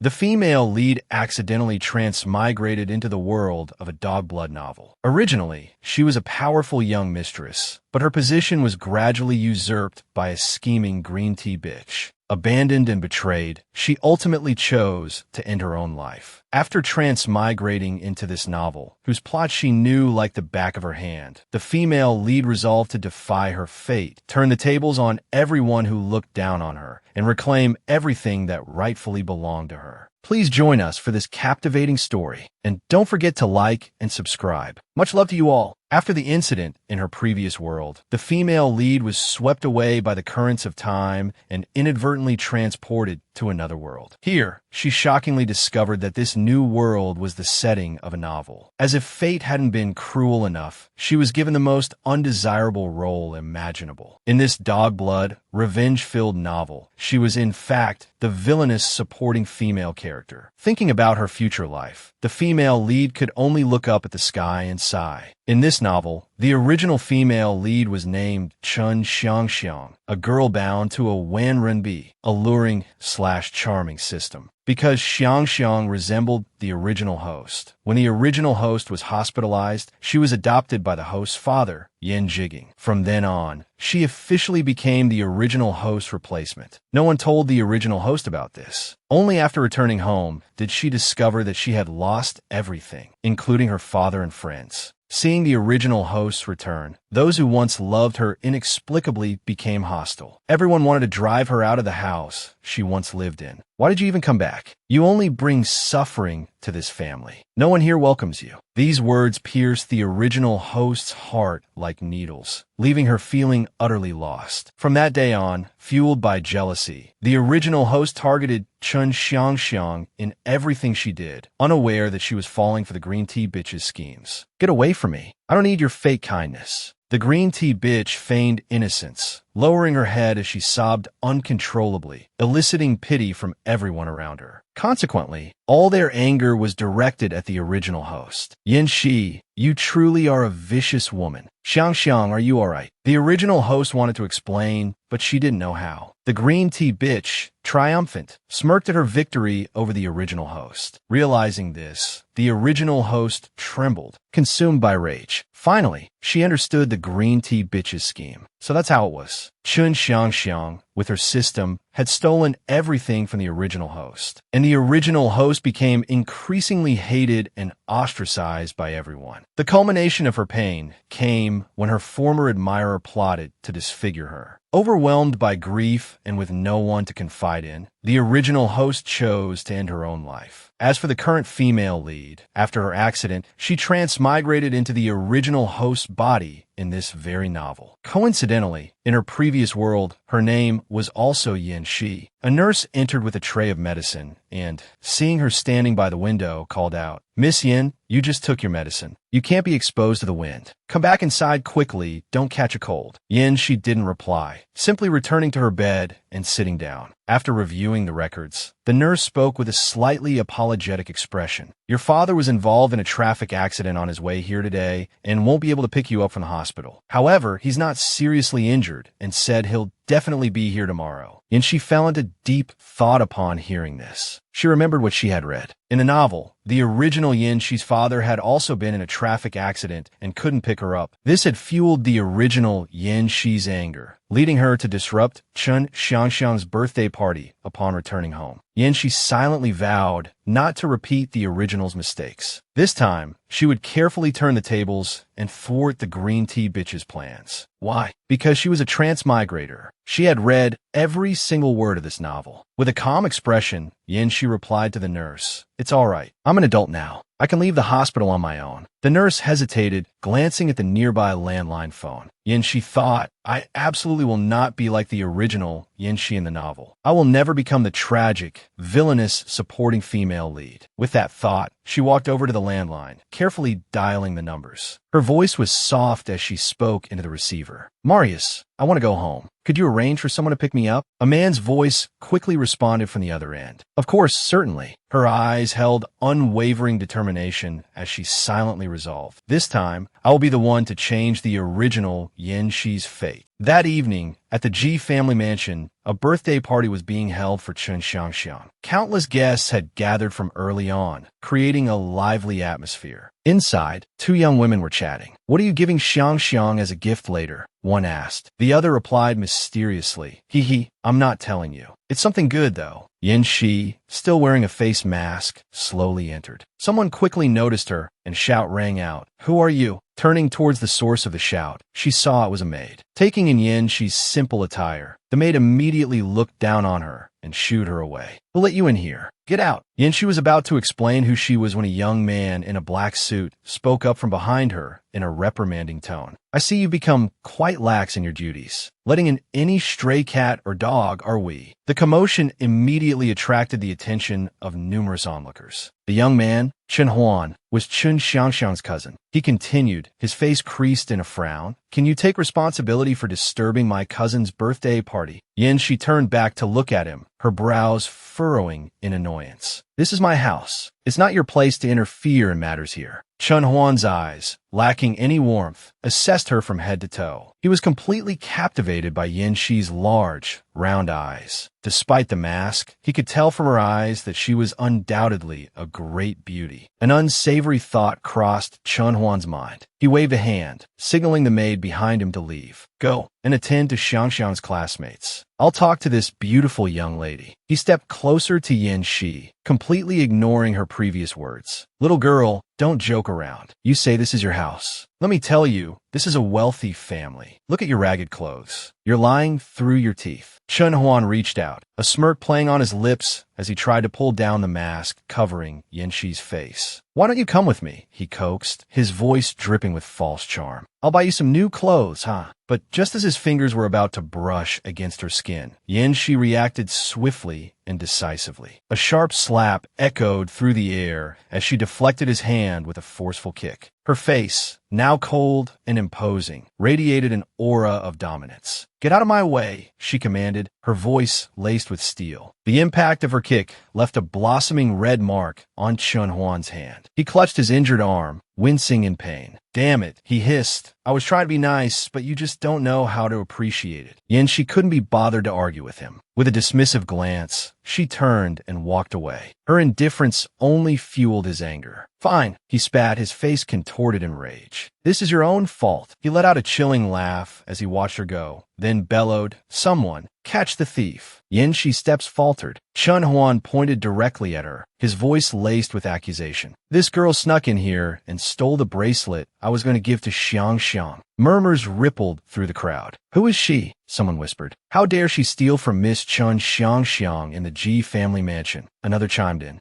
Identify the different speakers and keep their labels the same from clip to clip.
Speaker 1: The female lead accidentally transmigrated into the world of a dog blood novel. Originally, she was a powerful young mistress, but her position was gradually usurped by a scheming green tea bitch. Abandoned and betrayed, she ultimately chose to end her own life. After transmigrating into this novel, whose plot she knew like the back of her hand, the female lead resolved to defy her fate, turn the tables on everyone who looked down on her, and reclaim everything that rightfully belonged to her. Please join us for this captivating story, and don't forget to like and subscribe. Much love to you all. After the incident in her previous world, the female lead was swept away by the currents of time and inadvertently transported to another world. Here, she shockingly discovered that this new world was the setting of a novel. As if fate hadn't been cruel enough, she was given the most undesirable role imaginable. In this dog blood, revenge-filled novel, she was in fact the villainous supporting female character. Thinking about her future life, the female lead could only look up at the sky and sigh. In this novel, the original female lead was named Chun Xiangxiang, a girl bound to a Wanrenbi, alluring/charming system, because Xiangxiang resembled the original host. When the original host was hospitalized, she was adopted by the host's father, Yin Jiging. From then on, she officially became the original host's replacement. No one told the original host about this. Only after returning home did she discover that she had lost everything, including her father and friends. Seeing the original hosts return, those who once loved her inexplicably became hostile. Everyone wanted to drive her out of the house she once lived in. Why did you even come back? You only bring suffering to this family. No one here welcomes you. These words pierced the original host's heart like needles, leaving her feeling utterly lost. From that day on, fueled by jealousy, the original host targeted Chun Xiangxiang in everything she did, unaware that she was falling for the green tea bitch's schemes. Get away from me. I don't need your fake kindness. The green tea bitch feigned innocence, lowering her head as she sobbed uncontrollably, eliciting pity from everyone around her. Consequently, all their anger was directed at the original host. Yin Shi, you truly are a vicious woman. Xiangxiang, are you alright? The original host wanted to explain, but she didn't know how. The green tea bitch, triumphant, smirked at her victory over the original host. Realizing this, the original host trembled, consumed by rage. Finally, she understood the green tea bitch's scheme. So that's how it was. Chun Xiangxiang, with her system, had stolen everything from the original host. And the original host became increasingly hated and ostracized by everyone. The culmination of her pain came when her former admirer plotted to disfigure her. Overwhelmed by grief and with no one to confide in, the original host chose to end her own life. As for the current female lead, after her accident, she transmigrated into the original host's body in this very novel. Coincidentally, in her previous world, her name was also Yin Shi. A nurse entered with a tray of medicine and, seeing her standing by the window, called out, "Miss Yin, you just took your medicine. You can't be exposed to the wind. Come back inside quickly, don't catch a cold." Yin Shi didn't reply, simply returning to her bed and sitting down. After reviewing the records, the nurse spoke with a slightly apologetic expression. "Your father was involved in a traffic accident on his way here today and won't be able to pick you up from the hospital. However, he's not seriously injured and said he'll definitely be here tomorrow." And she fell into deep thought upon hearing this. She remembered what she had read. In the novel, the original Yin Shi's father had also been in a traffic accident and couldn't pick her up. This had fueled the original Yin Shi's anger, leading her to disrupt Chun Xiangxiang's birthday party upon returning home. Yin Shi silently vowed not to repeat the original's mistakes. This time, she would carefully turn the tables and thwart the green tea bitch's plans. Why? Because she was a transmigrator. She had read every single word of this novel. With a calm expression, Yin Shi replied to the nurse, "It's all right. I'm an adult now. I can leave the hospital on my own." The nurse hesitated, glancing at the nearby landline phone. Yin Shi thought, "I absolutely will not be like the original Yin Shi in the novel. I will never become the tragic, villainous supporting female lead." With that thought, she walked over to the landline, carefully dialing the numbers. Her voice was soft as she spoke into the receiver. "Marius, I want to go home. Could you arrange for someone to pick me up?" A man's voice quickly responded from the other end. "Of course, certainly." Her eyes held unwavering determination as she silently resolved, "This time, I will be the one to change the original Yin Shi's fate." That evening, at the Ji family mansion, a birthday party was being held for Chen Xiangxiang. Countless guests had gathered from early on, creating a lively atmosphere. Inside, two young women were chatting. "What are you giving Xiangxiang as a gift later?" one asked. The other replied mysteriously, "Hee, I'm not telling you. It's something good, though." Yin Shi, still wearing a face mask, slowly entered. Someone quickly noticed her, and shout rang out, "Who are you?" Turning towards the source of the shout, she saw it was a maid. Taking in Yin Shi's simple attire, the maid immediately looked down on her and shooed her away. "Who let you in here? Get out." Yin Shi was about to explain who she was when a young man in a black suit spoke up from behind her in a reprimanding tone. "I see you've become quite lax in your duties. Letting in any stray cat or dog, are we?" The commotion immediately attracted the attention of numerous onlookers. The young man, Chen Huan, was Chen Xiangxiang's cousin. He continued, his face creased in a frown. "Can you take responsibility for disturbing my cousin's birthday party?" Yin Shi turned back to look at him, her brows furrowing in annoyance. "This is my house. It's not your place to interfere in matters here." Chen Huan's eyes, lacking any warmth, assessed her from head to toe. He was completely captivated by Yin Shi's large, round eyes. Despite the mask, he could tell from her eyes that she was undoubtedly a great beauty. An unsavory thought crossed Chen Huan's mind. He waved a hand, signaling the maid behind him to leave. "Go and attend to Xiangxiang's classmates. I'll talk to this beautiful young lady." He stepped closer to Yin Shi, completely ignoring her previous words. "Little girl, don't joke around. You say this is your house. Let me tell you, this is a wealthy family. Look at your ragged clothes. You're lying through your teeth." Chen Huan reached out, a smirk playing on his lips as he tried to pull down the mask covering Yin Shi's face. "Why don't you come with me?" he coaxed, his voice dripping with false charm. "I'll buy you some new clothes, huh?" But just as his fingers were about to brush against her skin, Yin Shi reacted swiftly and decisively. A sharp slap echoed through the air as she deflected his hand with a forceful kick. Her face, now cold and imposing, radiated an aura of dominance. "Get out of my way," she commanded, her voice laced with steel. The impact of her kick left a blossoming red mark on Chen Huan's hand. He clutched his injured arm, wincing in pain. "Damn it," he hissed. "I was trying to be nice, but you just don't know how to appreciate it." Yin Shi couldn't be bothered to argue with him. With a dismissive glance, she turned and walked away. Her indifference only fueled his anger. "Fine," he spat, his face contorted in rage. "This is your own fault." He let out a chilling laugh as he watched her go, then bellowed, "Someone, catch the thief." Yin Shi's steps faltered. Chen Huan pointed directly at her, his voice laced with accusation. "This girl snuck in here and stole the bracelet I was going to give to Xiangxiang." Murmurs rippled through the crowd. "Who is she?" someone whispered. "How dare she steal from Miss Chen Xiangxiang in the Ji family mansion?" Another chimed in.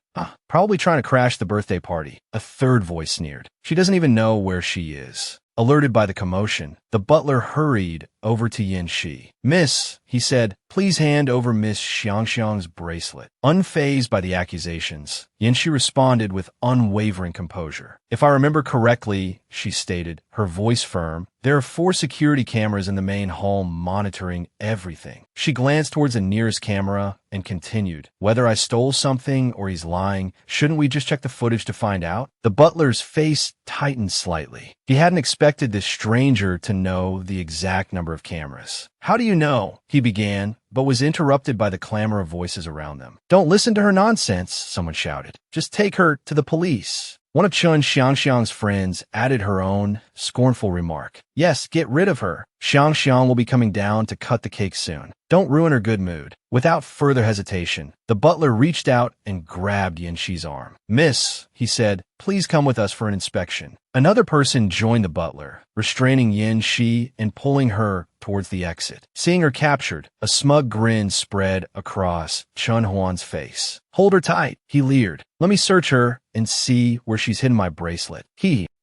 Speaker 1: Probably trying to crash the birthday party." A third voice sneered. "She doesn't even know where she is." Alerted by the commotion, the butler hurried over to Yin Shi. "Miss," he said, "please hand over Miss Xiangxiang's bracelet." Unfazed by the accusations, Yin Shi responded with unwavering composure. "If I remember correctly," she stated, her voice firm, "there are 4 security cameras in the main hall monitoring everything." She glanced towards the nearest camera and continued, "Whether I stole something or he's lying, shouldn't we just check the footage to find out?" The butler's face tightened slightly. He hadn't expected this stranger to know the exact number of cameras. "How do you know?" he began, but was interrupted by the clamor of voices around them. "Don't listen to her nonsense," someone shouted. "Just take her to the police." One of Chen Xiangxiang's friends added her own scornful remark. "Yes, get rid of her. Xiangxiang will be coming down to cut the cake soon. Don't ruin her good mood." Without further hesitation, the butler reached out and grabbed Yin Shi's arm. "Miss," he said, "please come with us for an inspection." Another person joined the butler, restraining Yin Shi and pulling her towards the exit. Seeing her captured, a smug grin spread across Chen Huan's face. "Hold her tight," he leered. "Let me search her and see where she's hidden my bracelet."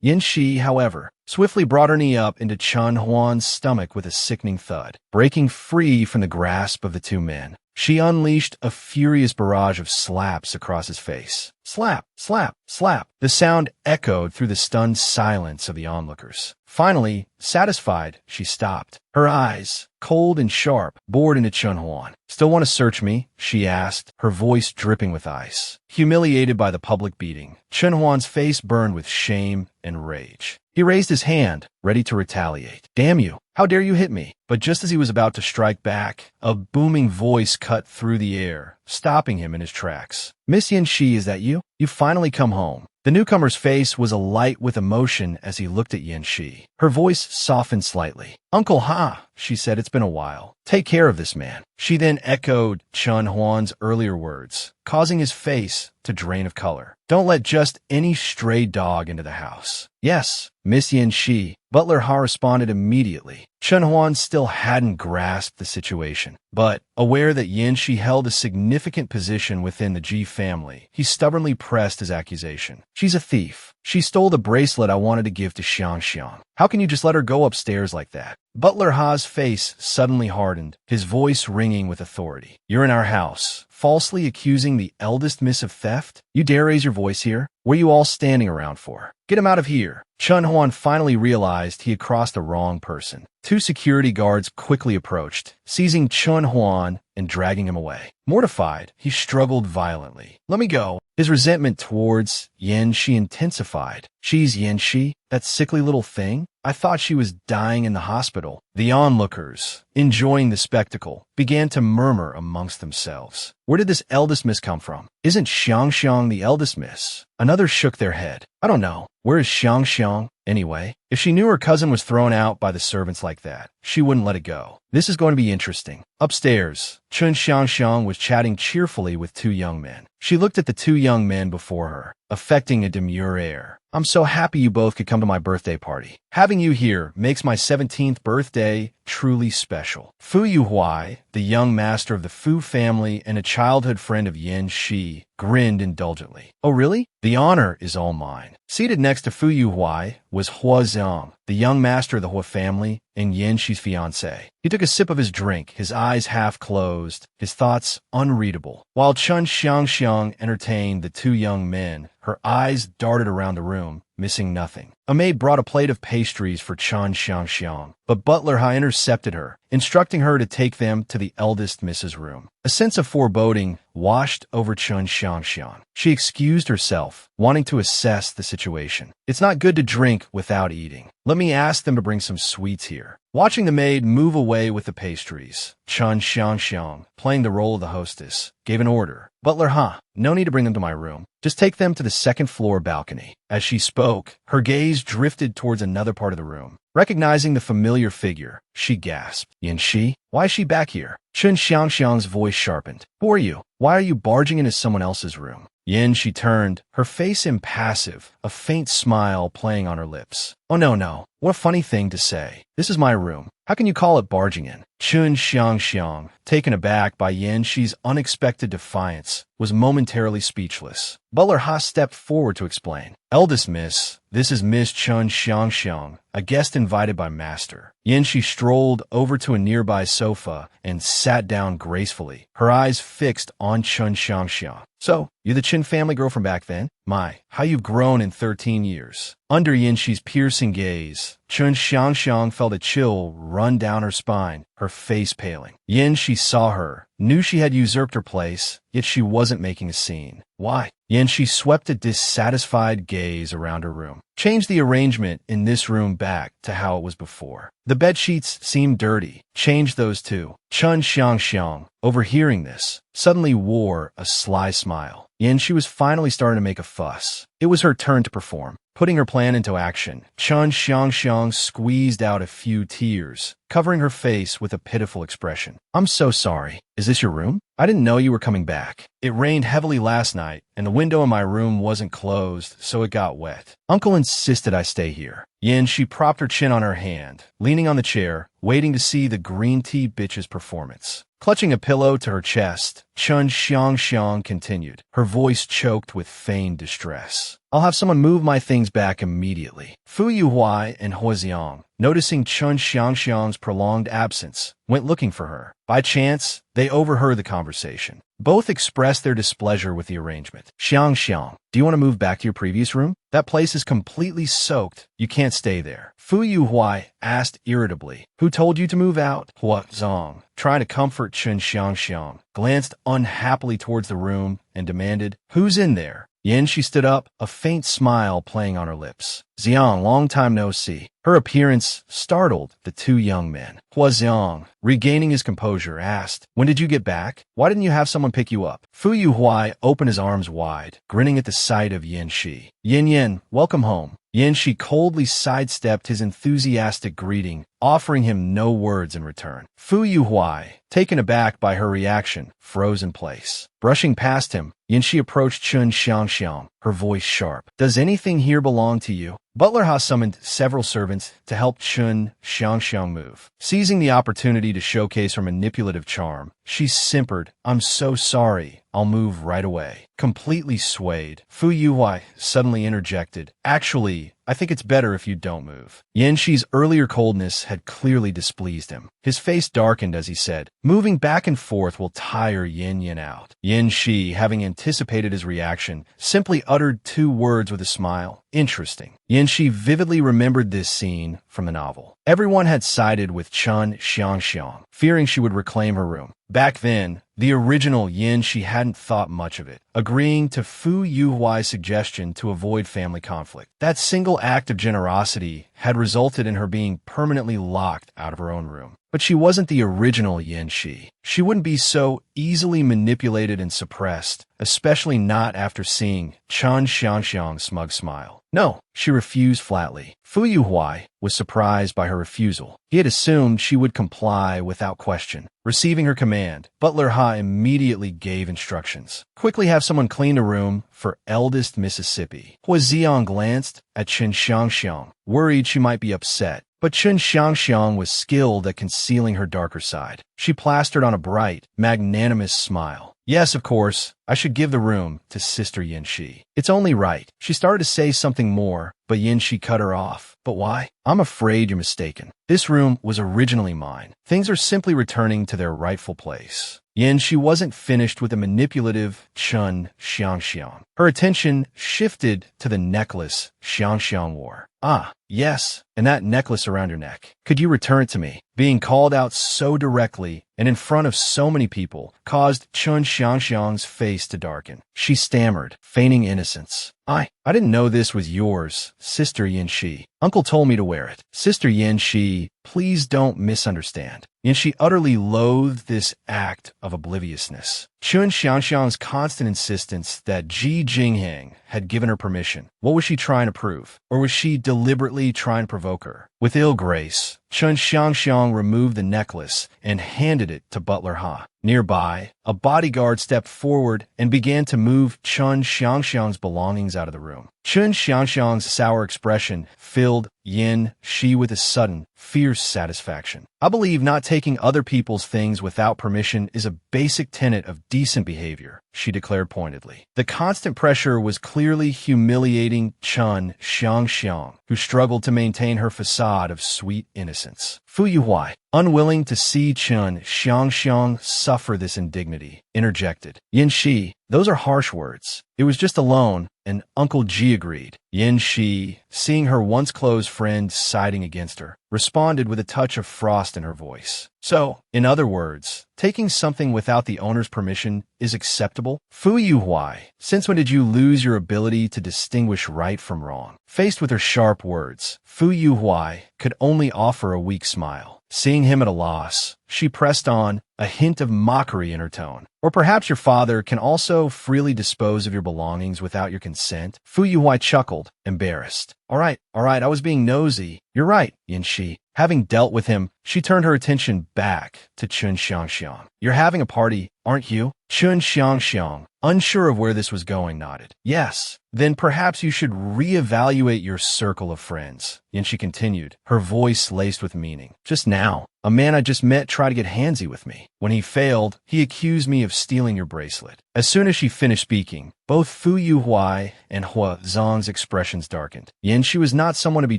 Speaker 1: Yin Shi, however, swiftly brought her knee up into Chen Huan's stomach with a sickening thud. Breaking free from the grasp of the two men, she unleashed a furious barrage of slaps across his face. Slap, slap, slap. The sound echoed through the stunned silence of the onlookers. Finally, satisfied, she stopped. Her eyes, cold and sharp, bored into Chen Huan. "Still want to search me?" she asked, her voice dripping with ice. Humiliated by the public beating, Chen Huan's face burned with shame and rage. He raised his hand, ready to retaliate. "Damn you, How dare you hit me? But just as he was about to strike back, a booming voice cut through the air, stopping him in his tracks. Miss Yanxi, is that you? You've finally come home. The newcomer's face was alight with emotion as he looked at Yanxi. Her voice softened slightly. Uncle Ha, she said, it's been a while. Take care of this man. She then echoed Chun Huan's earlier words, causing his face to drain of color. Don't let just any stray dog into the house. Yes, Miss Yanxi. Butler Ha responded immediately. Chun Huan still hadn't grasped the situation, but aware that Yanxi held a significant position within the Ji family, he stubbornly pressed his accusation. She's a thief. She stole the bracelet I wanted to give to Xiang. How can you just let her go upstairs like that? Butler Ha's face suddenly hardened, his voice ringing with authority. You're in our house, falsely accusing the eldest miss of theft? You dare raise your voice here? What are you all standing around for? Get him out of here. Chun Huan finally realized he had crossed the wrong person. Two security guards quickly approached, seizing Chun Huan and dragging him away. Mortified, he struggled violently. Let me go. His resentment towards Yanxi intensified. She's Yanxi, that sickly little thing? I thought she was dying in the hospital. The onlookers, enjoying the spectacle, began to murmur amongst themselves. Where did this eldest miss come from? Isn't Xiang the eldest miss? Another shook their head. I don't know. Where is Xiang? Anyway, if she knew her cousin was thrown out by the servants like that, she wouldn't let it go. This is going to be interesting. Upstairs, Chun Xiang was chatting cheerfully with two young men. She looked at the two young men before her, affecting a demure air. I'm so happy you both could come to my birthday party. Having you here makes my 17th birthday truly special. Fu Yuhuai, the young master of the Fu family and a childhood friend of Yanxi, grinned indulgently. Oh really? The honor is all mine. Seated next to Fu Yuhuai was Hua Zhang, the young master of the Hua family and Yanxi's fiancé. He took a sip of his drink, his eyes half closed, his thoughts unreadable. While Chun Xiang entertained the two young men, her eyes darted around the room, missing nothing. A maid brought a plate of pastries for Chun Xiang, but Butler Ha intercepted her, instructing her to take them to the eldest Mrs. room. A sense of foreboding washed over Chun Xiang. She excused herself, wanting to assess the situation. It's not good to drink without eating. Let me ask them to bring some sweets here. Watching the maid move away with the pastries, Chun Xiang, playing the role of the hostess, gave an order. Butler Ha, no need to bring them to my room. Just take them to the second floor balcony. As she spoke, her gaze drifted towards another part of the room. Recognizing the familiar figure, she gasped. Yanxi? Why is she back here? Chun Xiang's voice sharpened. Who are you? Why are you barging into someone else's room? She turned, her face impassive, a faint smile playing on her lips. Oh no, what a funny thing to say. This is my room. How can you call it barging in? Chun Xiang, taken aback by Yanxi's unexpected defiance, was momentarily speechless. Butler Ha stepped forward to explain. Eldest miss, this is Miss Chun Xiang, a guest invited by Master. Yanxi strolled over to a nearby sofa and sat down gracefully, her eyes fixed on Chun Xiang. So, you're the Chin family girl from back then? My, how you've grown in 13 years. Under Yanxi's piercing gaze, Chun Xiang felt a chill run down her spine, her face paling. Yanxi saw her, knew she had usurped her place, yet she wasn't making a scene. Why? Yanxi swept a dissatisfied gaze around her room. Change the arrangement in this room back to how it was before. The bedsheets seemed dirty. Change those too. Chun Xiang, overhearing this, suddenly wore a sly smile. Yanxi was finally starting to make a fuss. It was her turn to perform. Putting her plan into action, Chun Xiang squeezed out a few tears, covering her face with a pitiful expression. I'm so sorry. Is this your room? I didn't know you were coming back. It rained heavily last night, and the window in my room wasn't closed, so it got wet. Uncle insisted I stay here. She propped her chin on her hand, leaning on the chair, waiting to see the green tea bitch's performance. Clutching a pillow to her chest, Chun Xiang continued, her voice choked with feigned distress. I'll have someone move my things back immediately. Fu Yuhuai and Hua Zhang, noticing Chun Xiang's prolonged absence, went looking for her. By chance, they overheard the conversation. Both expressed their displeasure with the arrangement. Xiang, do you want to move back to your previous room? That place is completely soaked. You can't stay there. Fu Yuhuai asked irritably. Who told you to move out? Hua Zhang, trying to comfort Chun Xiang, glanced unhappily towards the room and demanded, Who's in there? Yanxi stood up, a faint smile playing on her lips. Xiang, long time no see. Her appearance startled the two young men. Hua Xiang, regaining his composure, asked, "When did you get back? Why didn't you have someone pick you up?" Fu Yuhuai opened his arms wide, grinning at the sight of Yin Shi. "Yin Yin, welcome home." Yin Shi coldly sidestepped his enthusiastic greeting, offering him no words in return. Fu Yuhuai, taken aback by her reaction, froze in place. Brushing past him, Yin Shi approached Chun Xiangxiang, her voice sharp. "Does anything here belong to you?" Butler Ha summoned several servants to help Chun Xiangxiang move. Seizing the opportunity to showcase her manipulative charm, she simpered, "I'm so sorry. I'll move right away." Completely swayed, Fu Yuhuai suddenly interjected, "Actually, I think it's better if you don't move." Yin Shi's earlier coldness had clearly displeased him. His face darkened as he said, "Moving back and forth will tire Yin Yin out." Yin Shi, having anticipated his reaction, simply uttered two words with a smile, "Interesting." Yin Shi vividly remembered this scene from the novel. Everyone had sided with Chun Xiangxiang, fearing she would reclaim her room. Back then, the original Yin Shi hadn't thought much of it, agreeing to Fu Yuhuai's suggestion to avoid family conflict. That single act of generosity had resulted in her being permanently locked out of her own room. But she wasn't the original Yin Shi. She wouldn't be so easily manipulated and suppressed, especially not after seeing Chun Xiangxiang's smug smile. No, she refused flatly. Fu Yuhuai was surprised by her refusal. He had assumed she would comply without question. Receiving her command, Butler Ha immediately gave instructions. "Quickly have someone clean the room for eldest Mississippi." Hua Xiang glanced at Chun Xiangxiang, worried she might be upset. But Chun Xiangxiang was skilled at concealing her darker side. She plastered on a bright, magnanimous smile. "Yes, of course, I should give the room to Sister Yin Shi. It's only right." She started to say something more, but Yin Shi cut her off. "But why?" "I'm afraid you're mistaken. This room was originally mine. Things are simply returning to their rightful place." Yin Shi wasn't finished with the manipulative Chun Xiangxiang. Her attention shifted to the necklace Xiangxiang wore. "Ah, yes, and that necklace around your neck. Could you return it to me?" Being called out so directly and in front of so many people caused Chun Xiangxiang's face to darken. She stammered, feigning innocence. I didn't know this was yours, Sister Yin Shi. Uncle told me to wear it." "Sister Yin Shi, please don't misunderstand." Yin Shi utterly loathed this act of obliviousness. Chun Xiangxiang's constant insistence that Ji Jingheng had given her permission. What was she trying to prove? Or was she deliberately trying to provoke her? With ill grace, Chun Xiangxiang removed the necklace and handed it to Butler Ha. Nearby, a bodyguard stepped forward and began to move Chun Xiangxiang's belongings out of the room. Chun Xiangxiang's sour expression filled Yin Shi with a sudden, fierce satisfaction. "I believe not taking other people's things without permission is a basic tenet of decent behavior," she declared pointedly. The constant pressure was clearly humiliating Chun Xiangxiang, who struggled to maintain her facade of sweet innocence. Fu Yuhuai, unwilling to see Chun Xiangxiang suffer this indignity, interjected. "Yin Shi, those are harsh words. It was just a loan, and Uncle Ji agreed." Yin Shi, seeing her once close friend siding against her, responded with a touch of frost in her voice. "So, in other words, taking something without the owner's permission is acceptable?" "Fu Yuhuai, since when did you lose your ability to distinguish right from wrong?" Faced with her sharp words, Fu Yuhuai could only offer a weak smile. Seeing him at a loss, she pressed on, a hint of mockery in her tone. "Or perhaps your father can also freely dispose of your belongings without your consent?" Fu Yuhuai chuckled, embarrassed. All right, I was being nosy. You're right, Yin Shi." Having dealt with him, she turned her attention back to Chun Xiangxiang. "You're having a party, aren't you?" Chun Xiangxiang, unsure of where this was going, nodded. "Yes. Then perhaps you should reevaluate your circle of friends," Yin Shi continued, her voice laced with meaning. "Just now, a man I just met tried to get handsy with me. When he failed, he accused me of stealing your bracelet." As soon as she finished speaking, both Fu Yuhuai and Hua Zhang's expressions darkened. Yin Shi was not someone to be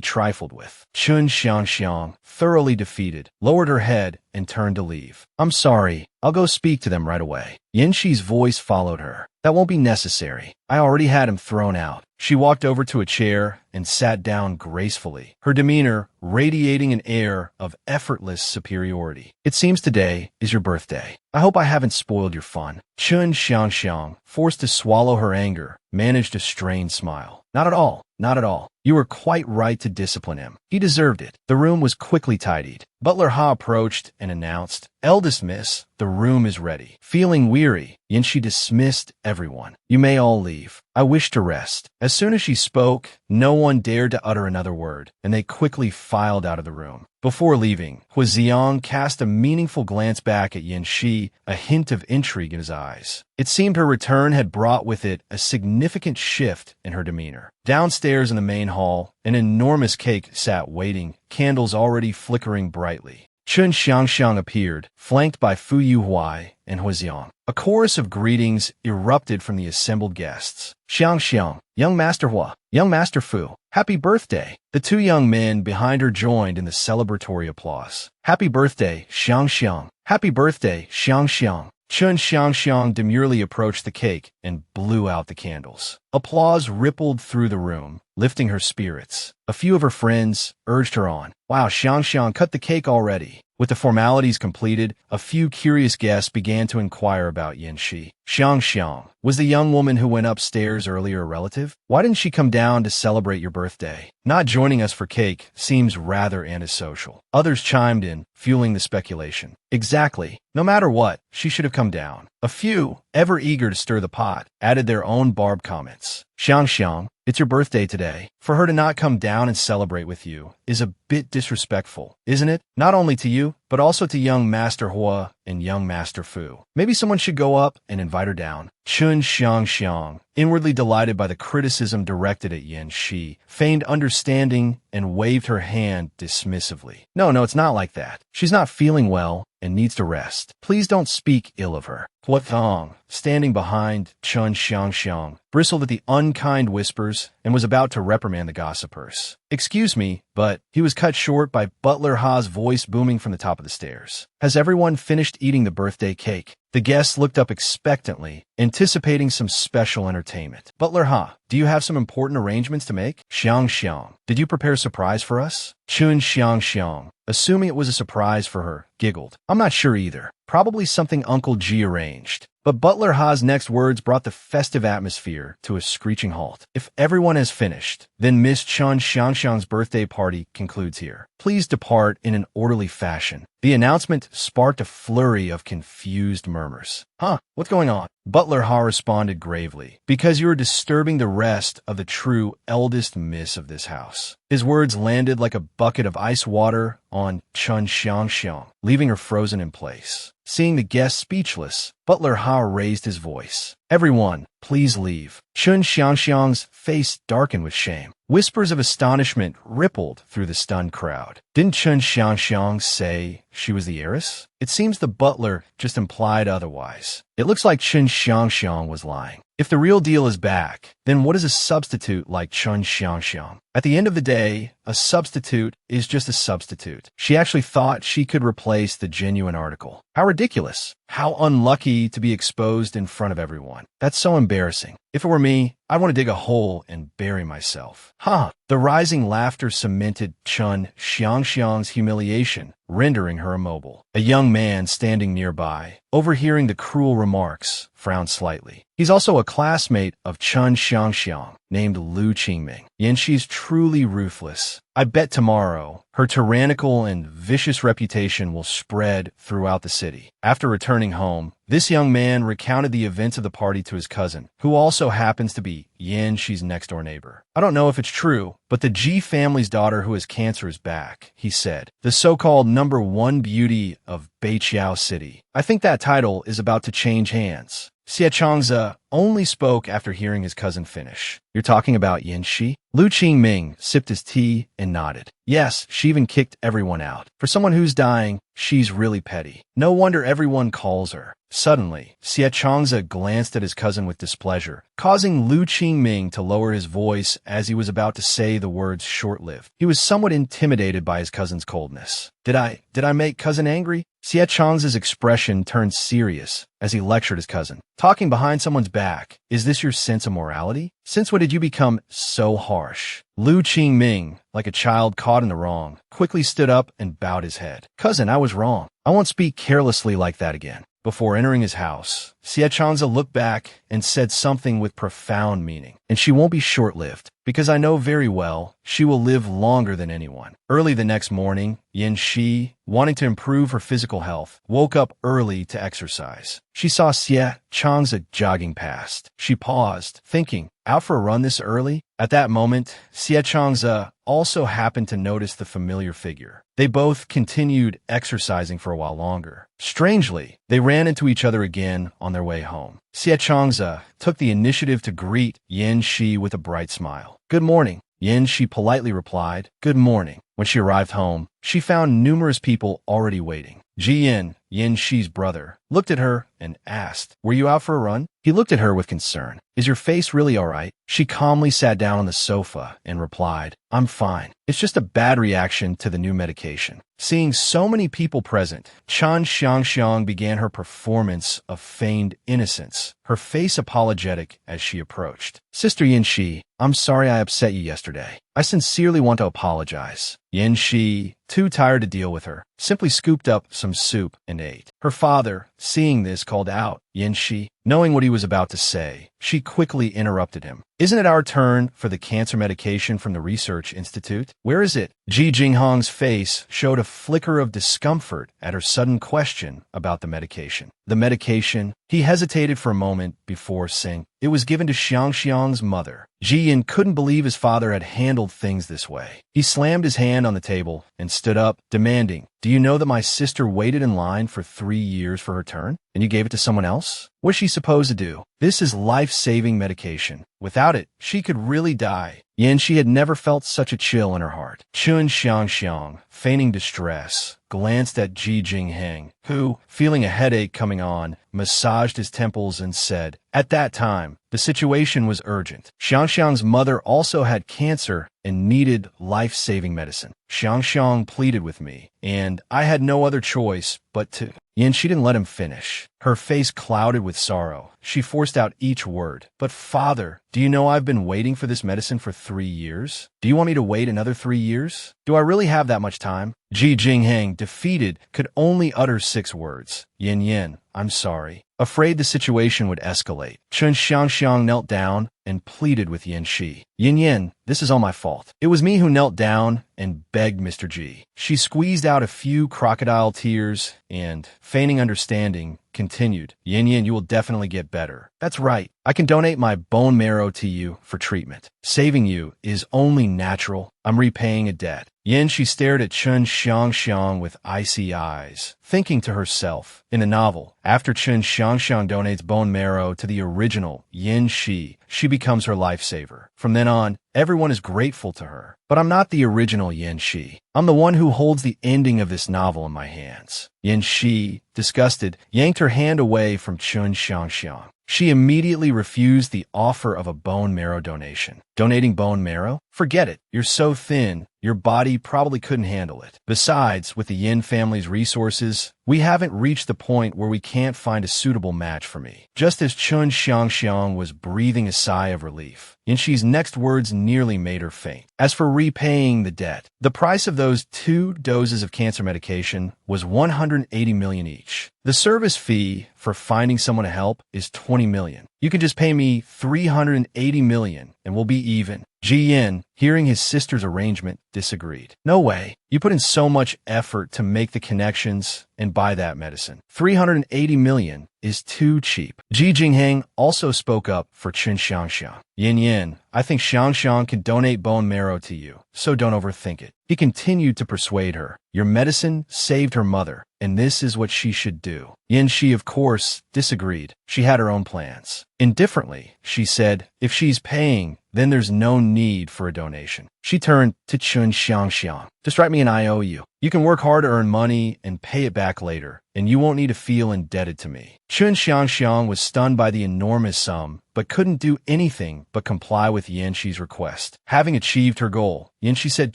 Speaker 1: trifled with. Chun Xiangxiang, thoroughly defeated, lowered her head and turned to leave. "I'm sorry. I'll go speak to them right away." Yin Shi's voice followed her. "That won't be necessary. I already had him thrown out." She walked over to a chair and sat down gracefully, her demeanor radiating an air of effortless superiority. It seems today is your birthday. I hope I haven't spoiled your fun. Chun Xiangxiang, forced to swallow her anger, managed a strained smile. Not at all. Not at all. You were quite right to discipline him. He deserved it. The room was quickly tidied. Butler Ha approached and announced, "Eldest miss, the room is ready." Feeling weary, Yanxi dismissed everyone. "You may all leave. I wish to rest." As soon as she spoke, no one dared to utter another word, and they quickly filed out of the room. Before leaving, Huiziang cast a meaningful glance back at Yanxi, a hint of intrigue in his eyes. It seemed her return had brought with it a significant shift in her demeanor. Downstairs in the main hall, an enormous cake sat waiting, candles already flickering brightly. Chun Xiangxiang appeared, flanked by Fu Yuhuai and Huiziang. A chorus of greetings erupted from the assembled guests. "Xiangxiang, young Master Hua, young Master Fu, happy birthday." The two young men behind her joined in the celebratory applause. "Happy birthday, Xiangxiang. Happy birthday, Xiangxiang." Chun Xiangxiang demurely approached the cake and blew out the candles. Applause rippled through the room, lifting her spirits. A few of her friends urged her on. "Wow, Xiangxiang, cut the cake already." With the formalities completed, a few curious guests began to inquire about Yanxi. "Xiangxiang, was the young woman who went upstairs earlier a relative? Why didn't she come down to celebrate your birthday? Not joining us for cake seems rather antisocial." Others chimed in, fueling the speculation. "Exactly. No matter what, she should have come down." A few, ever eager to stir the pot, added their own barbed comments. "Xiangxiang, it's your birthday today. For her to not come down and celebrate with you is a bit disrespectful, isn't it? Not only to you, but also to young Master Hua and young Master Fu. Maybe someone should go up and invite her down." Chun Xiangxiang, inwardly delighted by the criticism directed at Yanxi, feigned understanding and waved her hand dismissively. No, it's not like that. She's not feeling well and needs to rest. Please don't speak ill of her." Huatong, standing behind Chun Xiangxiang, bristled at the unkind whispers and was about to reprimand the gossipers. "Excuse me, but," he was cut short by Butler Ha's voice booming from the top of the stairs. "Has everyone finished eating the birthday cake?" The guests looked up expectantly, anticipating some special entertainment. "Butler Ha, do you have some important arrangements to make?" "Xiangxiang, did you prepare a surprise for us?" Chun Xiangxiang, assuming it was a surprise for her, giggled. "I'm not sure either. Probably something Uncle G arranged." But Butler Ha's next words brought the festive atmosphere to a screeching halt. "If everyone has finished, then Miss Chun Xiangxiang's birthday party concludes here. Please depart in an orderly fashion." The announcement sparked a flurry of confused murmurs. "Huh, what's going on?" Butler Ha responded gravely. "Because you are disturbing the rest of the true eldest miss of this house." His words landed like a bucket of ice water on Chun Xiangxiang, leaving her frozen in place. Seeing the guests speechless, Butler Ha raised his voice. "Everyone, please leave." Chun Xiangxiang's face darkened with shame. Whispers of astonishment rippled through the stunned crowd. Didn't Chun Xiangxiang say she was the heiress? It seems the butler just implied otherwise. It looks like Chun Xiangxiang was lying. If the real deal is back, then what is a substitute like Chun Xiangxiang? At the end of the day, a substitute is just a substitute. She actually thought she could replace the genuine article. How ridiculous. How unlucky to be exposed in front of everyone. That's so embarrassing. If it were me, I'd want to dig a hole and bury myself. Huh. The rising laughter cemented Chun Xiangxiang's humiliation, rendering her immobile. A young man standing nearby, overhearing the cruel remarks, frowned slightly. He's also a classmate of Chun Xiangxiang, named Lu Qingming. Yanxi's truly ruthless. I bet tomorrow, her tyrannical and vicious reputation will spread throughout the city. After returning home, this young man recounted the events of the party to his cousin, who also happens to be Yanxi's next-door neighbor. "I don't know if it's true, but the Ji family's daughter who has cancer is back," he said. "The so-called #1 beauty of Beiqiao City. I think that title is about to change hands." Xie Changze only spoke after hearing his cousin finish. "You're talking about Yanxi?" Lu Qingming sipped his tea and nodded. "Yes, she even kicked everyone out. For someone who's dying, she's really petty. No wonder everyone calls her." Suddenly, Xie Changze glanced at his cousin with displeasure, causing Lu Qingming to lower his voice as he was about to say the words short-lived. He was somewhat intimidated by his cousin's coldness. Did I make cousin angry?" Xie Changze's expression turned serious as he lectured his cousin. "Talking behind someone's back back. Is this your sense of morality? Since when did you become so harsh? Lu Qingming, like a child caught in the wrong, quickly stood up and bowed his head. Cousin, I was wrong. I won't speak carelessly like that again. Before entering his house, Xie Chang'e looked back and said something with profound meaning. And she won't be short-lived, because I know very well she will live longer than anyone. Early the next morning, Yin Shi, wanting to improve her physical health, woke up early to exercise. She saw Xie Chang'e jogging past. She paused, thinking, out for a run this early? At that moment, Xie Chang'e also happened to notice the familiar figure. They both continued exercising for a while longer. Strangely, they ran into each other again on their way home. Xie Chang'e took the initiative to greet Yin Shi with a bright smile. Good morning. Yin Shi politely replied, good morning. When she arrived home, she found numerous people already waiting. Jian, Yin Shi's brother, looked at her and asked, were you out for a run? He looked at her with concern. Is your face really all right? She calmly sat down on the sofa and replied, I'm fine. It's just a bad reaction to the new medication. Seeing so many people present, Chan Xiangxiang began her performance of feigned innocence, her face apologetic as she approached. Sister Yin Shi, I'm sorry I upset you yesterday. I sincerely want to apologize. Yin Shi, too tired to deal with her, simply scooped up some soup and ate. Her father, seeing this, called out, Yin Shi. Knowing what he was about to say, she quickly interrupted him. Isn't it our turn for the cancer medication from the Research Institute? Where is it? Ji Jinghong's face showed a flicker of discomfort at her sudden question about the medication. The medication? He hesitated for a moment before saying, it was given to Xiangxiang's mother. Ji Yin couldn't believe his father had handled things this way. He slammed his hand on the table and stood up, demanding, do you know that my sister waited in line for 3 years for her turn, and you gave it to someone else? What's she supposed to do? This is life-saving medication. Without it, she could really die. Yin Shi had never felt such a chill in her heart. Chun Xiangxiang, feigning distress, glanced at Ji Jingheng, who, feeling a headache coming on, massaged his temples and said, at that time, the situation was urgent. Xiangxiang's mother also had cancer and needed life-saving medicine. Xiangxiang pleaded with me, and I had no other choice but to... Yin Shi didn't let him finish. Her face clouded with sorrow. She forced out each word. But father, do you know I've been waiting for this medicine for 3 years? Do you want me to wait another 3 years? Do I really have that much time? Ji Jingheng, defeated, could only utter 6 words. Yin Yin, I'm sorry. Afraid the situation would escalate, Chun Xiangxiang knelt down and pleaded with Yin Shi. Yin Yin, this is all my fault. It was me who knelt down and begged Mr. Ji. She squeezed out a few crocodile tears and, feigning understanding, continued, Yin Yin, you will definitely get better. That's right. I can donate my bone marrow to you for treatment. Saving you is only natural. I'm repaying a debt. Yin Shi stared at Chun Xiangxiang with icy eyes, thinking to herself, in the novel, after Chun Xiangxiang donates bone marrow to the original Yin Shi, she becomes her lifesaver. From then on, everyone is grateful to her. But I'm not the original Yin Shi. I'm the one who holds the ending of this novel in my hands. Yin Shi, disgusted, yanked her hand away from Chun Xiangxiang. She immediately refused the offer of a bone marrow donation. Donating bone marrow? Forget it. You're so thin, your body probably couldn't handle it. Besides, with the Yin family's resources, we haven't reached the point where we can't find a suitable match for me. Just as Chun Xiangxiang was breathing a sigh of relief, Yin Shi's next words nearly made her faint. As for repaying the debt, the price of those 2 doses of cancer medication was 180 million each. The service fee for finding someone to help is 20 million. You can just pay me 380 million and we'll be even. Ji Yin, hearing his sister's arrangement, disagreed. No way. You put in so much effort to make the connections and buy that medicine. 380 million is too cheap. Ji Jingheng also spoke up for Chun Xiangxiang. Yin Yin, I think Xiangxiang can donate bone marrow to you, so don't overthink it. He continued to persuade her. Your medicine saved her mother, and this is what she should do. Yin Shi, of course, disagreed. She had her own plans. Indifferently, she said, if she's paying, then there's no need for a donation. She turned to Chun Xiangxiang. Just write me an IOU. You can work hard to earn money and pay it back later, and you won't need to feel indebted to me. Chun Xiangxiang was stunned by the enormous sum, but couldn't do anything but comply with Yanxi's request. Having achieved her goal, Yanxi said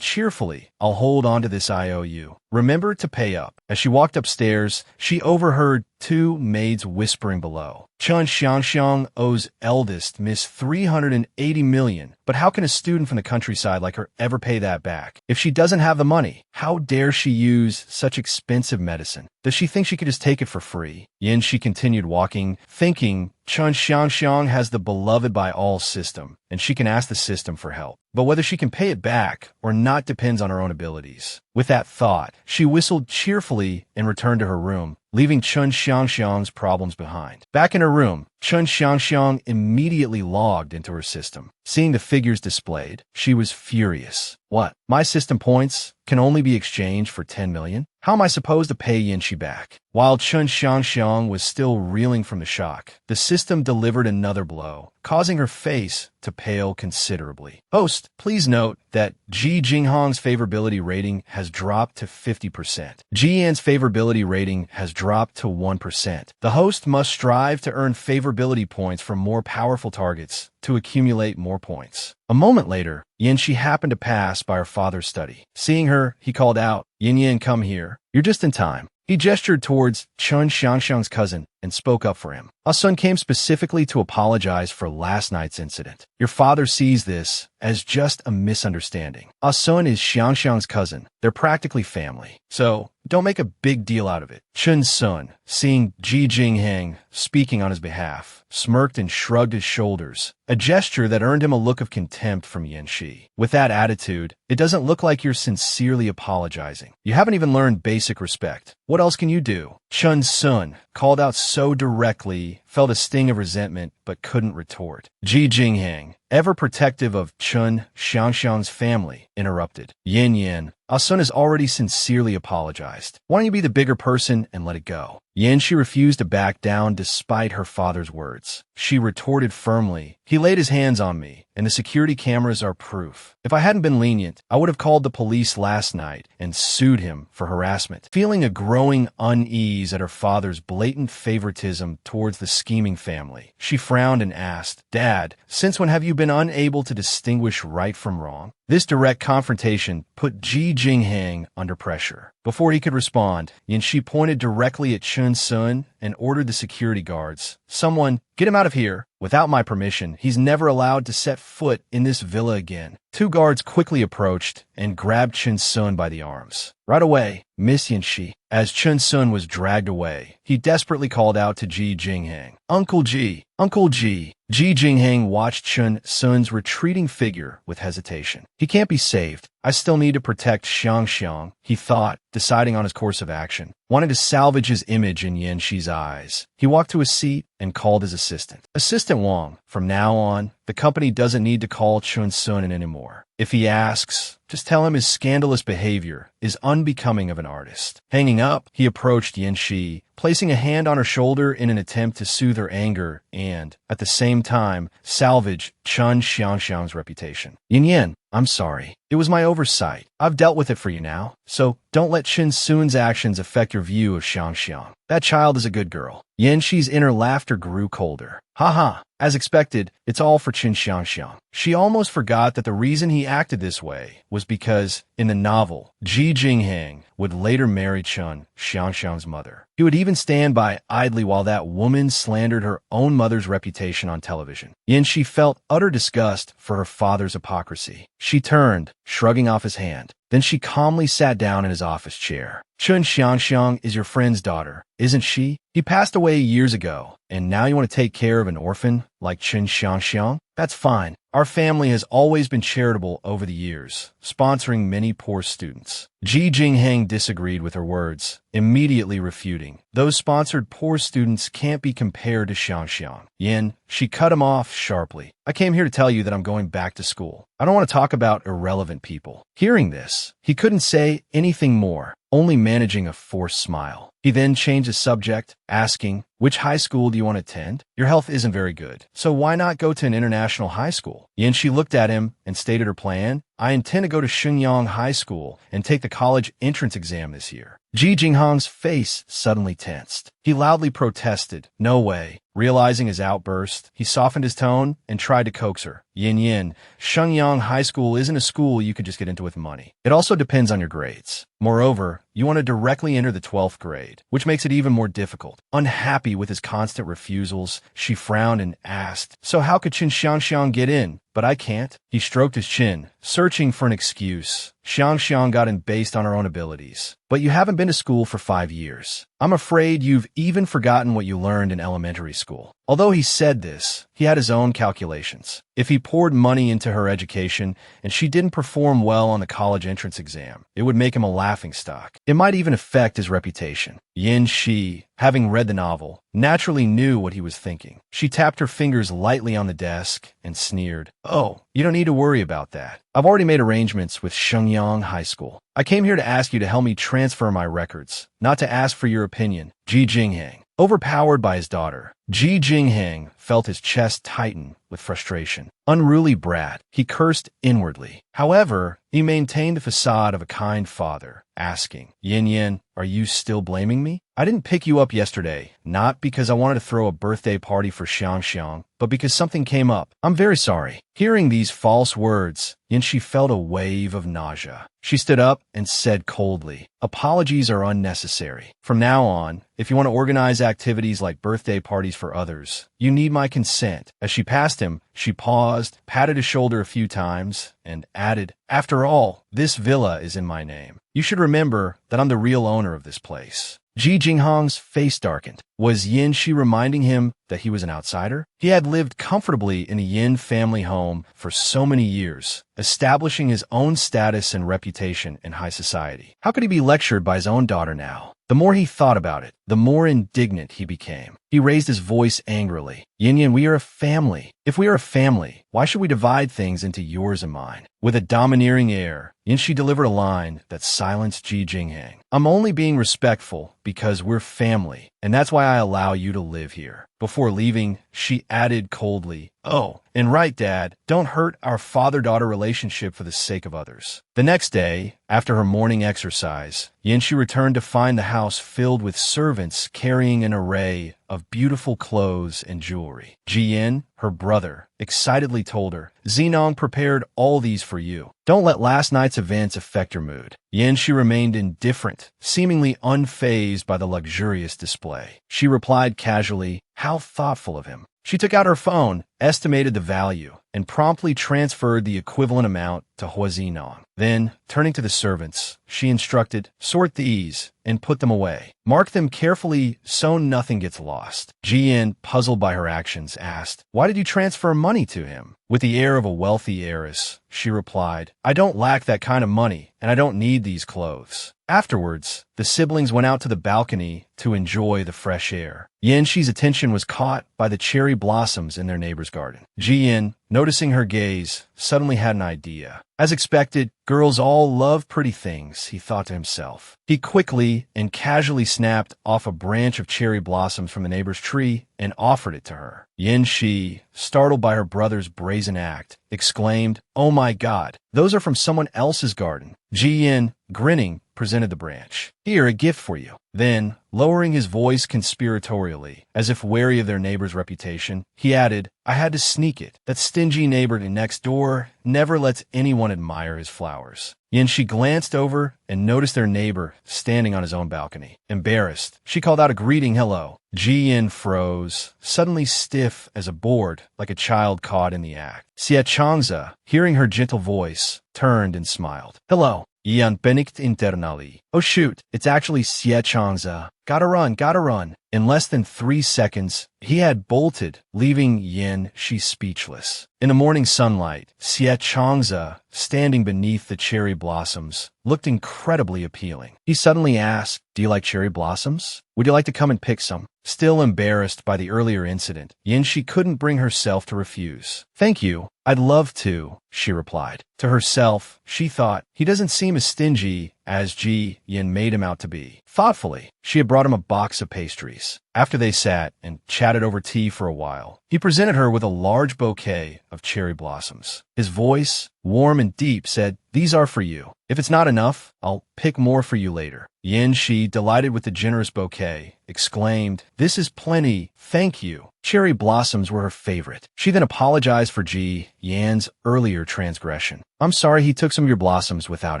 Speaker 1: cheerfully, I'll hold on to this IOU. Remember to pay up. As she walked upstairs, she overheard two maids whispering below. Chun Xiangxiang owes eldest Miss 380 million, but how can a student from the countryside like her ever pay that back? If she doesn't have the money, how dare she use such expensive medicine? Does she think she could just take it for free? Yanxi continued walking, thinking Chun Xiangxiang has the beloved by all system, and she can ask the system for help. But whether she can pay it back or not depends on her own abilities. With that thought, she whistled cheerfully and returned to her room, leaving Chun Xiangxiang's problems behind. Back in her room, Chun Xiangxiang immediately logged into her system. Seeing the figures displayed, she was furious. What? My system points can only be exchanged for 10 million? How am I supposed to pay Yanxi back? While Chun Xiangxiang was still reeling from the shock, the system delivered another blow, causing her face to pale considerably. Host, please note that Ji Jinghong's favorability rating has dropped to 50%. Ji Yan's favorability rating has dropped to 1%. The host must strive to earn favorability points from more powerful targets to accumulate more points. A moment later, Yanxi happened to pass by her father's study. Seeing her, he called out, Yin Yin, come here. You're just in time. He gestured towards Chun Xiangxiang's cousin and spoke up for him. Ah-sun came specifically to apologize for last night's incident. Your father sees this as just a misunderstanding. Ah-sun is Xiangxiang's cousin. They're practically family. So, don't make a big deal out of it. Chun Sun, seeing Ji Jingheng speaking on his behalf, smirked and shrugged his shoulders, a gesture that earned him a look of contempt from Yanxi. With that attitude, it doesn't look like you're sincerely apologizing. You haven't even learned basic respect. What else can you do? Chun Sun, called out so directly, felt a sting of resentment but couldn't retort. Ji Jingheng, ever protective of Chun Xiangxiang's family, interrupted. Yin Yin, Ah-sun has already sincerely apologized. Why don't you be the bigger person and let it go? Yanxi refused to back down despite her father's words. She retorted firmly, he laid his hands on me, and the security cameras are proof. If I hadn't been lenient, I would have called the police last night and sued him for harassment. Feeling a growing unease at her father's blatant favoritism towards the scheming family, she frowned and asked, Dad, since when have you been unable to distinguish right from wrong? This direct confrontation put Ji Jingheng under pressure. Before he could respond, Yanxi pointed directly at Chun Sun and ordered the security guards. Someone, get him out of here. Without my permission, he's never allowed to set foot in this villa again. Two guards quickly approached and grabbed Chun Sun by the arms. Right away, Miss Yanxi. As Chun Sun was dragged away, he desperately called out to Ji Jingheng. Uncle Ji! Uncle Ji! Ji Jingheng watched Chun Sun's retreating figure with hesitation. He can't be saved. I still need to protect Xiangxiang, he thought, deciding on his course of action. Wanting to salvage his image in Yanxi's eyes, he walked to his seat and called his assistant. Assistant Wang, from now on, the company doesn't need to call Chun Sun in anymore. If he asks, just tell him his scandalous behavior is unbecoming of an artist. Hanging up, he approached Yanxi, placing a hand on her shoulder in an attempt to soothe her anger and, at the same time, salvage Chun Xiangxiang's reputation. Yin Yin, I'm sorry. It was my oversight. I've dealt with it for you now, so don't let Chun Sun's actions affect your view of Xiangxiang. That child is a good girl. Yanxi's inner laughter grew colder. Ha. As expected, it's all for Chun Xiangxiang. She almost forgot that the reason he acted this way was because, in the novel, Ji Jingheng would later marry Chun Xiangxiang's mother. He would even stand by idly while that woman slandered her own mother's reputation on television. Yanxi felt utter disgust for her father's hypocrisy. She turned, shrugging off his hand. Then she calmly sat down in his office chair. Chun Xiangxiang is your friend's daughter, isn't she? He passed away years ago, and now you want to take care of an orphan like Chun Xiangxiang? That's fine. Our family has always been charitable over the years, sponsoring many poor students. Ji Jingheng disagreed with her words, immediately refuting. Those sponsored poor students can't be compared to Xiangxiang. Yin, she cut him off sharply. I came here to tell you that I'm going back to school. I don't want to talk about irrelevant people. Hearing this, he couldn't say anything more, only managing a forced smile. He then changed the subject, asking, which high school do you want to attend? Your health isn't very good, so why not go to an international high school? Yanxi looked at him and stated her plan. I intend to go to Shenyang High School and take the college entrance exam this year. Ji Jinghong's face suddenly tensed. He loudly protested, "No way." Realizing his outburst, he softened his tone and tried to coax her. Yin Yin, Shenyang High School isn't a school you could just get into with money. It also depends on your grades. Moreover, you want to directly enter the 12th grade, which makes it even more difficult. Unhappy with his constant refusals, she frowned and asked, "So how could Qin Xiangxiang get in? But I can't." He stroked his chin, searching for an excuse. Xiangxiang got in based on her own abilities. "But you haven't been to school for 5 years. I'm afraid you've even forgotten what you learned in elementary school." Although he said this, he had his own calculations. If he poured money into her education and she didn't perform well on the college entrance exam, it would make him a laughingstock. It might even affect his reputation. Yin Shi, having read the novel, naturally knew what he was thinking. She tapped her fingers lightly on the desk and sneered, "Oh, you don't need to worry about that. I've already made arrangements with Shenyang High School. I came here to ask you to help me transfer my records, not to ask for your opinion." Ji Jinghang. Overpowered by his daughter, Ji Jinghang felt his chest tighten with frustration. Unruly brat, he cursed inwardly. However, he maintained the facade of a kind father, asking, "Yin Yin, are you still blaming me? I didn't pick you up yesterday, not because I wanted to throw a birthday party for Xiangxiang, but because something came up. I'm very sorry." Hearing these false words, Yanxi felt a wave of nausea. She stood up and said coldly, "Apologies are unnecessary. From now on, if you want to organize activities like birthday parties for others, you need my consent." As she passed him, she paused, patted his shoulder a few times, and added, "After all, this villa is in my name. You should remember that I'm the real owner of this place." Ji Jinghong's face darkened. Was Yin Shi reminding him that he was an outsider? He had lived comfortably in a Yin family home for so many years, establishing his own status and reputation in high society. How could he be lectured by his own daughter now? The more he thought about it, the more indignant he became. He raised his voice angrily. "Yin Yin, we are a family. If we are a family, why should we divide things into yours and mine?" With a domineering air, Yin Shi delivered a line that silenced Ji Jinghang. "I'm only being respectful because we're family, and that's why I allow you to live here." Before leaving, she added coldly, "Oh, and right, Dad, don't hurt our father-daughter relationship for the sake of others." The next day, after her morning exercise, Yanxi returned to find the house filled with servants carrying an array of beautiful clothes and jewelry. Jian, her brother, excitedly told her, "Zenong prepared all these for you. Don't let last night's events affect your mood." Yanxi remained indifferent, seemingly unfazed by the luxurious display. She replied casually, "How thoughtful of him." She took out her phone, estimated the value, and promptly transferred the equivalent amount to Huazinong. Then, turning to the servants, she instructed, "Sort these and put them away. Mark them carefully so nothing gets lost." Jian, puzzled by her actions, asked, "Why did you transfer money to him?" With the air of a wealthy heiress, she replied, "I don't lack that kind of money, and I don't need these clothes." Afterwards, the siblings went out to the balcony to enjoy the fresh air. Yanxi's attention was caught by the cherry blossoms in their neighbor's garden. Jian, noticing her gaze, suddenly had an idea. As expected, girls all love pretty things, he thought to himself. He quickly and casually snapped off a branch of cherry blossoms from the neighbor's tree and offered it to her. Yin Shi, startled by her brother's brazen act, exclaimed, "Oh my God, those are from someone else's garden." Ji Yin, grinning, presented the branch. "Here, a gift for you." Then, lowering his voice conspiratorially, as if wary of their neighbor's reputation, he added, "I had to sneak it. That stingy neighbor next door never lets anyone admire his flowers." Yanxi glanced over and noticed their neighbor standing on his own balcony. Embarrassed, she called out a greeting hello. Ji Yin froze, suddenly stiff as a board, like a child caught in the act. Xie Changza, hearing her gentle voice, turned and smiled. "Hello. Ian Benict internally. Oh shoot, it's actually Xie Changza. Gotta run. In less than 3 seconds, he had bolted, leaving Yin Shi speechless. In the morning sunlight, Xie Changza, standing beneath the cherry blossoms, looked incredibly appealing. He suddenly asked, "Do you like cherry blossoms? Would you like to come and pick some?" Still embarrassed by the earlier incident, Yin-shi couldn't bring herself to refuse. "Thank you. I'd love to," she replied. To herself, she thought, he doesn't seem as stingy as Ji Yin made him out to be. Thoughtfully, she had brought him a box of pastries. After they sat and chatted over tea for a while, he presented her with a large bouquet of cherry blossoms. His voice, warm and deep, said, "These are for you. If it's not enough, I'll pick more for you later." Yin-shi, delighted with the generous bouquet, exclaimed, "This is plenty, thank you." Cherry blossoms were her favorite. She then apologized for Ji Yan's earlier transgression. "I'm sorry he took some of your blossoms without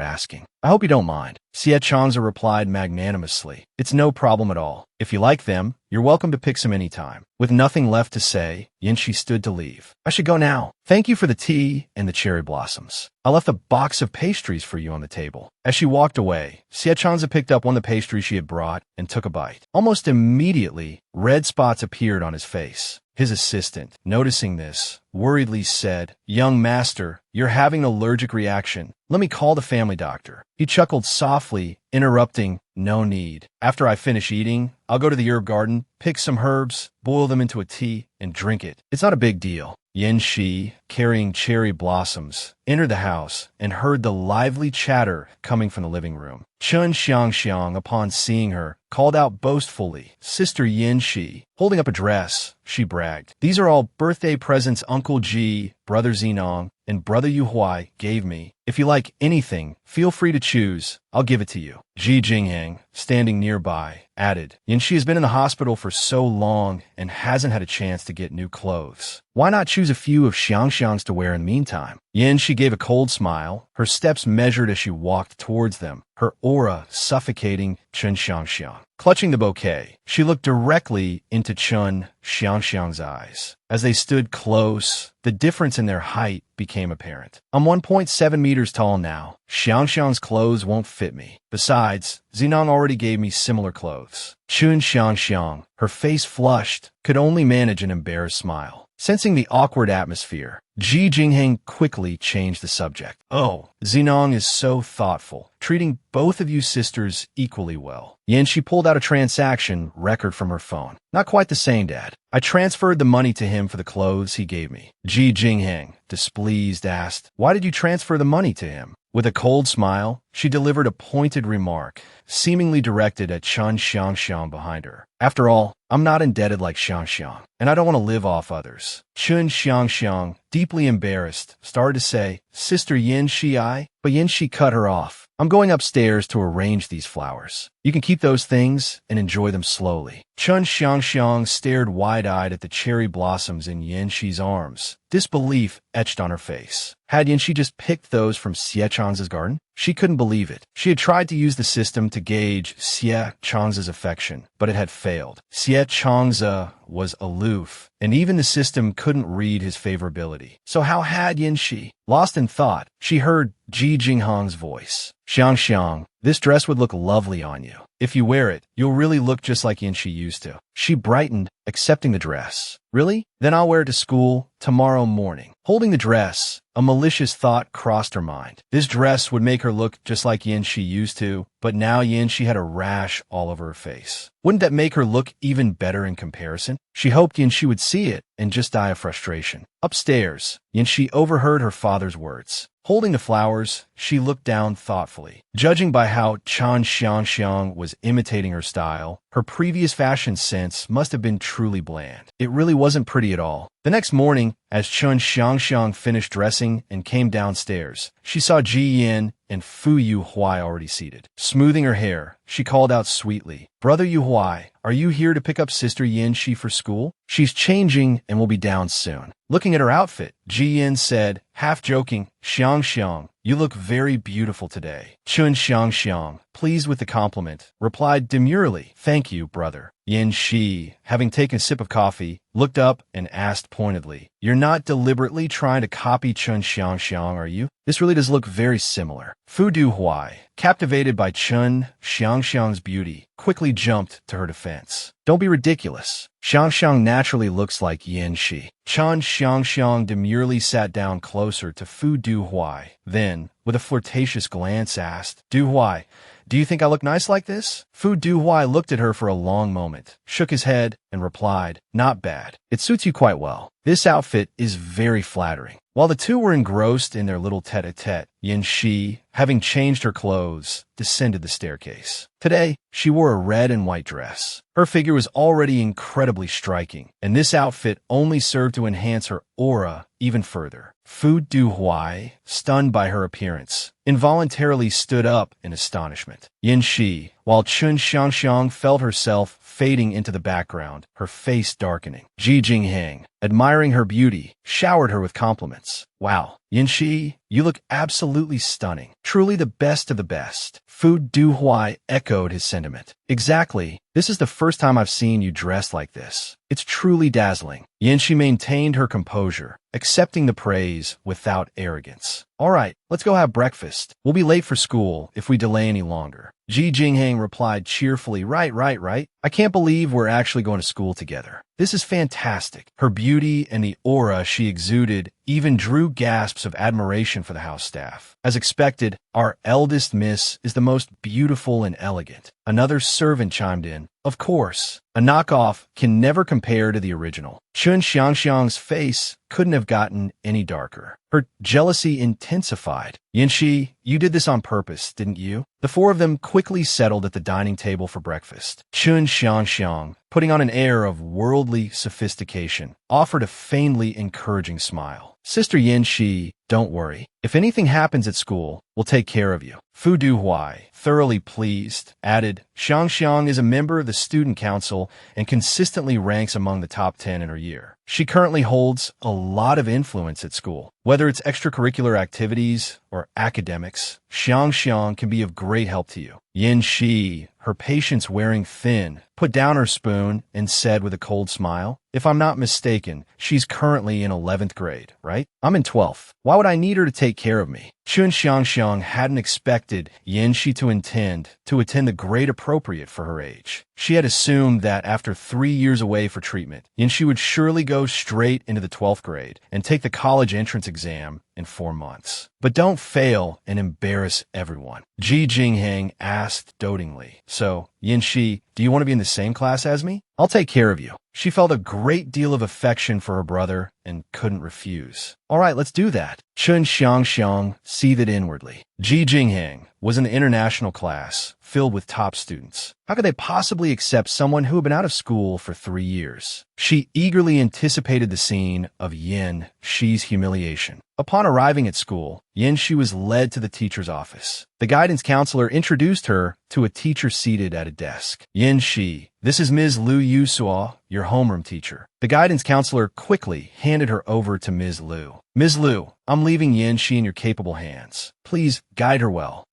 Speaker 1: asking. I hope you don't mind." Xie Changza replied magnanimously, "It's no problem at all. If you like them, you're welcome to pick some anytime." With nothing left to say, Yin-shi stood to leave. "I should go now. Thank you for the tea and the cherry blossoms. I left a box of pastries for you on the table." As she walked away, Xie Changza picked up one of the pastries she had brought and took a bite. Almost immediately, red spots appeared on his face. His assistant, noticing this, worriedly said, "Young master, you're having an allergic reaction. Let me call the family doctor." He chuckled softly, interrupting, "No need. After I finish eating, I'll go to the herb garden, pick some herbs, boil them into a tea, and drink it. It's not a big deal." Yin-shi, carrying cherry blossoms, entered the house and heard the lively chatter coming from the living room. Chun Xiangxiang, upon seeing her, called out boastfully, "Sister Yin-shi." Holding up a dress, she bragged, "These are all birthday presents Uncle Ji, Brother Zinong, and Brother Yuhuai gave me. If you like anything, feel free to choose. I'll give it to you." Ji Jingheng, standing nearby, added, "Yin-shi has been in the hospital for so long and hasn't had a chance to get new clothes. Why not choose a few of Xiangxiang's to wear in the meantime?" Yin-shi gave a cold smile, her steps measured as she walked towards them, her aura suffocating Chun Xiangxiang. Clutching the bouquet, she looked directly into Chun Xiangxiang's eyes. As they stood close, the difference in their height became apparent. "I'm 1.7 meters tall now. Xiangxiang's clothes won't fit me. Besides, Zinong already gave me similar clothes." Chun Xiangxiang, her face flushed, could only manage an embarrassed smile. Sensing the awkward atmosphere, Ji Jingheng quickly changed the subject. "Oh, Zinong is so thoughtful, treating both of you sisters equally well." Yin-shi pulled out a transaction record from her phone. "Not quite the same, Dad. I transferred the money to him for the clothes he gave me." Ji Jingheng, displeased, asked, "Why did you transfer the money to him?" With a cold smile, she delivered a pointed remark, seemingly directed at Chun Xiangxiang behind her. "After all, I'm not indebted like Xiangxiang, and I don't want to live off others." Chun Xiangxiang, deeply embarrassed, started to say, "Sister Yin-shi, but Yin-shi cut her off. "I'm going upstairs to arrange these flowers. You can keep those things and enjoy them slowly." Chun Xiangxiang stared wide-eyed at the cherry blossoms in Yin-shi's arms, disbelief etched on her face. Had Yin-shi just picked those from Xie Changza's garden? She couldn't believe it. She had tried to use the system to gauge Xie Changza's affection, but it had failed. Xie Changza was aloof, and even the system couldn't read his favorability. So how had Yin-shi? Lost in thought, she heard Ji Jingheng's voice. "Xiangxiang, this dress would look lovely on you. If you wear it, you'll really look just like Yin-shi used to." She brightened, accepting the dress. "Really? Then I'll wear it to school tomorrow morning." Holding the dress, a malicious thought crossed her mind. This dress would make her look just like Yin-shi used to, but now Yin-shi had a rash all over her face. Wouldn't that make her look even better in comparison? She hoped Yin-shi would see it and just die of frustration. Upstairs, Yin-shi overheard her father's words. Holding the flowers, she looked down thoughtfully. Judging by how Chun Xiangxiang was imitating her style, her previous fashion sense must have been truly bland. It really wasn't pretty at all. The next morning, as Chun Xiangxiang finished dressing and came downstairs, she saw Ji Yin and Fu Yuhuai already seated. Smoothing her hair, she called out sweetly, "Brother Yuhuai, are you here to pick up Sister Yin-shi for school? She's changing and will be down soon." Looking at her outfit, Ji Yin said, half joking, "Xiangxiang, you look very beautiful today." Chun Xiangxiang, pleased with the compliment, replied demurely, "Thank you, brother." Yin-shi, having taken a sip of coffee, looked up and asked pointedly, "You're not deliberately trying to copy Chun Xiangxiang, are you? This really does look very similar." Fu Duhuai, captivated by Chun Xiangxiang's beauty, quickly jumped to her defense. "Don't be ridiculous. Xiangxiang naturally looks like Yin-shi." Chun Xiangxiang demurely sat down closer to Fu Duhuai. Then, with a flirtatious glance asked, Du-Huai, do you think I look nice like this? Fu Du-Huai looked at her for a long moment, shook his head, and replied, not bad. It suits you quite well. This outfit is very flattering. While the two were engrossed in their little tete-a-tete, Yin Shi, having changed her clothes, descended the staircase. Today, she wore a red and white dress. Her figure was already incredibly striking, and this outfit only served to enhance her aura even further. Fu Du-Huai, stunned by her appearance, involuntarily stood up in astonishment. Yin Shi, while Chun Xiangxiang felt herself fading into the background, her face darkening. Ji Jingheng, admiring her beauty, showered her with compliments. Wow, Yin Shi, you look absolutely stunning. Truly the best of the best. Fu Du-Huai echoed his sentiment. Exactly. This is the first time I've seen you dressed like this. It's truly dazzling. Yin Shi maintained her composure, accepting the praise without arrogance. All right, let's go have breakfast. We'll be late for school if we delay any longer. Ji Jingheng replied cheerfully, right. I can't believe we're actually going to school together. This is fantastic. Her beauty and the aura she exuded even drew gasps of admiration for the house staff. As expected, our eldest miss is the most beautiful and elegant. Another servant chimed in. Of course, a knockoff can never compare to the original. Chun Xiangxiang's face couldn't have gotten any darker. Her jealousy intensified. Yin Shi, you did this on purpose, didn't you? The four of them quickly settled at the dining table for breakfast. Chun Xiangxiang, putting on an air of worldly sophistication, offered a faintly encouraging smile. Sister Yin Shi, don't worry. If anything happens at school, we'll take care of you. Fu Du-Huai, thoroughly pleased, added, Xiangxiang is a member of the student council and consistently ranks among the top 10 in her year. She currently holds a lot of influence at school. Whether it's extracurricular activities or academics, Xiangxiang can be of great help to you. Yin Shi, her patience wearing thin, put down her spoon and said with a cold smile, if I'm not mistaken, she's currently in 11th grade, right? I'm in 12th. Why would I need her to take care of me? Chun Xiangxiang hadn't expected Yin Shi to attend the grade appropriate for her age. She had assumed that after 3 years away for treatment, Yin Shi would surely go straight into the 12th grade and take the college entrance exam in 4 months. But don't fail and embarrass everyone. Ji Jingheng asked dotingly, so, Yin Shi, do you want to be in the same class as me? I'll take care of you. She felt a great deal of affection for her brother and couldn't refuse. All right, let's do that. Chun Xiangxiang seethed inwardly. Ji Jingheng was in the international class, filled with top students. How could they possibly accept someone who had been out of school for 3 years? She eagerly anticipated the scene of Yin Shi's humiliation. Upon arriving at school, Yin Shi was led to the teacher's office. The guidance counselor introduced her to a teacher seated at a desk. Yin Shi, this is Ms. Liu Yusuo, your homeroom teacher. The guidance counselor quickly handed her over to Ms. Liu. Ms. Liu, I'm leaving Yin Shi in your capable hands. Please guide her well.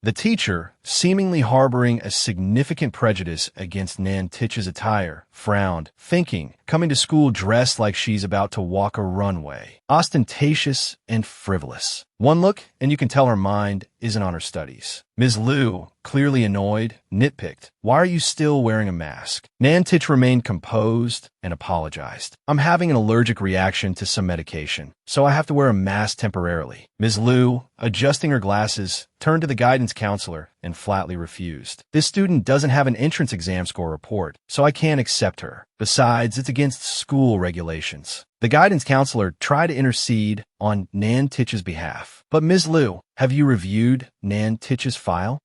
Speaker 1: The teacher, seemingly harboring a significant prejudice against Nan Tich's attire, frowned, thinking, coming to school dressed like she's about to walk a runway. Ostentatious and frivolous. One look, and you can tell her mind isn't on her studies. Ms. Liu, clearly annoyed, nitpicked, why are you still wearing a mask? Nan Tich remained composed and apologized. I'm having an allergic reaction to some medication, so I have to wear a mask temporarily. Ms. Liu, adjusting her glasses, turned to the guidance counselor and flatly refused. This student doesn't have an entrance exam score report, so I can't accept her. Besides, it's against school regulations. The guidance counselor tried to intercede on Nan Tich's behalf. But Ms. Liu, have you reviewed Nan Tich's file?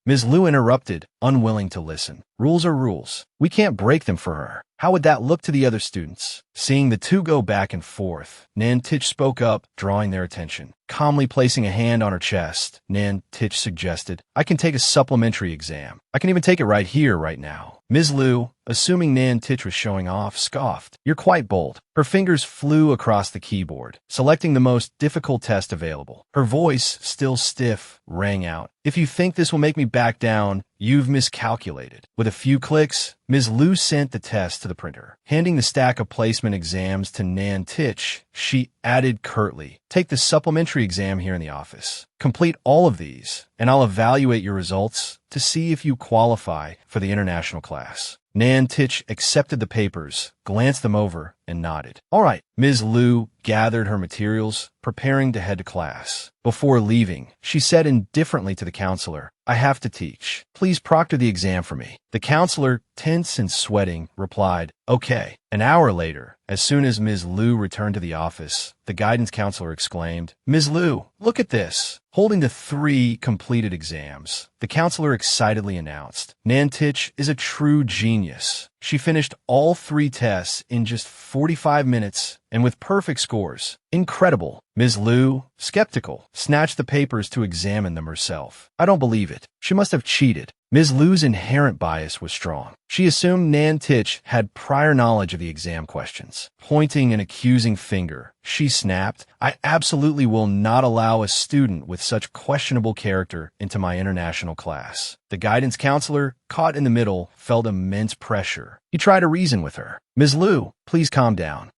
Speaker 1: Ms. Liu interrupted, unwilling to listen. Rules are rules. We can't break them for her. How would that look to the other students? Seeing the two go back and forth, Nan Tich spoke up, drawing their attention. Calmly placing a hand on her chest, Nan Tich suggested, I can take a supplementary exam. I can even take it right here, right now. Ms. Liu, assuming Nan Tich was showing off, scoffed. You're quite bold. Her fingers flew across the keyboard, selecting the most difficult test available. Her voice, still stiff, rang out. If you think this will make me back down, you've miscalculated. With a few clicks, Ms. Liu sent the test to the printer. Handing the stack of placement exams to Nan Tich, she added curtly, "Take the supplementary exam here in the office. Complete all of these, and I'll evaluate your results to see if you qualify for the international class." Nan Tich accepted the papers, glanced them over, and nodded. "All right." Ms. Liu gathered her materials, preparing to head to class. Before leaving, she said indifferently to the counselor, "I have to teach. Please proctor the exam for me." The counselor, tense and sweating, replied, "Okay." An hour later, as soon as Ms. Liu returned to the office, the guidance counselor exclaimed, "Ms. Liu, look at this." Holding the 3 completed exams, the counselor excitedly announced, "Nan Tich is a true genius. She finished all 3 tests in just 45 minutes and with perfect scores. Incredible." Ms. Liu, skeptical, snatched the papers to examine them herself. "I don't believe it. She must have cheated." Ms. Liu's inherent bias was strong. She assumed Nan Tich had prior knowledge of the exam questions. Pointing an accusing finger, she snapped, "I absolutely will not allow a student with such questionable character into my international class." The guidance counselor, caught in the middle, felt immense pressure. He tried to reason with her. "Ms. Liu, please calm down."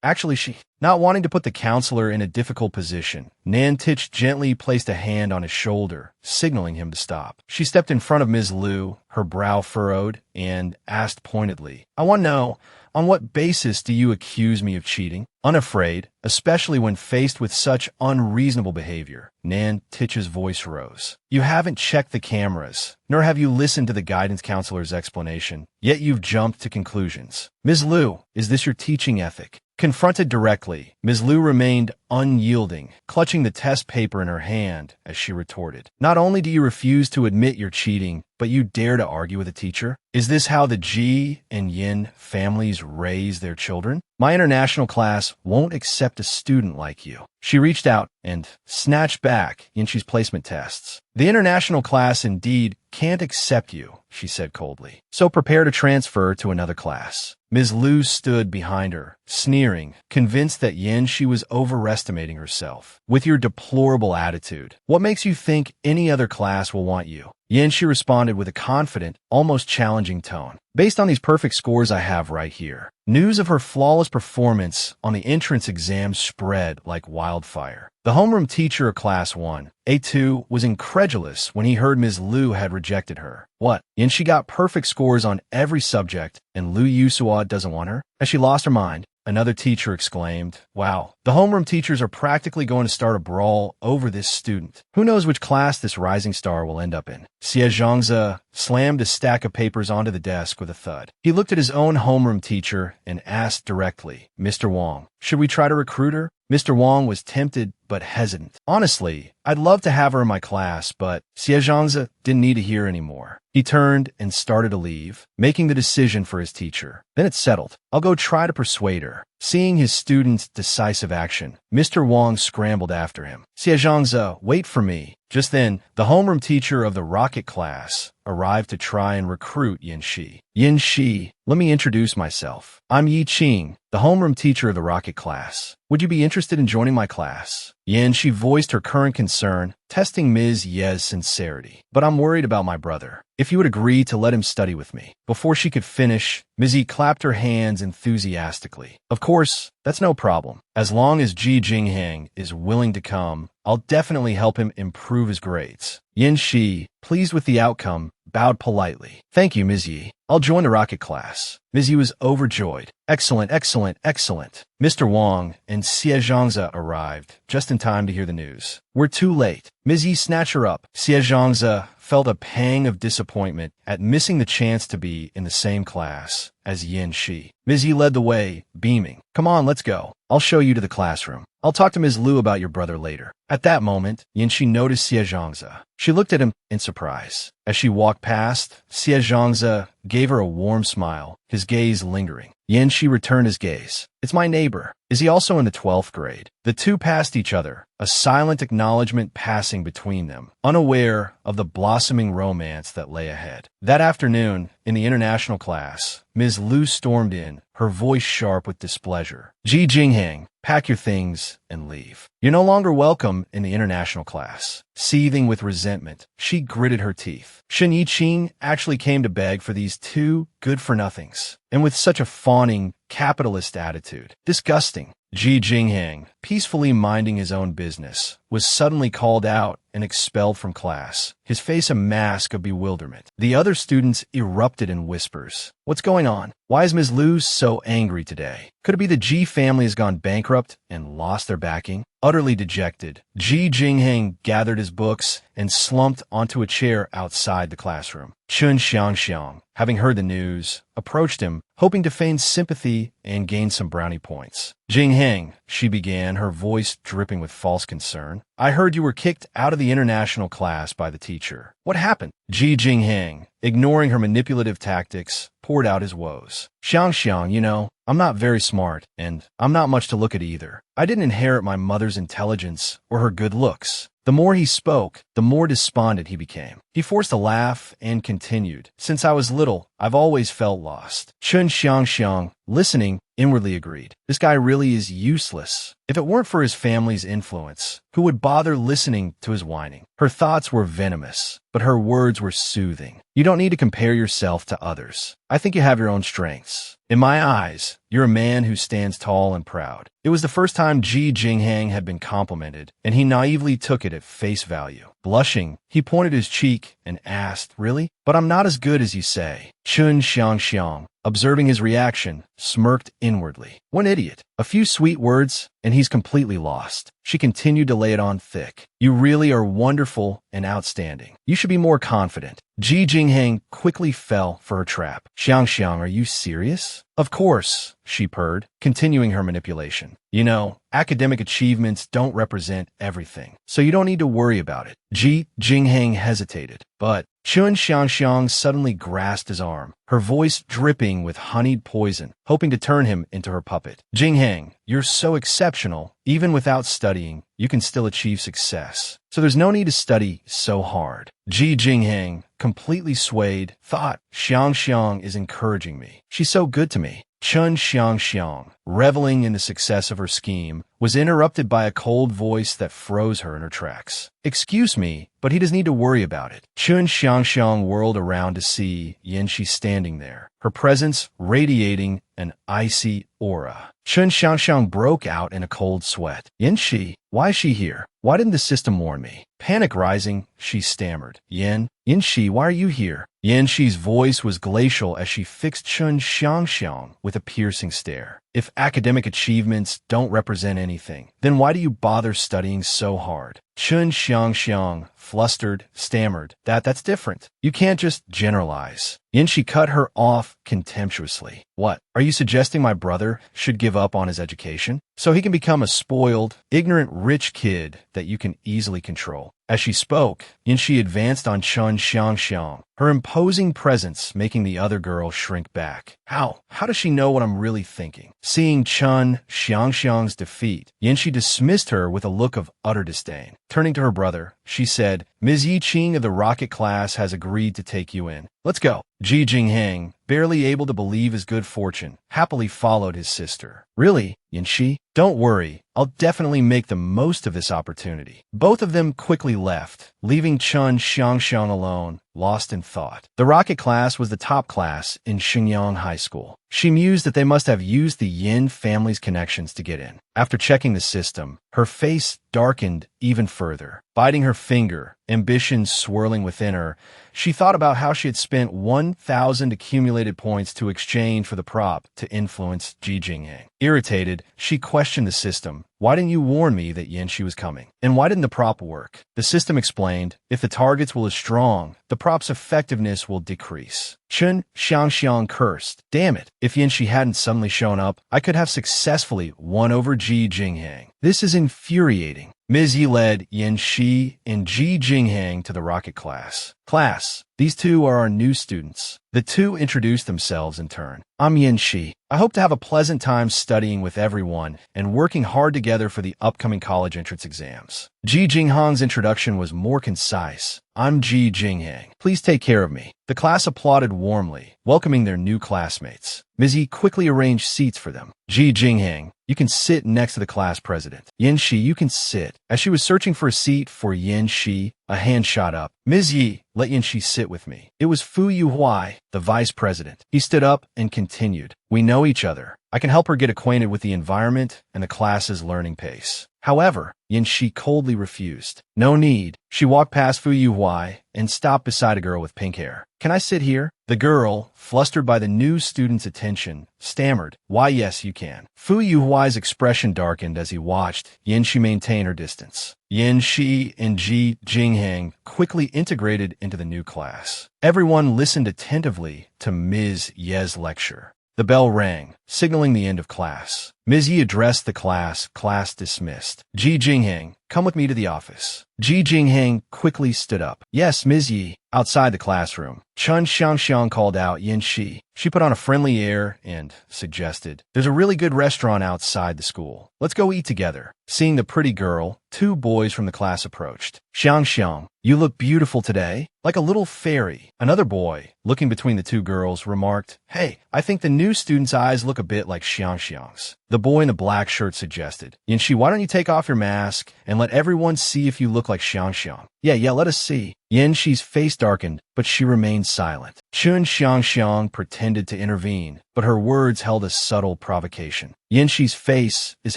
Speaker 1: Actually, she... Not wanting to put the counselor in a difficult position, Nan Tich gently placed a hand on his shoulder, signaling him to stop. She stepped in front of Ms. Liu, her brow furrowed, and asked pointedly, "I want to know, on what basis do you accuse me of cheating?" Unafraid, especially when faced with such unreasonable behavior, Nan Tich's voice rose. "You haven't checked the cameras, nor have you listened to the guidance counselor's explanation, yet you've jumped to conclusions. Ms. Liu, is this your teaching ethic?" Confronted directly, Ms. Liu remained unyielding, clutching the test paper in her hand as she retorted, "Not only do you refuse to admit you're cheating, but you dare to argue with a teacher? Is this how the Ji and Yin families raise their children? My international class won't accept a student like you." She reached out and snatched back Yinshi's placement tests. "The international class indeed can't accept you," she said coldly. "So prepare to transfer to another class." Ms. Liu stood behind her, sneering, convinced that Yanshi was overestimating herself. "With your deplorable attitude, what makes you think any other class will want you?" Yanshi responded with a confident, almost challenging tone. "Based on these perfect scores I have right here." News of her flawless performance on the entrance exam spread like wildfire. The homeroom teacher of Class 1, A2, was incredulous when he heard Ms. Liu had rejected her. "What? And she got perfect scores on every subject, and Liu Yusua doesn't want her? Has she lost her mind?" Another teacher exclaimed, "Wow, the homeroom teachers are practically going to start a brawl over this student. Who knows which class this rising star will end up in?" Xie Zhangzi slammed a stack of papers onto the desk with a thud. He looked at his own homeroom teacher and asked directly, "Mr. Wang, should we try to recruit her?" Mr. Wang was tempted but hesitant. "Honestly, I'd love to have her in my class, but..." Xie Zhangzi didn't need to hear anymore. He turned and started to leave, making the decision for his teacher. "Then it's settled. I'll go try to persuade her." Seeing his student's decisive action, Mr. Wang scrambled after him. "Xie Zhangzi, wait for me." Just then, the homeroom teacher of the rocket class arrived to try and recruit Yin Shi. "Yin Shi, let me introduce myself. I'm Yi Qing, the homeroom teacher of the rocket class. Would you be interested in joining my class?" Yin Shi voiced her current concern, testing Ms. Ye's sincerity. "But I'm worried about my brother. If you would agree to let him study with me." Before she could finish, Ms. Yi clapped her hands enthusiastically. "Of course, that's no problem. As long as Ji Jingheng is willing to come, I'll definitely help him improve his grades." Yin Shi, pleased with the outcome, bowed politely. "Thank you, Ms. Yi. I'll join the rocket class." Ms. Yi was overjoyed. "Excellent, excellent, excellent." Mr. Wang and Xie Zhangzi arrived, just in time to hear the news. "We're too late." Ms. Yi snatched her up. Xie Zhangzi felt a pang of disappointment at missing the chance to be in the same class as Yin Shi. Ms. Yi led the way, beaming. "Come on, let's go. I'll show you to the classroom. I'll talk to Ms. Liu about your brother later." At that moment, Yin Shi noticed Xie Zhangzi. She looked at him in surprise. As she walked past, Xie Zhangzi gave her a warm smile, his gaze lingering. Yin Shi returned his gaze. It's my neighbor. Is he also in the 12th grade? The two passed each other, a silent acknowledgement passing between them, unaware of the blossoming romance that lay ahead. That afternoon, in the international class, Ms. Liu stormed in, her voice sharp with displeasure. Ji Jinghang, pack your things and leave. You're no longer welcome in the international class. Seething with resentment, she gritted her teeth. Shen Yiqing actually came to beg for these two good-for-nothings, and with such a fawning, capitalist attitude. Disgusting. Ji Jinghang, peacefully minding his own business, was suddenly called out and expelled from class, his face a mask of bewilderment. The other students erupted in whispers. What's going on? Why is Ms. Liu so angry today? Could it be the Ji family has gone bankrupt and lost their backing? Utterly dejected, Ji Jinghang gathered his books and slumped onto a chair outside the classroom. Chun Xiangxiang, having heard the news, approached him, hoping to feign sympathy and gain some brownie points. Jinghang, she began, her voice dripping with false concern. I heard you were kicked out of the international class by the teacher. What happened? Ji Jinghang, ignoring her manipulative tactics, poured out his woes. Xiangxiang, you know, I'm not very smart, and I'm not much to look at either. I didn't inherit my mother's intelligence or her good looks. The more he spoke, the more despondent he became. He forced a laugh and continued. Since I was little, I've always felt lost. Chun Xiangxiang, listening, inwardly agreed. This guy really is useless. If it weren't for his family's influence, who would bother listening to his whining? Her thoughts were venomous, but her words were soothing. You don't need to compare yourself to others. I think you have your own strengths. In my eyes, you're a man who stands tall and proud. It was the first time Ji Jinghang had been complimented, and he naively took it at face value. Blushing, he pointed his cheek and asked, Really? But I'm not as good as you say. Chun Xiangxiang, observing his reaction, smirked inwardly. One idiot. A few sweet words, and he's completely lost. She continued to lay it on thick. You really are wonderful and outstanding. You should be more confident. Ji Jinghang quickly fell for her trap. Xiangxiang, are you serious? Of course, she purred, continuing her manipulation. You know, academic achievements don't represent everything, so you don't need to worry about it. Ji Jinghang hesitated, but Chun Xiangxiang suddenly grasped his arm, her voice dripping with honeyed poison, hoping to turn him into her puppet. Jinghang, you're so exceptional. Even without studying, you can still achieve success. So there's no need to study so hard. Ji Jinghang, completely swayed, thought, Xiangxiang is encouraging me. She's so good to me. Chun Xiangxiang, reveling in the success of her scheme, was interrupted by a cold voice that froze her in her tracks. Excuse me, but he doesn't need to worry about it. Chun Xiangxiang whirled around to see Yanxi standing there, her presence radiating an icy aura. Chun Xiangxiang broke out in a cold sweat. Yanxi, why is she here? Why didn't the system warn me? Panic rising, she stammered. Yanxi, why are you here? Yanxi's voice was glacial as she fixed Chun Xiangxiang with a piercing stare. If academic achievements don't represent anything, then why do you bother studying so hard? Chun Xiangxiang, flustered, stammered. That's different. You can't just generalize. Yanxi cut her off contemptuously. What? Are you suggesting my brother should give up on his education so he can become a spoiled, ignorant, rich kid that you can easily control? As she spoke, Yanxi advanced on Chun Xiangxiang, her imposing presence making the other girl shrink back. How does she know what I'm really thinking? Seeing Chun Xiangxiang's defeat, Yanxi dismissed her with a look of utter disdain. Turning to her brother, she said, Ms. Yiqing of the rocket class has agreed to take you in. Let's go. Ji Jinghang, barely able to believe his good fortune, happily followed his sister. Really, Yanxi? Don't worry, I'll definitely make the most of this opportunity. Both of them quickly left, leaving Chun Xiangxiang alone, lost in thought. The rocket class was the top class in Xingyang High School. She mused that they must have used the Yin family's connections to get in. After checking the system, her face darkened even further. Biting her finger, ambition swirling within her, she thought about how she had spent 1,000 accumulated points to exchange for the prop to influence Ji Jinghang. Irritated, she questioned the system. Why didn't you warn me that Yanxi was coming? And why didn't the prop work? The system explained, if the targets will is strong, the prop's effectiveness will decrease. Chun Xiangxiang cursed. Damn it, if Yanxi hadn't suddenly shown up, I could have successfully won over Ji Jinghang. This is infuriating. Ms. Yi led Yin Shi and Ji Jinghang to the rocket class. Class, these two are our new students. The two introduced themselves in turn. I'm Yin Shi. I hope to have a pleasant time studying with everyone and working hard together for the upcoming college entrance exams. Ji Jinghang's introduction was more concise. I'm Ji Jinghang. Please take care of me. The class applauded warmly, welcoming their new classmates. Ms. Yi quickly arranged seats for them. Ji Jinghang, you can sit next to the class president. Yin Shi, you can sit. As she was searching for a seat for Yin Shi, a hand shot up. Ms. Yi, let Yin Shi sit with me. It was Fu Yuhuai, the vice president. He stood up and continued. We know each other. I can help her get acquainted with the environment and the class's learning pace. However, Yin Shi coldly refused. No need. She walked past Fu Yuhuai and stopped beside a girl with pink hair. Can I sit here? The girl, flustered by the new student's attention, stammered. Why, yes, you can. Fu Yuhuai's expression darkened as he watched Yin Shi maintain her distance. Yin Shi and Ji Jinghang quickly integrated into the new class. Everyone listened attentively to Ms. Ye's lecture. The bell rang, signaling the end of class. Ms. Yi addressed the class dismissed. Ji Jinghang, come with me to the office. Ji Jinghang quickly stood up. Yes, Ms. Yi. Outside the classroom, Chun Xiangxiang called out Yin Shi. She put on a friendly air and suggested, there's a really good restaurant outside the school. Let's go eat together. Seeing the pretty girl, two boys from the class approached. Xiangxiang, you look beautiful today, like a little fairy. Another boy, looking between the two girls, remarked, Hey, I think the new student's eyes look a bit like Xiangxiang's. The boy in the black shirt suggested, Yin Shi, why don't you take off your mask and let everyone see if you look like Xiangxiang? Yeah, let us see. Yin Shi's face darkened, but she remained silent. Chun Xiangxiang pretended to intervene, but her words held a subtle provocation. Yin Shi's face is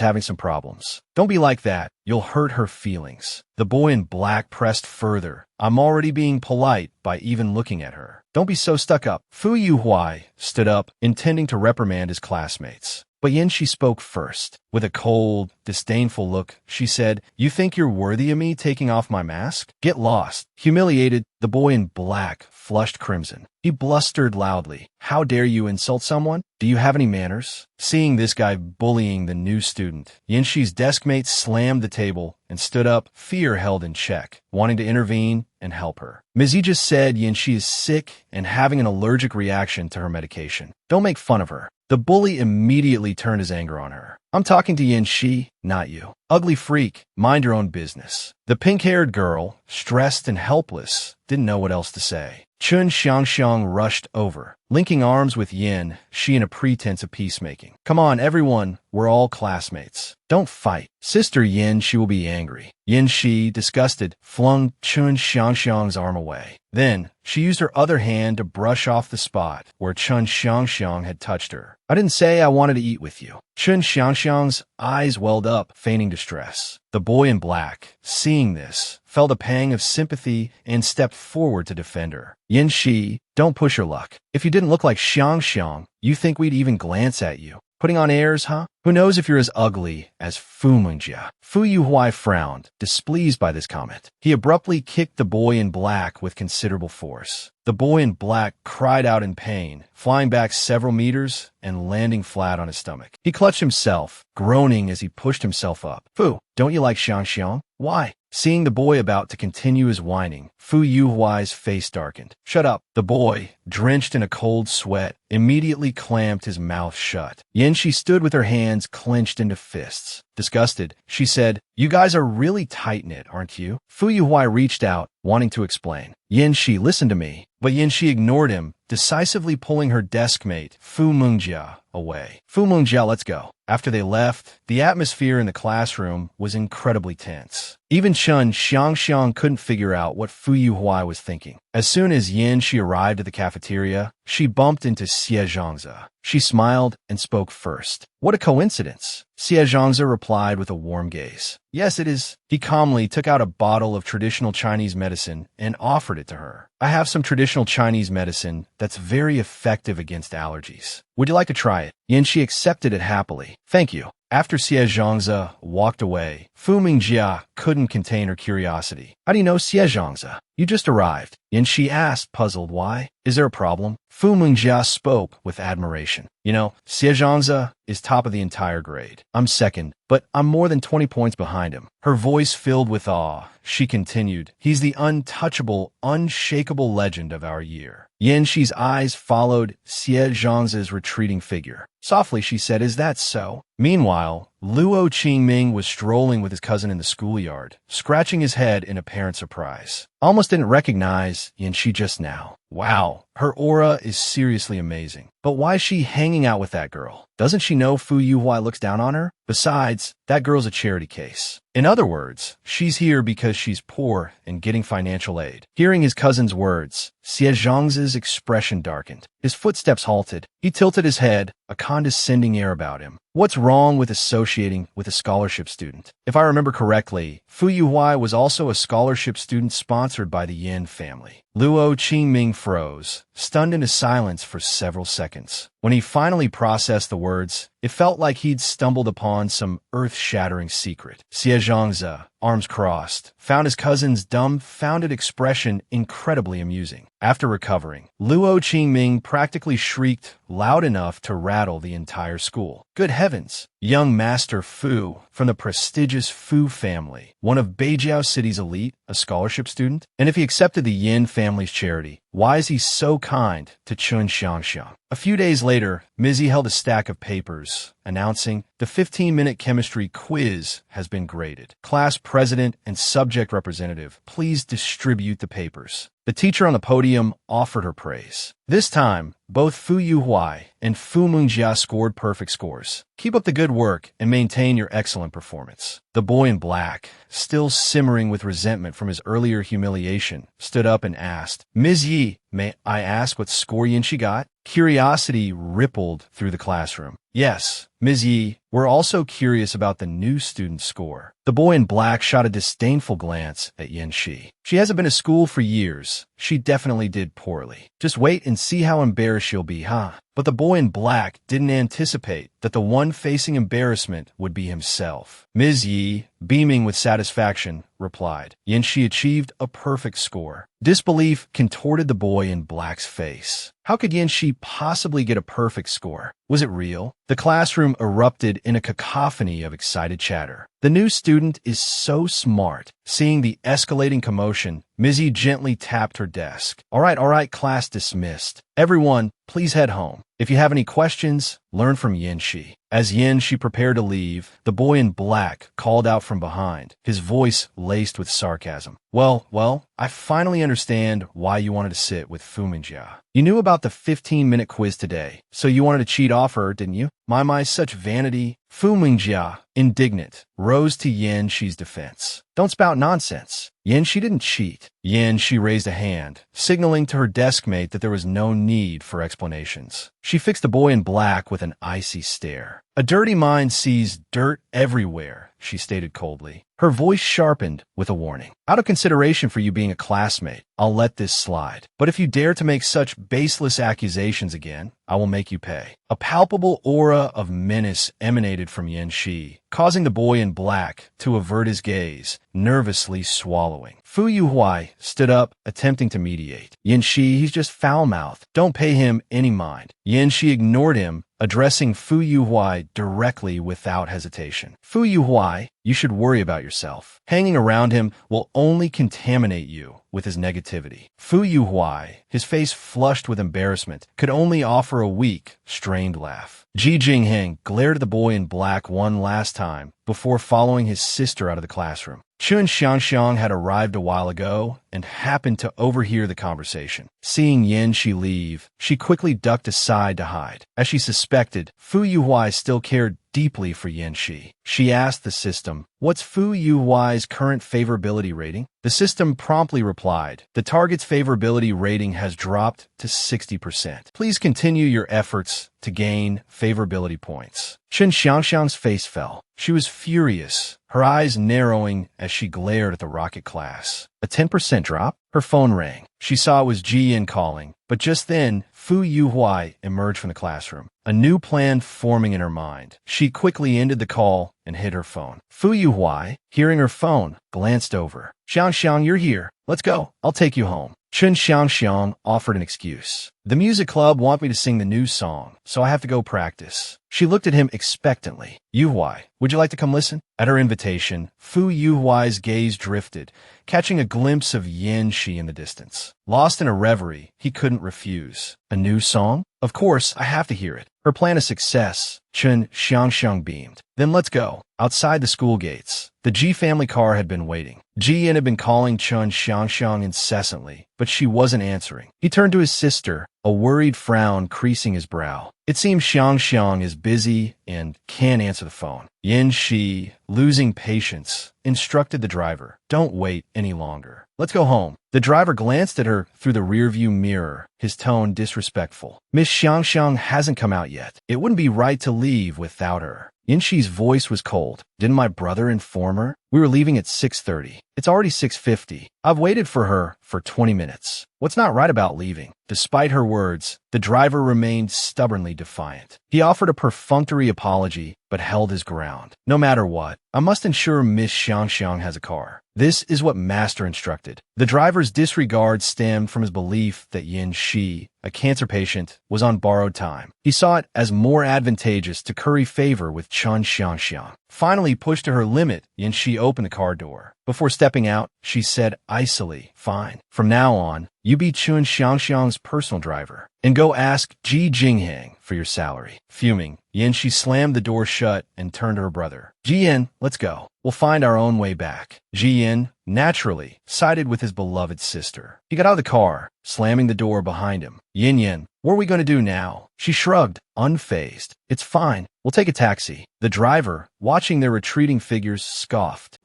Speaker 1: having some problems. Don't be like that. You'll hurt her feelings. The boy in black pressed further. I'm already being polite by even looking at her. Don't be so stuck up. Fu Yuhuai stood up, intending to reprimand his classmates. But Yin Shi spoke first. With a cold, disdainful look, she said, You think you're worthy of me taking off my mask? Get lost. Humiliated, the boy in black flushed crimson. He blustered loudly. How dare you insult someone? Do you have any manners? Seeing this guy bullying the new student, Yin Shi's desk mate slammed the table and stood up, fear held in check, wanting to intervene and help her. Ms. Yi just said Yin Shi is sick and having an allergic reaction to her medication. Don't make fun of her. The bully immediately turned his anger on her. I'm talking to Yin Shi, not you. Ugly freak, mind your own business. The pink-haired girl, stressed and helpless, didn't know what else to say. Chun Xiangxiang rushed over, linking arms with Yin Shi in a pretense of peacemaking. Come on, everyone, we're all classmates. Don't fight. Sister Yin Shi will be angry. Yin Shi, disgusted, flung Chun Xiangxiang's arm away. Then, she used her other hand to brush off the spot where Chun Xiangxiang had touched her. I didn't say I wanted to eat with you. Chun Xiangxiang's eyes welled up, feigning distress. The boy in black, seeing this, felt a pang of sympathy and stepped forward to defend her. Yin Shi, don't push your luck. If you didn't look like Xiangxiang, you think we'd even glance at you? Putting on airs, huh? Who knows if you're as ugly as Fu Mingjia? Fu Yuhuai frowned, displeased by this comment. He abruptly kicked the boy in black with considerable force. The boy in black cried out in pain, flying back several meters and landing flat on his stomach. He clutched himself, groaning as he pushed himself up. Fu, don't you like Xiangxiang? Why? Seeing the boy about to continue his whining, Fu Yuhuai's face darkened. Shut up. The boy, drenched in a cold sweat, immediately clamped his mouth shut. Yin Shi stood with her hands clenched into fists. Disgusted, she said, You guys are really tight-knit, aren't you? Fu Yuhuai reached out, wanting to explain. Yin Shi, listen to me. But Yin Shi ignored him, decisively pulling her desk mate, Fu Mingjia, away. Fu Mingjia, let's go. After they left, the atmosphere in the classroom was incredibly tense. Even Chun Xiangxiang couldn't figure out what Fu Yuhuai was thinking. As soon as Yin Shi arrived at the cafeteria, she bumped into Xie Zhangze. She smiled and spoke first. What a coincidence. Xie Zhangze replied with a warm gaze. Yes, it is. He calmly took out a bottle of traditional Chinese medicine and offered it to her. I have some traditional Chinese medicine that's very effective against allergies. Would you like to try it? Yin Shi accepted it happily. Thank you. After Xie Zhangze walked away, Fu Mingjia couldn't contain her curiosity. How do you know Xie Zhangze? You just arrived. Yanxi asked, puzzled. Why? Is there a problem? Fu Mingjia spoke with admiration. You know, Xiezhangzi is top of the entire grade. I'm second, but I'm more than 20 points behind him. Her voice filled with awe. She continued, he's the untouchable, unshakable legend of our year. Yanxi's eyes followed Xiezhangzi's retreating figure. Softly, she said, is that so? Meanwhile, Luo Qingming was strolling with his cousin in the schoolyard, scratching his head in apparent surprise. Almost didn't recognize Yanxi just now. Wow, her aura is seriously amazing. But why is she hanging out with that girl? Doesn't she know Fu Yuhua looks down on her? Besides, that girl's a charity case. In other words, she's here because she's poor and getting financial aid. Hearing his cousin's words, Xiezhangzi's expression darkened. His footsteps halted. He tilted his head, a condescending air about him. What's wrong with associating with a scholarship student? If I remember correctly, Fu Yuhua was also a scholarship student sponsored by the Yin family. Luo Qingming froze, stunned into silence for several seconds. When he finally processed the words, it felt like he'd stumbled upon some earth-shattering secret. Xiezhangzi, arms crossed, found his cousin's dumbfounded expression incredibly amusing. After recovering, Luo Qingming practically shrieked loud enough to rattle the entire school. Good heavens! Young Master Fu, from the prestigious Fu family, one of Beijiao City's elite, a scholarship student? And if he accepted the Yin family's charity, why is he so kind to Chun Xiangxiang? A few days later, Mizzy held a stack of papers, announcing, the 15-minute chemistry quiz has been graded. Class president and subject representative, please distribute the papers. The teacher on the podium offered her praise. This time, both Fu Yuhua and Fu Mingjia scored perfect scores. Keep up the good work and maintain your excellent performance. The boy in black, still simmering with resentment from his earlier humiliation, stood up and asked, Ms. Yi, may I ask what score Yanxi got? Curiosity rippled through the classroom. Yes, Ms. Yi, we're also curious about the new student's score. The boy in black shot a disdainful glance at Yanxi. She hasn't been to school for years. She definitely did poorly. Just wait and see how embarrassed she'll be, huh? But the boy in black didn't anticipate that the one facing embarrassment would be himself. Ms. Yi, beaming with satisfaction, replied, Yanxi achieved a perfect score. Disbelief contorted the boy in black's face. How could Yanxi possibly get a perfect score? Was it real? The classroom erupted in a cacophony of excited chatter. The new student is so smart. Seeing the escalating commotion, Mizzy gently tapped her desk. All right, class dismissed. Everyone, please head home. If you have any questions, learn from Yanxi. As Yanxi prepared to leave, the boy in black called out from behind, his voice laced with sarcasm. Well, I finally understand why you wanted to sit with Fu Mingjia. You knew about the 15-minute quiz today, so you wanted to cheat off her, didn't you? My, such vanity. Fu Mingjia, indignant, rose to Yanxi's defense. Don't spout nonsense. Yanxi didn't cheat. Yanxi raised a hand, signaling to her desk mate that there was no need for explanations. She fixed the boy in black with an icy stare. A dirty mind sees dirt everywhere, she stated coldly. Her voice sharpened with a warning. Out of consideration for you being a classmate, I'll let this slide. But if you dare to make such baseless accusations again, I will make you pay. A palpable aura of menace emanated from Yanxi, causing the boy in black to avert his gaze, nervously swallowing. Fu Yuhua stood up, attempting to mediate. Yanxi, he's just foul-mouthed. Don't pay him any mind. Yanxi ignored him, addressing Fu Yuhua directly without hesitation. Fu Yuhua, you should worry about yourself. Hanging around him will only contaminate you with his negativity. Fu Yuhua, his face flushed with embarrassment, could only offer a weak, strained laugh. Ji Jingheng glared at the boy in black one last time before following his sister out of the classroom. Chun Xiangxiang had arrived a while ago and happened to overhear the conversation. Seeing Yanxi leave, she quickly ducked aside to hide. As she suspected, Fu Yuhua still cared deeply for Yanxi. She asked the system, what's Fu Yuhua's current favorability rating? The system promptly replied, the target's favorability rating has dropped to 60%. Please continue your efforts to gain favorability points. Chun Xiangxiang's face fell. She was furious, her eyes narrowing as she glared at the rocket class. A 10% drop? Her phone rang. She saw it was Ji Yin calling, but just then, Fu Yuhui emerged from the classroom, a new plan forming in her mind. She quickly ended the call and hid her phone. Fu Yuhui, hearing her phone, glanced over. Xiang, you're here. Let's go. I'll take you home. Chun Xiang offered an excuse. The music club want me to sing the new song, so I have to go practice. She looked at him expectantly. Yuhui, would you like to come listen? At her invitation, Fu Yuhui's gaze drifted, catching a glimpse of Yin Shi in the distance. Lost in a reverie, he couldn't refuse. A new song? Of course, I have to hear it. Her plan a success. Chun Xiang beamed. Then let's go. Outside the school gates, the Ji family car had been waiting. Ji Yin had been calling Chun Xiang incessantly, but she wasn't answering. He turned to his sister, a worried frown creasing his brow. It seems Xiang is busy and can't answer the phone. Yin Shi, losing patience, instructed the driver, "Don't wait any longer. Let's go home." The driver glanced at her through the rearview mirror, his tone disrespectful. "Miss Xiang hasn't come out yet. It wouldn't be right to leave without her." Yin Shi's voice was cold. "Didn't my brother inform her? We were leaving at 6:30. It's already 6:50. I've waited for her for 20 minutes. What's not right about leaving?" Despite her words, the driver remained stubbornly defiant. He offered a perfunctory apology, but held his ground. "No matter what, I must ensure Miss Xiang has a car. This is what Master instructed." The driver's disregard stemmed from his belief that Yin Shi, a cancer patient, was on borrowed time. He saw it as more advantageous to curry favor with Chun Xiang. Finally pushed to her limit, Yin Shi opened the car door. Before stepping out, she said icily, "Fine. From now on, you be Chun Xiang's personal driver, and go ask Ji Jinghang for your salary." Fuming, Yin Shi slammed the door shut and turned to her brother. "Ji Yin, let's go. We'll find our own way back." Ji Yin, naturally, sided with his beloved sister. He got out of the car, slamming the door behind him. Yin, what are we going to do now?" She shrugged, unfazed. "It's fine. We'll take a taxi." The driver, watching their retreating figures, scoffed.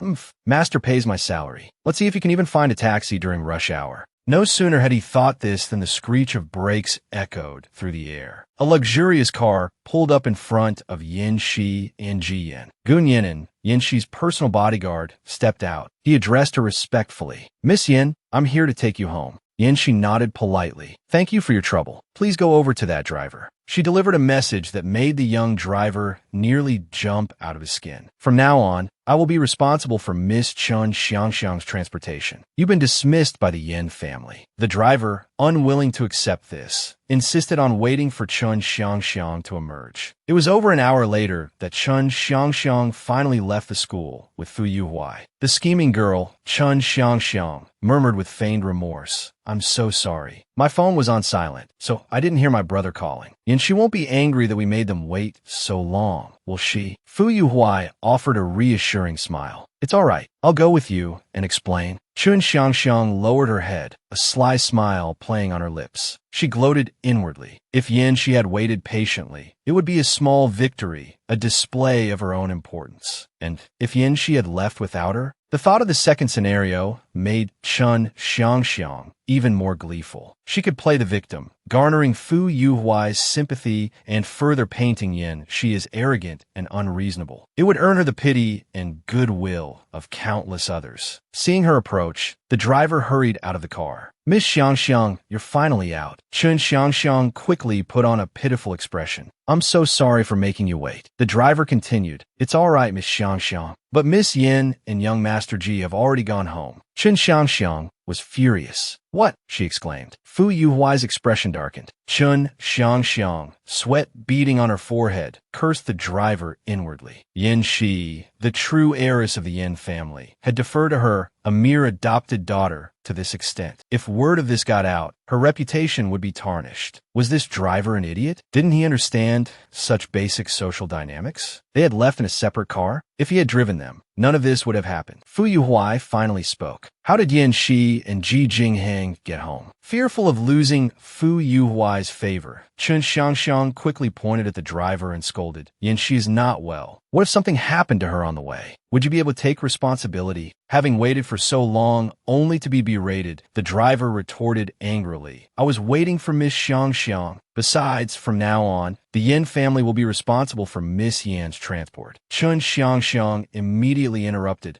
Speaker 1: Master pays my salary. Let's see if you can even find a taxi during rush hour." No sooner had he thought this than the screech of brakes echoed through the air. A luxurious car pulled up in front of Yin Shi and Ji Yin. Gun Yinan, Yin Shi's personal bodyguard, stepped out. He addressed her respectfully. "Miss Yin, I'm here to take you home." Yin Shi nodded politely. "Thank you for your trouble. Please go over to that driver." She delivered a message that made the young driver nearly jump out of his skin. "From now on, I will be responsible for Miss Chun Xiang's transportation. You've been dismissed by the Yin family." The driver, unwilling to accept this, insisted on waiting for Chun Xiang to emerge. It was over an hour later that Chun Xiang finally left the school with Fu Yuhui. The scheming girl, Chun Xiang, murmured with feigned remorse, "I'm so sorry. My phone was on silent, so I didn't hear my brother calling. And she won't be angry that we made them wait so long, will she?" Fu Yuhui offered a reassuring smile. "It's all right. I'll go with you and explain." Chun Xiang lowered her head, a sly smile playing on her lips. She gloated inwardly. If Yin Shi had waited patiently, it would be a small victory, a display of her own importance. And if Yin Shi had left without her, the thought of the second scenario made Chun Xiang even more gleeful. She could play the victim, garnering Fu Yuhui's sympathy and further painting Yin Shi as arrogant and unreasonable. It would earn her the pity and goodwill of countless others. Seeing her approach, the driver hurried out of the car. "Miss Xiang, you're finally out." Chun Xiang quickly put on a pitiful expression. "I'm so sorry for making you wait." The driver continued, "It's all right, Miss Xiang, but Miss Yin and young Master Ji have already gone home." Chun Xiang was furious. "What?" she exclaimed. Fu Yuhui's expression darkened. Chun Xiang, sweat beading on her forehead, cursed the driver inwardly. Yin Shi, the true heiress of the Yin family, had deferred to her, a mere adopted daughter, to this extent. If word of this got out, her reputation would be tarnished. Was this driver an idiot? Didn't he understand such basic social dynamics? They had left in a separate car. If he had driven them, none of this would have happened. Fu Yuhui finally spoke. "How did Yin Shi and Ji Jinghang get home?" Fearful of losing Fu Yuhui's favor, Chun Xiang quickly pointed at the driver and scolded, "Yin Shi is not well. What if something happened to her on the way? Would you be able to take responsibility?" Having waited for so long only to be berated, the driver retorted angrily, "I was waiting for Miss Xiang. Besides, from now on, the Yin family will be responsible for Miss Yan's transport." Chun Xiang immediately interrupted.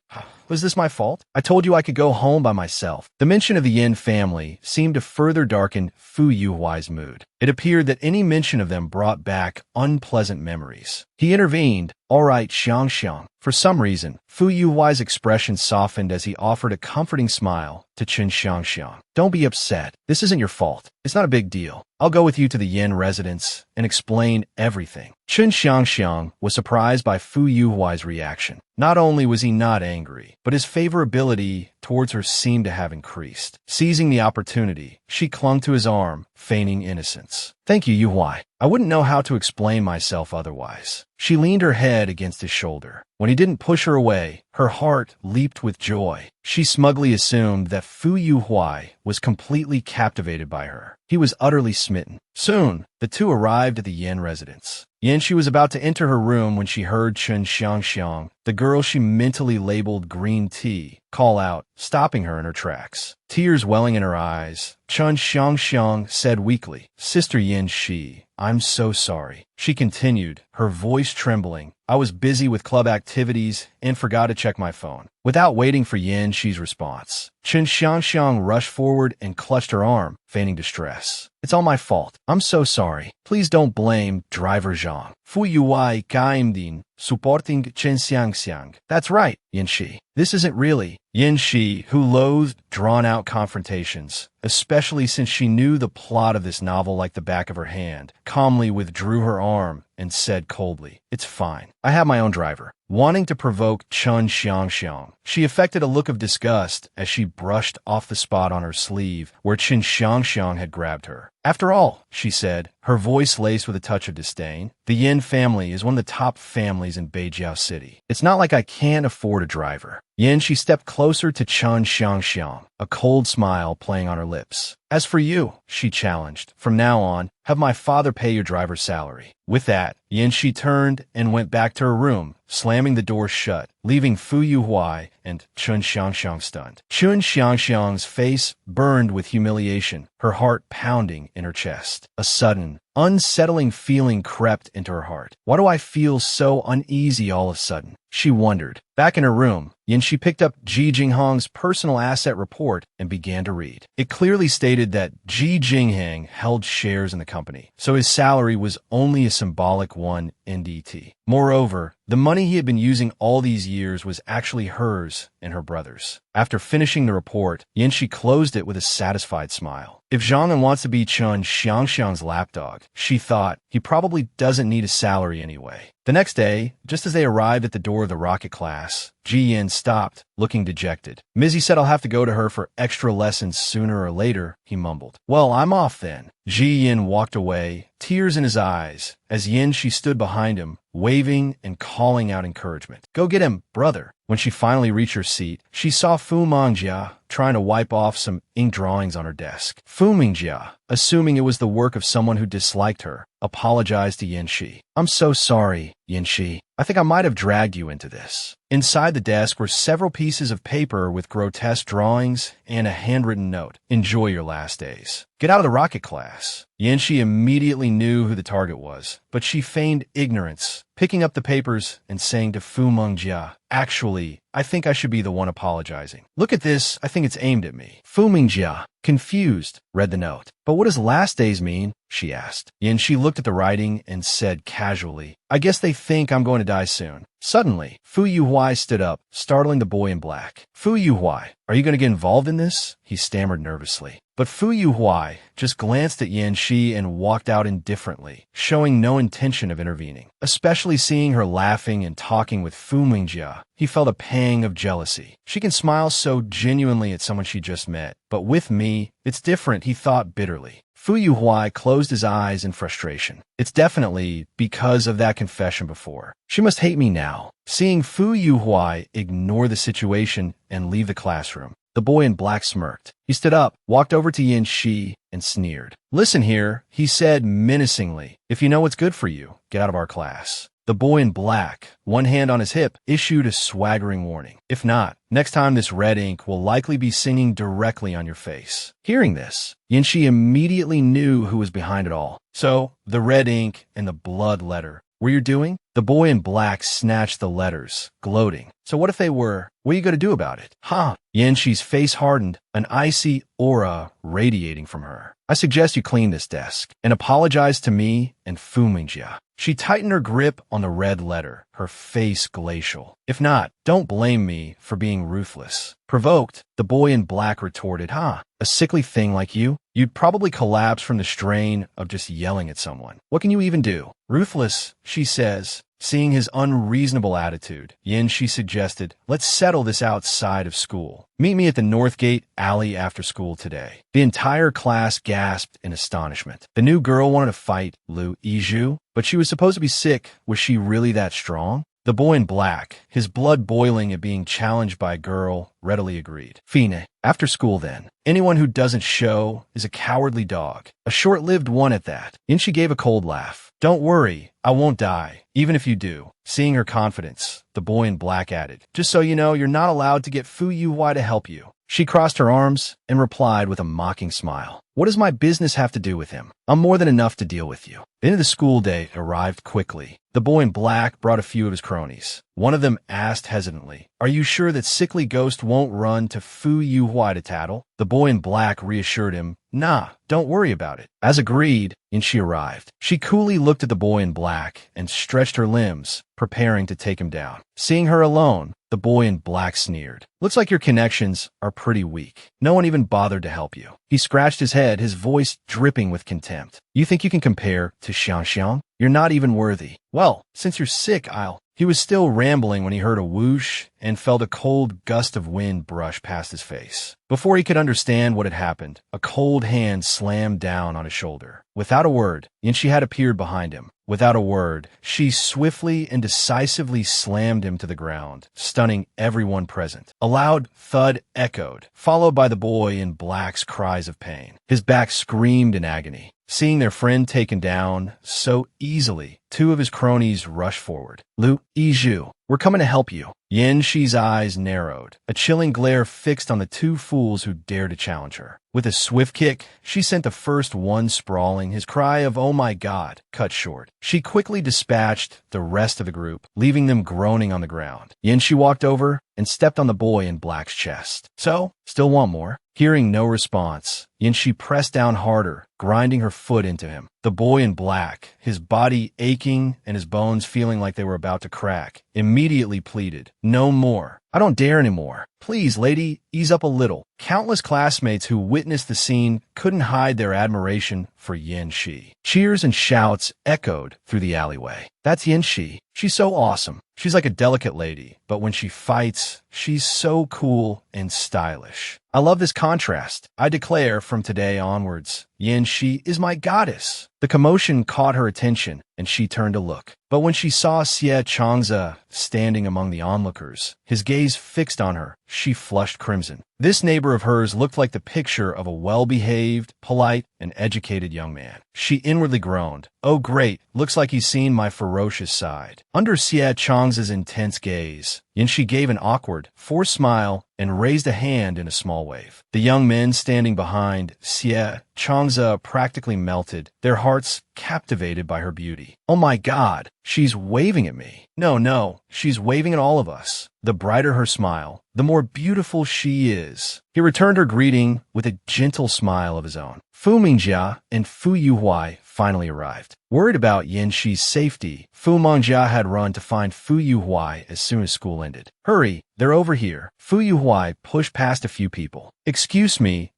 Speaker 1: Was this my fault? I told you I could go home by myself. The mention of the Yin family seemed to further darken Fu Yuhuai's mood. It appeared that any mention of them brought back unpleasant memories. He intervened. All right, Xiang. For some reason, Fu Yuhuai's expression softened as he offered a comforting smile to Chen Xiang. Don't be upset. This isn't your fault. It's not a big deal. I'll go with you to the Yin residence and explain everything. Chen Xiang was surprised by Fu Yuhuai's reaction. Not only was he not angry, but his favorability towards her seemed to have increased. Seizing the opportunity, she clung to his arm, feigning innocence. Thank you, Yuhuai. I wouldn't know how to explain myself otherwise. She leaned her head against his shoulder. When he didn't push her away, her heart leaped with joy. She smugly assumed that Fu Yuhuai was completely captivated by her. He was utterly smitten. Soon, the two arrived at the Yin residence. Yanxi was about to enter her room when she heard Chen Xiang, the girl she mentally labeled green tea, call out, stopping her in her tracks. Tears welling in her eyes, Chen Xiang said weakly, Sister Yanxi, I'm so sorry. She continued, her voice trembling. I was busy with club activities and forgot to check my phone. Without waiting for Yanxi's response, Chen Xiang rushed forward and clutched her arm, feigning distress. It's all my fault. I'm so sorry. Please don't blame Driver Zhang. Fu Yuhuai Gaimdin, supporting Chen Xiang. That's right, Yanxi. This isn't really. Yanxi, who loathed drawn-out confrontations, especially since she knew the plot of this novel like the back of her hand, calmly withdrew her arm and said coldly, It's fine. I have my own driver. Wanting to provoke Chen Xiang, she affected a look of disgust as she brushed off the spot on her sleeve where Chen Xiang had grabbed her. After all, she said, her voice laced with a touch of disdain, the Yin family is one of the top families in Beijiao City. It's not like I can't afford a driver. Yanxi stepped closer to Chen Xiang, a cold smile playing on her lips. As for you, she challenged, from now on, have my father pay your driver's salary. With that, Yanxi turned and went back to her room, slamming the door shut, leaving Fu Yuhuai and Chen Xiang stunned. Chen Xiang's face burned with humiliation, her heart pounding in her chest. A sudden, unsettling feeling crept into her heart. Why do I feel so uneasy all of a sudden? She wondered. Back in her room, Yanxi picked up Ji Jinghong's personal asset report and began to read. It clearly stated that Ji Jinghong held shares in the company, so his salary was only a symbolic 1 NDT. Moreover, the money he had been using all these years was actually hers and her brother's. After finishing the report, Yanxi closed it with a satisfied smile. If Zhang wants to be Chen Xiang's lapdog, she thought, he probably doesn't need a salary anyway. The next day, just as they arrived at the door of the rocket class, Ji Yin stopped, looking dejected. Mizzy said I'll have to go to her for extra lessons sooner or later, he mumbled. Well, I'm off then. Ji Yin walked away, tears in his eyes, as Yanxi stood behind him, waving and calling out encouragement. Go get him, brother. When she finally reached her seat, she saw Fu Mangjia trying to wipe off some ink drawings on her desk. Fu Mangjia, assuming it was the work of someone who disliked her, apologized to Yanxi. I'm so sorry, Yanxi. I think I might have dragged you into this. Inside the desk were several pieces of paper with grotesque drawings and a handwritten note. Enjoy your last days. Get out of the rocket class. Yanxi immediately knew who the target was, but she feigned ignorance, picking up the papers and saying to Fu Mangjia, Actually, I think I should be the one apologizing. Look at this, I think it's aimed at me. Fu Mangjia, confused, read the note. But what does last days mean? She asked. Yanxi looked at the writing and said casually, I guess they think I'm going to die soon. Suddenly, Fu Yuhuai stood up, startling the boy in black. Fu Yuhuai, are you going to get involved in this? He stammered nervously. But Fu Yuhuai just glanced at Yanxi and walked out indifferently, showing no intention of intervening. Especially seeing her laughing and talking with Fu Mangjia, he felt a pang of jealousy. She can smile so genuinely at someone she just met, but with me, it's different, he thought bitterly. Fu Yuhuai closed his eyes in frustration. It's definitely because of that confession before. She must hate me now. Seeing Fu Yuhuai ignore the situation and leave the classroom, the boy in black smirked. He stood up, walked over to Yanxi, and sneered. Listen here, he said menacingly. If you know what's good for you, get out of our class. The boy in black, one hand on his hip, issued a swaggering warning. If not, next time this red ink will likely be singing directly on your face. Hearing this, Yanxi immediately knew who was behind it all. So, the red ink and the blood letter. What you're doing? The boy in black snatched the letters, gloating. So what if they were? What are you going to do about it? Huh? Yanshi's face hardened, an icy aura radiating from her. I suggest you clean this desk and apologize to me and Fu Mingjia. She tightened her grip on the red letter, her face glacial. If not, don't blame me for being ruthless. Provoked, the boy in black retorted, huh? A sickly thing like you? You'd probably collapse from the strain of just yelling at someone. What can you even do? Ruthless, she says. Seeing his unreasonable attitude, Yanshi suggested, let's settle this outside of school. Meet me at the Northgate alley after school today. The entire class gasped in astonishment. The new girl wanted to fight Lu Yizhu, but she was supposed to be sick. Was she really that strong? The boy in black, his blood boiling at being challenged by a girl, readily agreed. Fine. After school then. Anyone who doesn't show is a cowardly dog. A short-lived one at that. Yanshi gave a cold laugh. Don't worry, I won't die, even if you do. Seeing her confidence, the boy in black added, just so you know, you're not allowed to get Fu Yuhua to help you. She crossed her arms and replied with a mocking smile. What does my business have to do with him? I'm more than enough to deal with you. The end of the school day arrived quickly. The boy in black brought a few of his cronies. One of them asked hesitantly, are you sure that sickly ghost won't run to Fu Yuhua to tattle? The boy in black reassured him, nah, don't worry about it. As agreed, Yanshi arrived. She coolly looked at the boy in black and stretched her limbs, preparing to take him down. Seeing her alone, the boy in black sneered. Looks like your connections are pretty weak. No one even bothered to help you. He scratched his head, his voice dripping with contempt. You think you can compare to Xiang? You're not even worthy. Well, since you're sick, I'll... He was still rambling when he heard a whoosh and felt a cold gust of wind brush past his face. Before he could understand what had happened, a cold hand slammed down on his shoulder. Without a word, Yanshi had appeared behind him. Without a word, she swiftly and decisively slammed him to the ground, stunning everyone present. A loud thud echoed, followed by the boy in black's cries of pain. His back screamed in agony. Seeing their friend taken down so easily, two of his cronies rushed forward. Lu Yizhu, we're coming to help you. Yanshi's eyes narrowed, a chilling glare fixed on the two fools who dared to challenge her. With a swift kick, she sent the first one sprawling, his cry of "Oh my God!" cut short. She quickly dispatched the rest of the group, leaving them groaning on the ground. Yanshi walked over and stepped on the boy in black's chest. So, still want more? Hearing no response, Yanshi pressed down harder, grinding her foot into him. The boy in black, his body aching and his bones feeling like they were about to crack, immediately pleaded, no more. I don't dare anymore. Please, lady, ease up a little. Countless classmates who witnessed the scene couldn't hide their admiration for Yanshi. Cheers and shouts echoed through the alleyway. That's Yanshi. She's so awesome. She's like a delicate lady, but when she fights, she's so cool and stylish. I love this contrast. I declare from today onwards, Yanshi is my goddess. The commotion caught her attention, and she turned to look. But when she saw Xie Changze standing among the onlookers, his gaze fixed on her, she flushed crimson. This neighbor of hers looked like the picture of a well-behaved, polite, and educated young man. She inwardly groaned. Oh great, looks like he's seen my ferocious side. Under Xie Changze's intense gaze, Yanshi gave an awkward, forced smile and raised a hand in a small wave. The young men standing behind Xie Changze practically melted, their hearts captivated by her beauty. Oh my God, she's waving at me. No, she's waving at all of us. The brighter her smile, the more beautiful she is. He returned her greeting with a gentle smile of his own. Fu Mingjia and Fu Yuhua finally arrived. Worried about Yanshi's safety, Fu Mingjia had run to find Fu Yuhua as soon as school ended. Hurry, they're over here. Fu Yuhua pushed past a few people. Excuse me,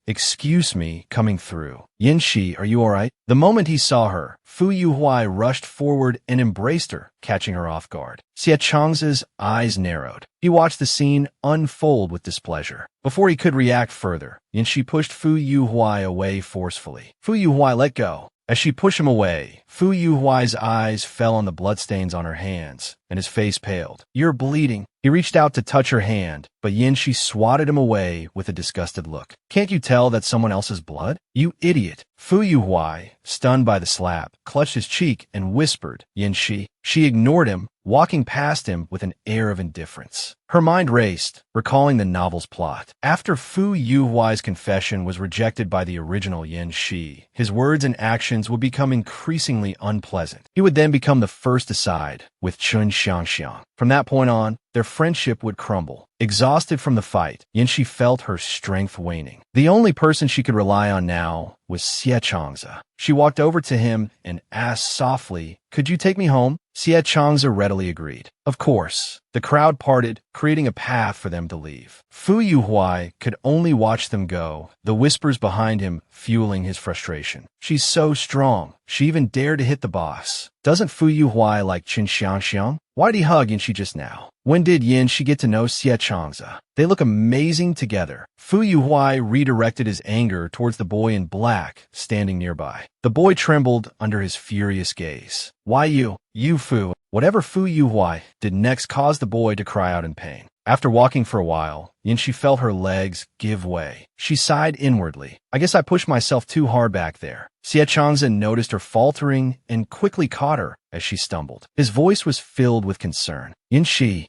Speaker 1: coming through. Yanshi, are you alright? The moment he saw her, Fu Yuhua rushed forward and embraced her, catching her off guard. Xie Changze's eyes narrowed. He watched the scene unfold with displeasure. Before he could react further, Yanshi pushed Fu Yuhua away forcefully. Fu Yuhua, let go. As she pushed him away, Fu Yuhuai's eyes fell on the bloodstains on her hands, and his face paled. You're bleeding. He reached out to touch her hand, but Yanshi swatted him away with a disgusted look. Can't you tell that's someone else's blood? You idiot. Fu Yuhua, stunned by the slap, clutched his cheek and whispered, Yanshi. She ignored him, walking past him with an air of indifference. Her mind raced, recalling the novel's plot. After Fu Yuhuai's confession was rejected by the original Yin Shi, his words and actions would become increasingly unpleasant. He would then become the first to side with Chun Xiangxiang. From that point on, their friendship would crumble. Exhausted from the fight, Yanxi felt her strength waning. The only person she could rely on now was Xie Changze. She walked over to him and asked softly, "Could you take me home?" Xie Changze readily agreed. Of course. The crowd parted, creating a path for them to leave. Fu Yuhuai could only watch them go, the whispers behind him fueling his frustration. She's so strong. She even dared to hit the boss. Doesn't Fu Yuhuai like Qin Xiangxiang? Why'd he hug Yanxi just now? When did Yin Shi get to know Xie Changze? They look amazing together. Fu Yuhuai redirected his anger towards the boy in black, standing nearby. The boy trembled under his furious gaze. Why you Fu? Whatever Fu Yuhuai did next caused the boy to cry out in pain. After walking for a while, Yanxi felt her legs give way. She sighed inwardly. I guess I pushed myself too hard back there. Xie Changze noticed her faltering and quickly caught her as she stumbled. His voice was filled with concern. Yanxi.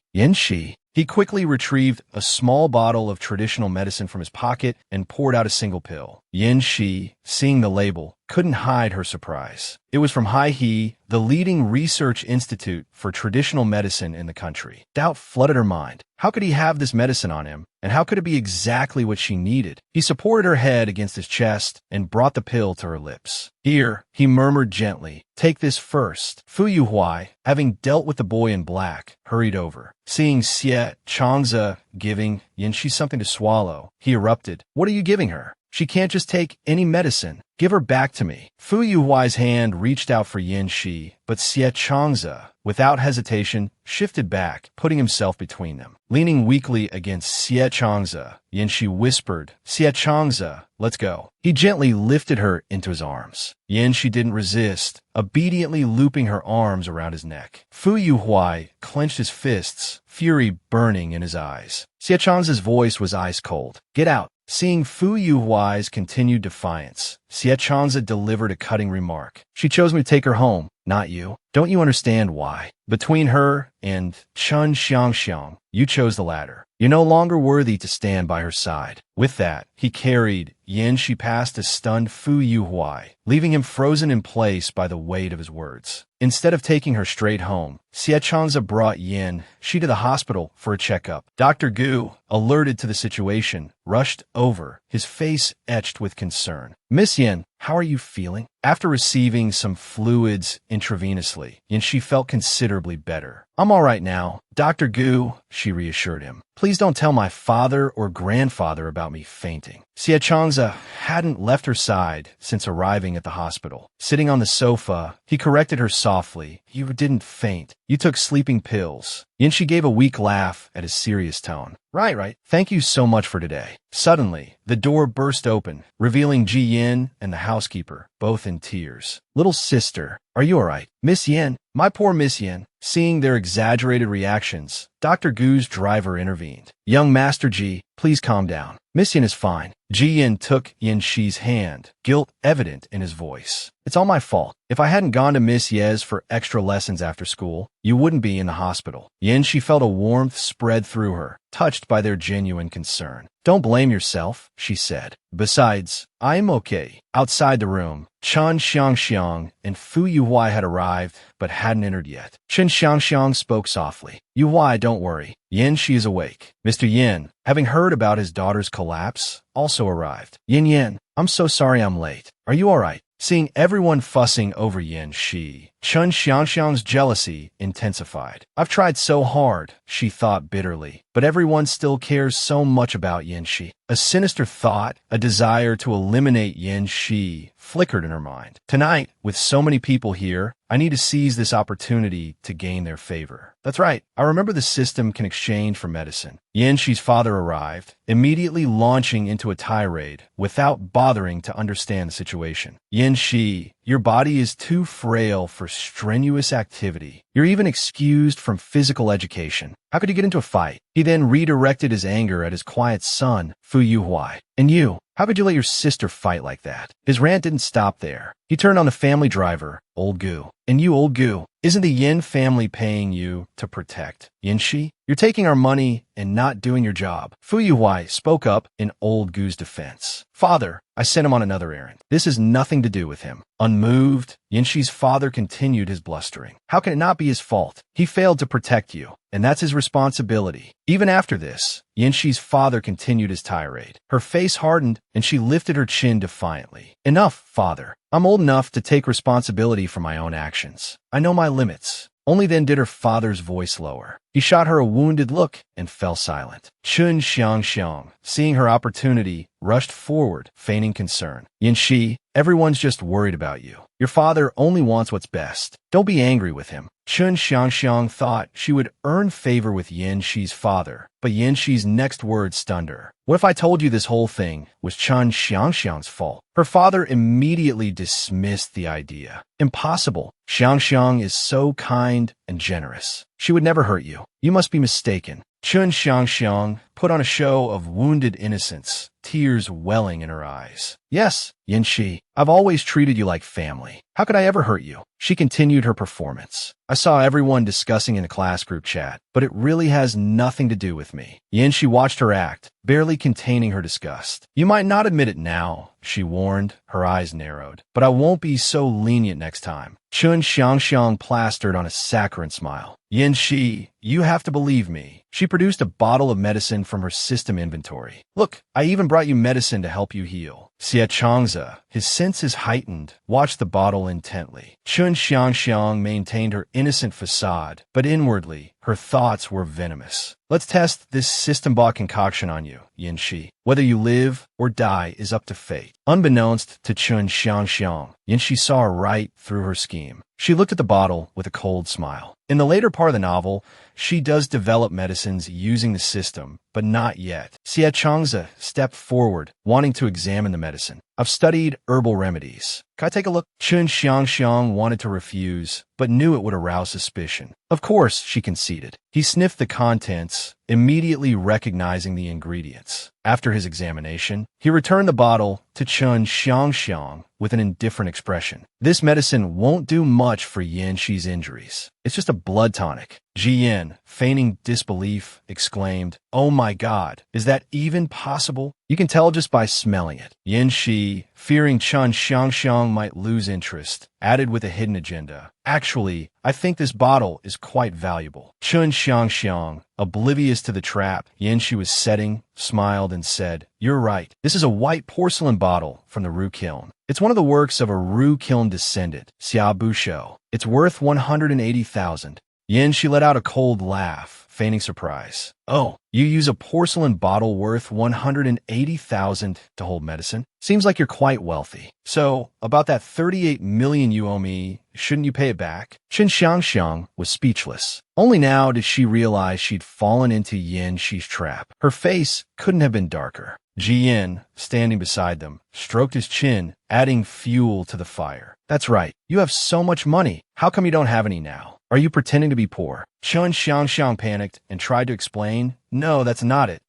Speaker 1: He quickly retrieved a small bottle of traditional medicine from his pocket and poured out a single pill. Yanxi, seeing the label, couldn't hide her surprise. It was from Hai-He, the leading research institute for traditional medicine in the country. Doubt flooded her mind. How could he have this medicine on him? And how could it be exactly what she needed? He supported her head against his chest and brought the pill to her lips. Here, he murmured gently, "Take this first." Fu Yuhuai, having dealt with the boy in black, hurried over. Seeing Xie Changze giving Yanxi something to swallow, he erupted, "What are you giving her? She can't just take any medicine. Give her back to me." Fu Yuhuai's hand reached out for Yin Shi, but Xie Changze, without hesitation, shifted back, putting himself between them. Leaning weakly against Xie Changze, Yin Shi whispered, "Xie Changze, let's go." He gently lifted her into his arms. Yin Shi didn't resist, obediently looping her arms around his neck. Fu Yuhuai clenched his fists, fury burning in his eyes. Xie Changze's voice was ice cold. "Get out." Seeing Fu Yuhuai's continued defiance, Xie Changze delivered a cutting remark. "She chose me to take her home, not you. Don't you understand why? Between her and Chun Xiangxiang, you chose the latter. You're no longer worthy to stand by her side." With that, he carried Yin Shi past a stunned Fu Yuhuai, leaving him frozen in place by the weight of his words. Instead of taking her straight home, Xie Changze brought Yin Shi to the hospital for a checkup. Dr. Gu, alerted to the situation, rushed over, his face etched with concern. "Miss Yin, how are you feeling?" After receiving some fluids intravenously, Yin Shi felt considerably better. "I'm all right now, Dr. Gu," she reassured him. "Please don't tell my father or grandfather about me fainting." Xie Changze hadn't left her side since arriving at the hospital. Sitting on the sofa, he corrected her softly. "You didn't faint. You took sleeping pills." Yin Shi gave a weak laugh at his serious tone. Right. Thank you so much for today." Suddenly, the door burst open, revealing Ji Yin and the housekeeper, both in tears. "Little sister, are you all right?" "Miss Yin, my poor Miss Yin." Seeing their exaggerated reactions, Dr. Gu's driver intervened. "Young Master Ji, please calm down. Miss Yin is fine." Ji Yin took Yin Shi's hand, guilt evident in his voice. "It's all my fault. If I hadn't gone to Miss Ye's for extra lessons after school, you wouldn't be in the hospital." Yin Shi felt a warmth spread through her, touched by their genuine concern. "Don't blame yourself," she said. "Besides, I'm okay." Outside the room, Chun Xiangxiang and Fu Yuhuai had arrived, but hadn't entered yet. Chen Xiangxiang spoke softly. "Yuhuai, don't worry. Yin Shi is awake." Mr. Yin, having heard about his daughter's collapse, also arrived. Yin, I'm so sorry I'm late. Are you all right?" Seeing everyone fussing over Yin Shi, Chun Xiangxiang's jealousy intensified. "I've tried so hard," she thought bitterly, "but everyone still cares so much about Yin Shi." A sinister thought, a desire to eliminate Yin Shi, flickered in her mind. "Tonight, with so many people here, I need to seize this opportunity to gain their favor." That's right. I remember the system can exchange for medicine. Yin Shi's father arrived, immediately launching into a tirade without bothering to understand the situation. "Yin Shi, your body is too frail for strenuous activity. You're even excused from physical education. How could you get into a fight?" He then redirected his anger at his quiet son, Fu Yuhuai. "And you, how could you let your sister fight like that?" His rant didn't stop there. He turned on the family driver, Old Gu. "And you, Old Gu, isn't the Yin family paying you to protect Yin Shi?" You're taking our money and not doing your job. Fu Yuhui spoke up in old Gu's defense. Father, I sent him on another errand. This has nothing to do with him. Unmoved, Yinshi's father continued his blustering. How can it not be his fault? He failed to protect you, and that's his responsibility. Even after this, Yinshi's father continued his tirade. Her face hardened, and she lifted her chin defiantly. Enough, father. I'm old enough to take responsibility for my own actions. I know my limits. Only then did her father's voice lower. He shot her a wounded look and fell silent. Chun Xiangxiang, seeing her opportunity, rushed forward, feigning concern. Yinshi, everyone's just worried about you. Your father only wants what's best. Don't be angry with him. Chun Xiangxiang thought she would earn favor with Yinshi's father, but Yinshi's next words stunned her. What if I told you this whole thing was Chun Xiangxiang's fault? Her father immediately dismissed the idea. Impossible. Xiangxiang is so kind and generous. She would never hurt you. You must be mistaken. Chun Xiangxiang put on a show of wounded innocence, tears welling in her eyes. Yes, Yinshi, I've always treated you like family. How could I ever hurt you? She continued her performance. I saw everyone discussing in the class group chat, but it really has nothing to do with me. Yinshi watched her act, barely containing her disgust. You might not admit it now, she warned, her eyes narrowed, but I won't be so lenient next time. Chun Xiangxiang plastered on a saccharine smile. Yinshi, you have to believe me. She produced a bottle of medicine from her system inventory. Look, I even brought you medicine to help you heal. Xie Changze, his senses heightened, watched the bottle intently. Chun Xiangxiang maintained her innocent facade, but inwardly, her thoughts were venomous. Let's test this system-bought concoction on you, Yinshi. Whether you live or die is up to fate. Unbeknownst to Chun Xiangxiang, Yinshi saw right through her scheme. She looked at the bottle with a cold smile. In the later part of the novel, she does develop medicines using the system, but not yet. Xie Changze stepped forward, wanting to examine the medicine. I've studied herbal remedies. Can I take a look? Chun Xiangxiang wanted to refuse, but knew it would arouse suspicion. Of course, she conceded. He sniffed the contents, immediately recognizing the ingredients. After his examination, he returned the bottle to Chun Xiangxiang with an indifferent expression. This medicine won't do much for Yinshi's injuries. It's just a blood tonic. Ji Yin, feigning disbelief, exclaimed, "Oh my God, is that even possible?" You can tell just by smelling it. Yinshi, fearing Chun Xiangxiang might lose interest, added with a hidden agenda. Actually, I think this bottle is quite valuable. Chun Xiangxiang, oblivious to the trap Yinshi was setting, smiled and said, "You're right. This is a white porcelain bottle from the Ru Kiln. It's one of the works of a Ru Kiln descendant, Xia Bushou. It's worth 180,000. Yinshi let out a cold laugh, feigning surprise. Oh, you use a porcelain bottle worth 180,000 to hold medicine? Seems like you're quite wealthy. So, about that 38 million you owe me, shouldn't you pay it back? Chun Xiangxiang was speechless. Only now did she realize she'd fallen into Yinshi's trap. Her face couldn't have been darker. Ji Yin, standing beside them, stroked his chin, adding fuel to the fire. That's right. You have so much money. How come you don't have any now? Are you pretending to be poor? Chun Xiangxiang panicked and tried to explain. No, that's not it.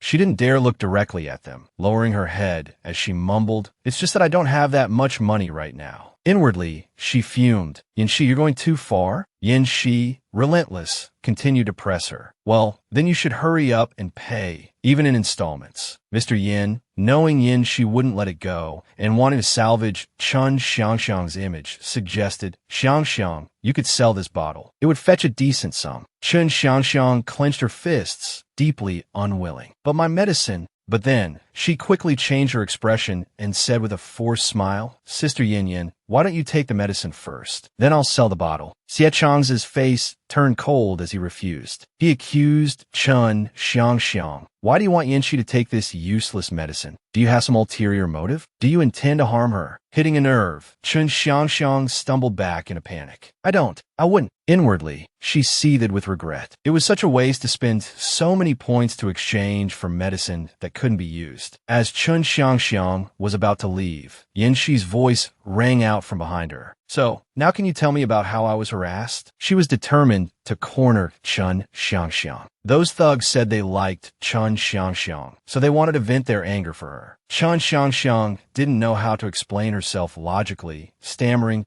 Speaker 1: She didn't dare look directly at them, lowering her head as she mumbled, "It's just that I don't have that much money right now." Inwardly, she fumed. Yinshi, you're going too far? Yinshi, relentless, continued to press her. Well, then you should hurry up and pay, even in installments. Mr. Yin, knowing Yinshi wouldn't let it go and wanting to salvage Chun Xiangxiang's image, suggested, Xiangxiang, you could sell this bottle. It would fetch a decent sum. Chun Xiangxiang clenched her fists, deeply unwilling. But my medicine... But then, she quickly changed her expression and said with a forced smile, Sister Yin Yin, why don't you take the medicine first? Then I'll sell the bottle. Xie Chang's face turned cold as he refused. He accused Chun Xiangxiang. Why do you want Yinshi to take this useless medicine? Do you have some ulterior motive? Do you intend to harm her? Hitting a nerve, Chun Xiangxiang stumbled back in a panic. I don't. I wouldn't. Inwardly, she seethed with regret. It was such a waste to spend so many points to exchange for medicine that couldn't be used. As Chun Xiangxiang was about to leave, Yinshi's voice rang out from behind her. So, now can you tell me about how I was harassed? She was determined to corner Chun Xiangxiang. Those thugs said they liked Chun Xiangxiang, so they wanted to vent their anger for her. Chun Xiangxiang didn't know how to explain herself logically, stammering,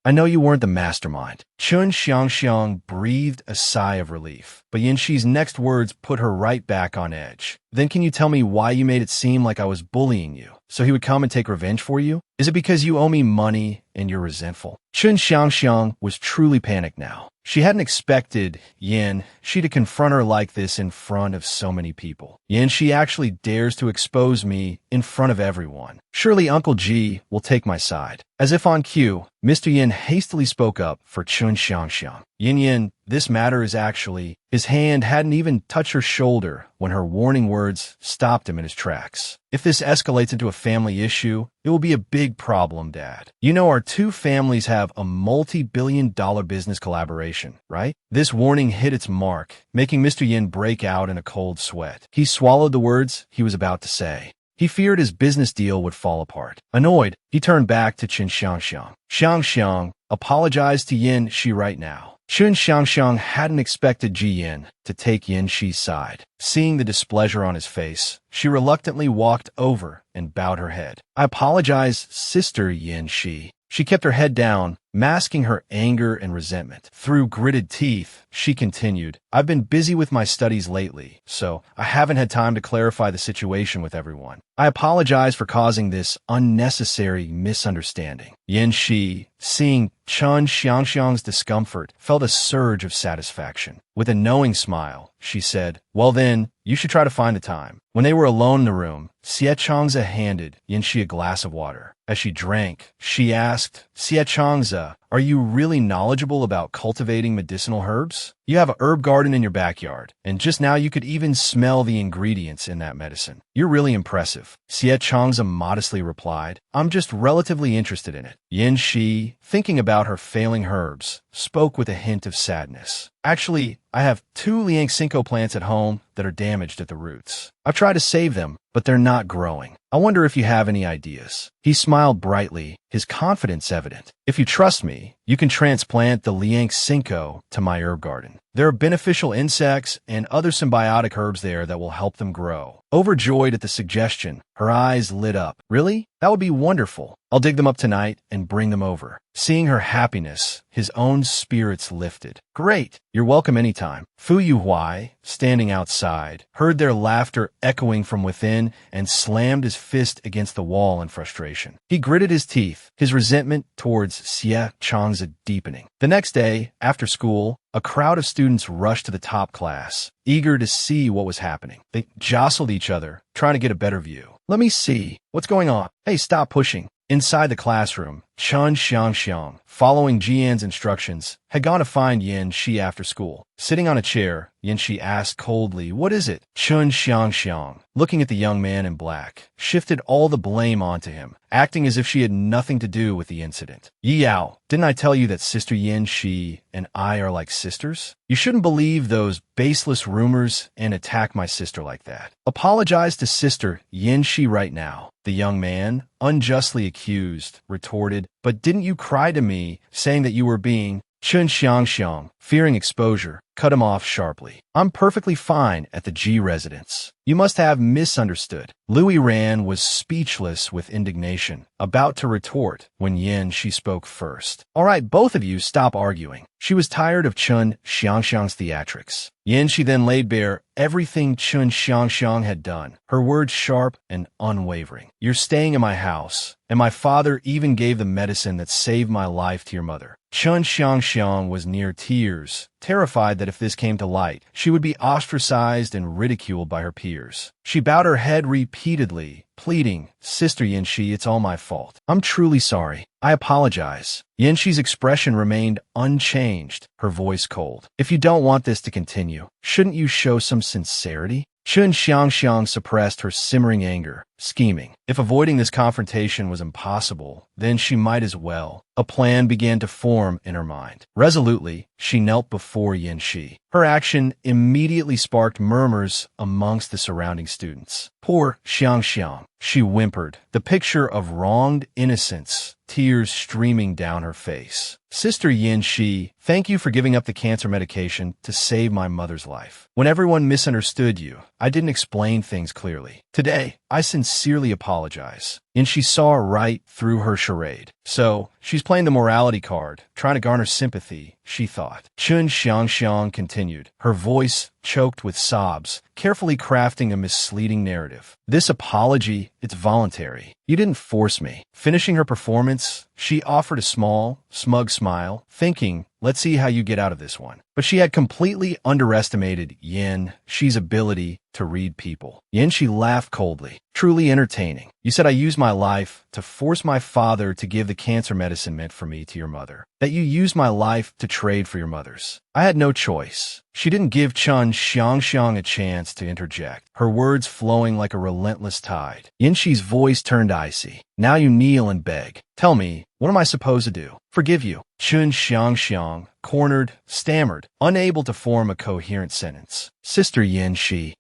Speaker 1: I know you weren't the mastermind. Chun Xiangxiang breathed a sigh of relief, but Yanxi's next words put her right back on edge. Then can you tell me why you made it seem like I was bullying you, so he would come and take revenge for you? Is it because you owe me money and you're resentful? Chun Xiangxiang was truly panicked now. She hadn't expected Yanxi to confront her like this in front of so many people. Yanxi actually dares to expose me in front of everyone. Surely Uncle Ji will take my side. As if on cue, Mr. Yin hastily spoke up for Chun Xiangxiang. Yin, this matter is actually... His hand hadn't even touched her shoulder when her warning words stopped him in his tracks. If this escalates into a family issue, it will be a big problem, Dad. You know our two families have a multi-billion-dollar business collaboration, right? This warning hit its mark, making Mr. Yin break out in a cold sweat. He swallowed the words he was about to say. He feared his business deal would fall apart. Annoyed, he turned back to Chun Xiangxiang. Xiangxiang, apologize to Yanxi right now. Chun Xiangxiang hadn't expected Ji Yin to take Yanxi's side. Seeing the displeasure on his face, she reluctantly walked over and bowed her head. I apologize, Sister Yanxi. She kept her head down, masking her anger and resentment. Through gritted teeth, she continued, I've been busy with my studies lately, so I haven't had time to clarify the situation with everyone. I apologize for causing this unnecessary misunderstanding. Yanxi, seeing Chun Xiangxiang's discomfort, felt a surge of satisfaction. With a knowing smile, she said, well then, you should try to find the time. When they were alone in the room, Xie Changza handed Yanxi a glass of water. As she drank, she asked, Xie Changza, are you really knowledgeable about cultivating medicinal herbs? You have a herb garden in your backyard, and just now you could even smell the ingredients in that medicine. You're really impressive. Xie Changza modestly replied, I'm just relatively interested in it. Yanxi, thinking about her failing herbs, spoke with a hint of sadness. Actually, I have 2 Liang Cinco plants at home that are damaged at the roots. I've tried to save them, but they're not growing. I wonder if you have any ideas. He smiled brightly, his confidence evident. If you trust me, you can transplant the Liang Cinco to my herb garden. There are beneficial insects and other symbiotic herbs there that will help them grow. Overjoyed at the suggestion, her eyes lit up. Really? That would be wonderful. I'll dig them up tonight and bring them over. Seeing her happiness, his own spirits lifted. Great. You're welcome anytime. Fu Yuhuai, standing outside, heard their laughter echoing from within and slammed his fist against the wall in frustration. He gritted his teeth, his resentment towards Xie Changza deepening. The next day, after school, a crowd of students rushed to the top class, eager to see what was happening. They jostled each other, trying to get a better view. Let me see. What's going on? Hey, stop pushing. Inside the classroom, Chun Xiangxiang, following Jian's instructions, had gone to find Yanxi after school. Sitting on a chair, Yanxi asked coldly, what is it? Chun Xiangxiang, looking at the young man in black, shifted all the blame onto him, acting as if she had nothing to do with the incident. Yi Yao, didn't I tell you that Sister Yanxi and I are like sisters? You shouldn't believe those baseless rumors and attack my sister like that. Apologize to Sister Yanxi right now. The young man, unjustly accused, retorted, but didn't you cry to me, saying that you were being... Chun Xiangxiang, fearing exposure, cut him off sharply. I'm perfectly fine at the G residence. You must have misunderstood. Louis Ran was speechless with indignation, about to retort when Yanxi spoke first. All right, both of you stop arguing. She was tired of Chun Xiangxiang's theatrics. Yanxi then laid bare everything Chun Xiangxiang had done, her words sharp and unwavering. You're staying in my house, and my father even gave the medicine that saved my life to your mother. Chun Xiangxiang was near tears, terrified that if this came to light, she would be ostracized and ridiculed by her peers. She bowed her head repeatedly, pleading, Sister Yanxi, it's all my fault. I'm truly sorry. I apologize. Yanxi's expression remained unchanged, her voice cold. If you don't want this to continue, shouldn't you show some sincerity? Chun Xiangxiang suppressed her simmering anger, scheming. If avoiding this confrontation was impossible, then she might as well. A plan began to form in her mind. Resolutely, she knelt before Yanxi. Her action immediately sparked murmurs amongst the surrounding students. Poor Xiangxiang, she whimpered, the picture of wronged innocence, tears streaming down her face. Sister Yanxi, thank you for giving up the cancer medication to save my mother's life. When everyone misunderstood you, I didn't explain things clearly. Today, I sincerely apologize. apologize. And she saw right through her charade. So, she's playing the morality card, trying to garner sympathy, she thought. Chun Xiangxiang continued, her voice choked with sobs, carefully crafting a misleading narrative. This apology, it's voluntary. You didn't force me. Finishing her performance, she offered a small, smug smile, thinking, let's see how you get out of this one. But she had completely underestimated Yin Shi's ability to read people. Yin Shi laughed coldly, truly entertaining. You said I used my life to force my father to give the cancer medicine meant for me to your mother. That you used my life to trade for your mother's. I had no choice. She didn't give Chun Xiangxiang a chance to interject, her words flowing like a relentless tide. Yin Shi's voice turned icy. Now you kneel and beg. Tell me, what am I supposed to do? Forgive you. Chun Xiangxiang, cornered, stammered, unable to form a coherent sentence. Sister Yin Shi,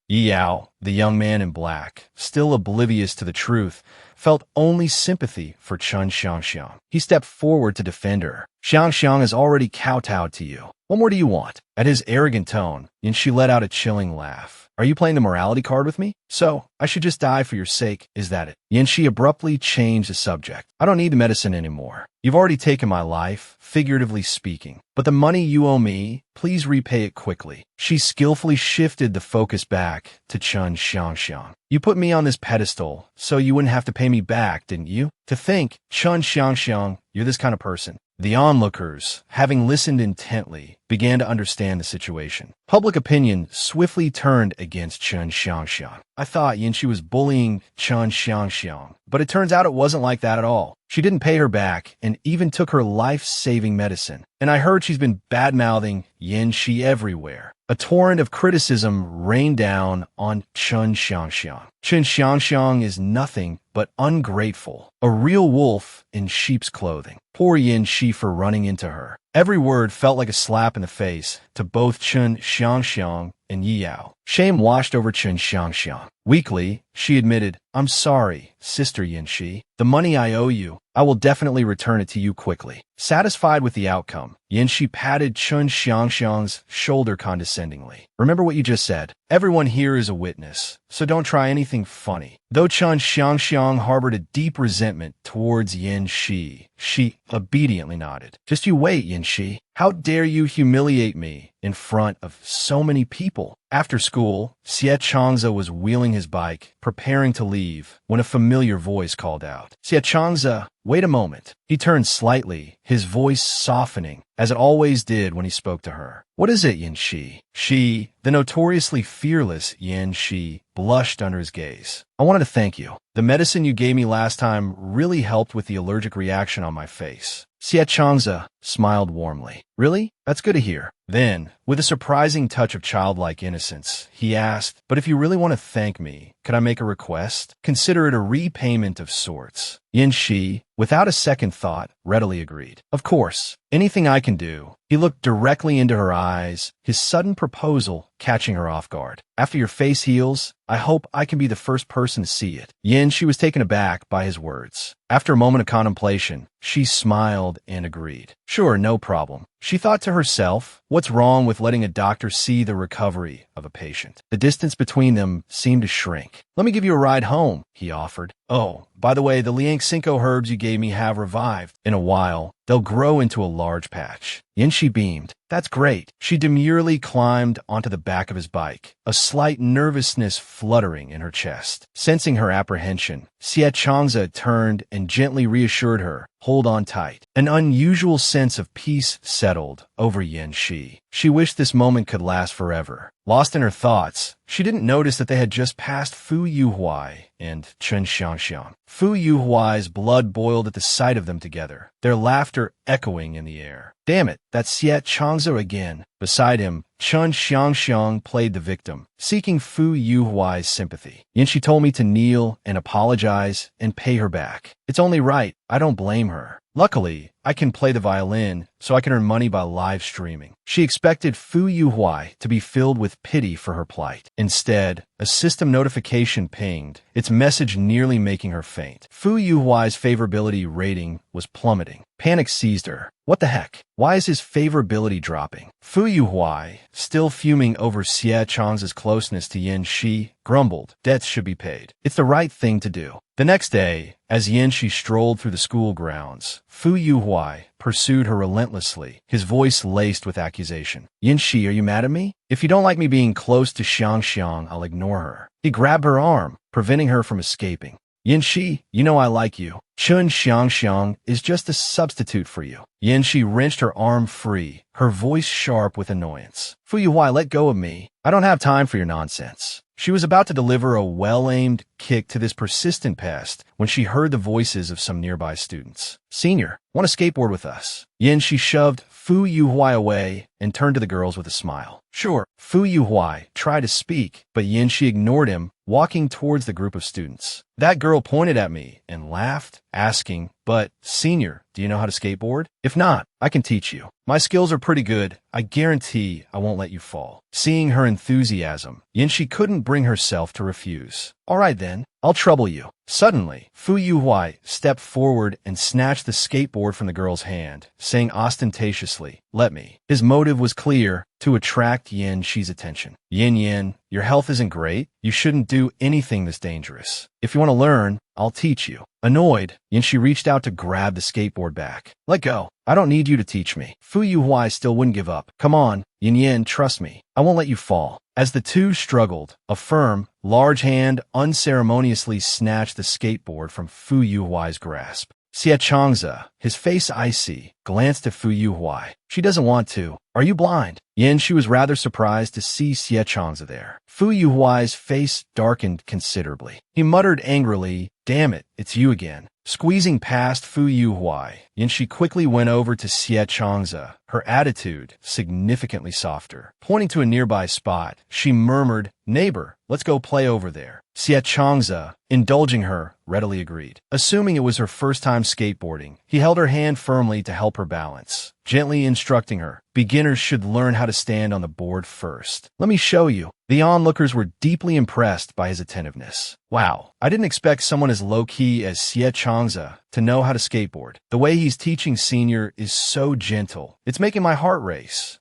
Speaker 1: Yao, the young man in black, still oblivious to the truth, felt only sympathy for Chun Xiangxiang. He stepped forward to defend her. Xiangxiang has already kowtowed to you. What more do you want? At his arrogant tone, Yin Shi let out a chilling laugh. Are you playing the morality card with me? So, I should just die for your sake, is that it? Yin Shi abruptly changed the subject. I don't need the medicine anymore. You've already taken my life, figuratively speaking. But the money you owe me, please repay it quickly. She skillfully shifted the focus back to Chun Xiangxiang. You put me on this pedestal, so you wouldn't have to pay me back, didn't you? To think, Chun Xiangxiang, you're this kind of person. The onlookers, having listened intently, began to understand the situation. Public opinion swiftly turned against Chun Xiangxiang. I thought Yin Shi was bullying Chun Xiangxiang, but it turns out it wasn't like that at all. She didn't pay her back and even took her life-saving medicine. And I heard she's been bad-mouthing Yin Shi everywhere. A torrent of criticism rained down on Chun Xiangxiang. Chun Xiangxiang is nothing but ungrateful, a real wolf in sheep's clothing. Poor Yin Shi for running into her. Every word felt like a slap in the face to both Chun Xiangxiang and Yao. Shame washed over Chun Xiangxiang. Weakly, she admitted, I'm sorry, Sister Yin Shi. The money I owe you, I will definitely return it to you quickly. Satisfied with the outcome, Yin Shi patted Chun Xiangxiang's shoulder condescendingly. Remember what you just said. Everyone here is a witness, so don't try anything funny. Though Chun Xiangxiang harbored a deep resentment towards Yin Shi, she obediently nodded. Just you wait, Yin Shi. How dare you humiliate me in front of so many people? After school, Xie Changze was wheeling his bike, preparing to leave, when a familiar voice called out. Xie Changze, wait a moment. He turned slightly, his voice softening, as it always did when he spoke to her. What is it, Yin Shi? She, the notoriously fearless Yin Shi, blushed under his gaze. I wanted to thank you. The medicine you gave me last time really helped with the allergic reaction on my face. Xie Changze smiled warmly. Really? That's good to hear. Then, with a surprising touch of childlike innocence, he asked, but if you really want to thank me, could I make a request? Consider it a repayment of sorts. Yin Shi, without a second thought, readily agreed. Of course, anything I can do. He looked directly into her eyes, his sudden proposal catching her off guard. After your face heals, I hope I can be the first person to see it. Yin Shi was taken aback by his words. After a moment of contemplation, she smiled and agreed. Sure, no problem. She thought to herself, what's wrong with letting a doctor see the recovery of a patient? The distance between them seemed to shrink. Let me give you a ride home, he offered. Oh, by the way, the Liang Cinco herbs you gave me have revived. In a while, they'll grow into a large patch. Yin Shi beamed. That's great. She demurely climbed onto the back of his bike, a slight nervousness fluttering in her chest. Sensing her apprehension, Xie Changze turned and gently reassured her, hold on tight. An unusual sense of peace settled over Yin Shi. She wished this moment could last forever. Lost in her thoughts, she didn't notice that they had just passed Fu Yuhuai and Chun Xiangxiang. Fu Yuhuai's blood boiled at the sight of them together, their laughter echoing in the air. Damn it, that's Xie Changze again. Beside him, Chun Xiangxiang played the victim, seeking Fu Yuhuai's sympathy. Yin Shi told me to kneel and apologize and pay her back. It's only right. I don't blame her. Luckily, I can play the violin, so I can earn money by live streaming. She expected Fu Yuhuai to be filled with pity for her plight. Instead, a system notification pinged, its message nearly making her faint. Fu Yuhuai's favorability rating was plummeting. Panic seized her. What the heck? Why is his favorability dropping? Fu Yuhuai, still fuming over Xie Changze's closeness to Yin Shi, grumbled, debts should be paid. It's the right thing to do. The next day, as Yanxi strolled through the school grounds, Fu Yuhuai pursued her relentlessly, his voice laced with accusation. Yanxi, are you mad at me? If you don't like me being close to Xiangxiang, I'll ignore her. He grabbed her arm, preventing her from escaping. Yanxi, you know I like you. Chun Xiangxiang is just a substitute for you. Yanxi wrenched her arm free, her voice sharp with annoyance. Fu Yuhuai, let go of me. I don't have time for your nonsense. She was about to deliver a well-aimed kick to this persistent pest when she heard the voices of some nearby students. Senior, want to skateboard with us? Yanxi shoved Fu Yuhuai away and turned to the girls with a smile. Sure. Fu Yuhuai tried to speak, but Yanxi ignored him, walking towards the group of students. That girl pointed at me and laughed, asking, but, Senior, do you know how to skateboard? If not, I can teach you. My skills are pretty good. I guarantee I won't let you fall. Seeing her enthusiasm, Yanxi couldn't bring herself to refuse. All right then, I'll trouble you. Suddenly, Fu Yuhuai stepped forward and snatched the skateboard from the girl's hand, saying ostentatiously, let me. His motive was clear, to attract Yanxi's attention. Yan, your health isn't great. You shouldn't do anything this dangerous. If you want to learn, I'll teach you. Annoyed, Yanxi reached out to grab the skateboard back. Let go. I don't need you to teach me. Fu Yuhuai still wouldn't give up. Come on, Yan, trust me. I won't let you fall. As the two struggled, a firm, large hand unceremoniously snatched the skateboard from Fu Yuhuai's grasp. Xie Changze, his face icy, glanced at Fu Yuhuai. She doesn't want to. Are you blind? Yanxi was rather surprised to see Xie Changze there. Fu Yuhuai's face darkened considerably. He muttered angrily, damn it, it's you again. Squeezing past Fu Yuhuai, Yanxi quickly went over to Xie Changze, her attitude significantly softer. Pointing to a nearby spot, she murmured, neighbor, let's go play over there. Xie Changze, indulging her, readily agreed. Assuming it was her first time skateboarding, he held her hand firmly to help her balance, gently instructing her. Beginners should learn how to stand on the board first. Let me show you. The onlookers were deeply impressed by his attentiveness. Wow, I didn't expect someone as low-key as Xie Changze to know how to skateboard. The way he's teaching Senior is so gentle. It's making my heart race.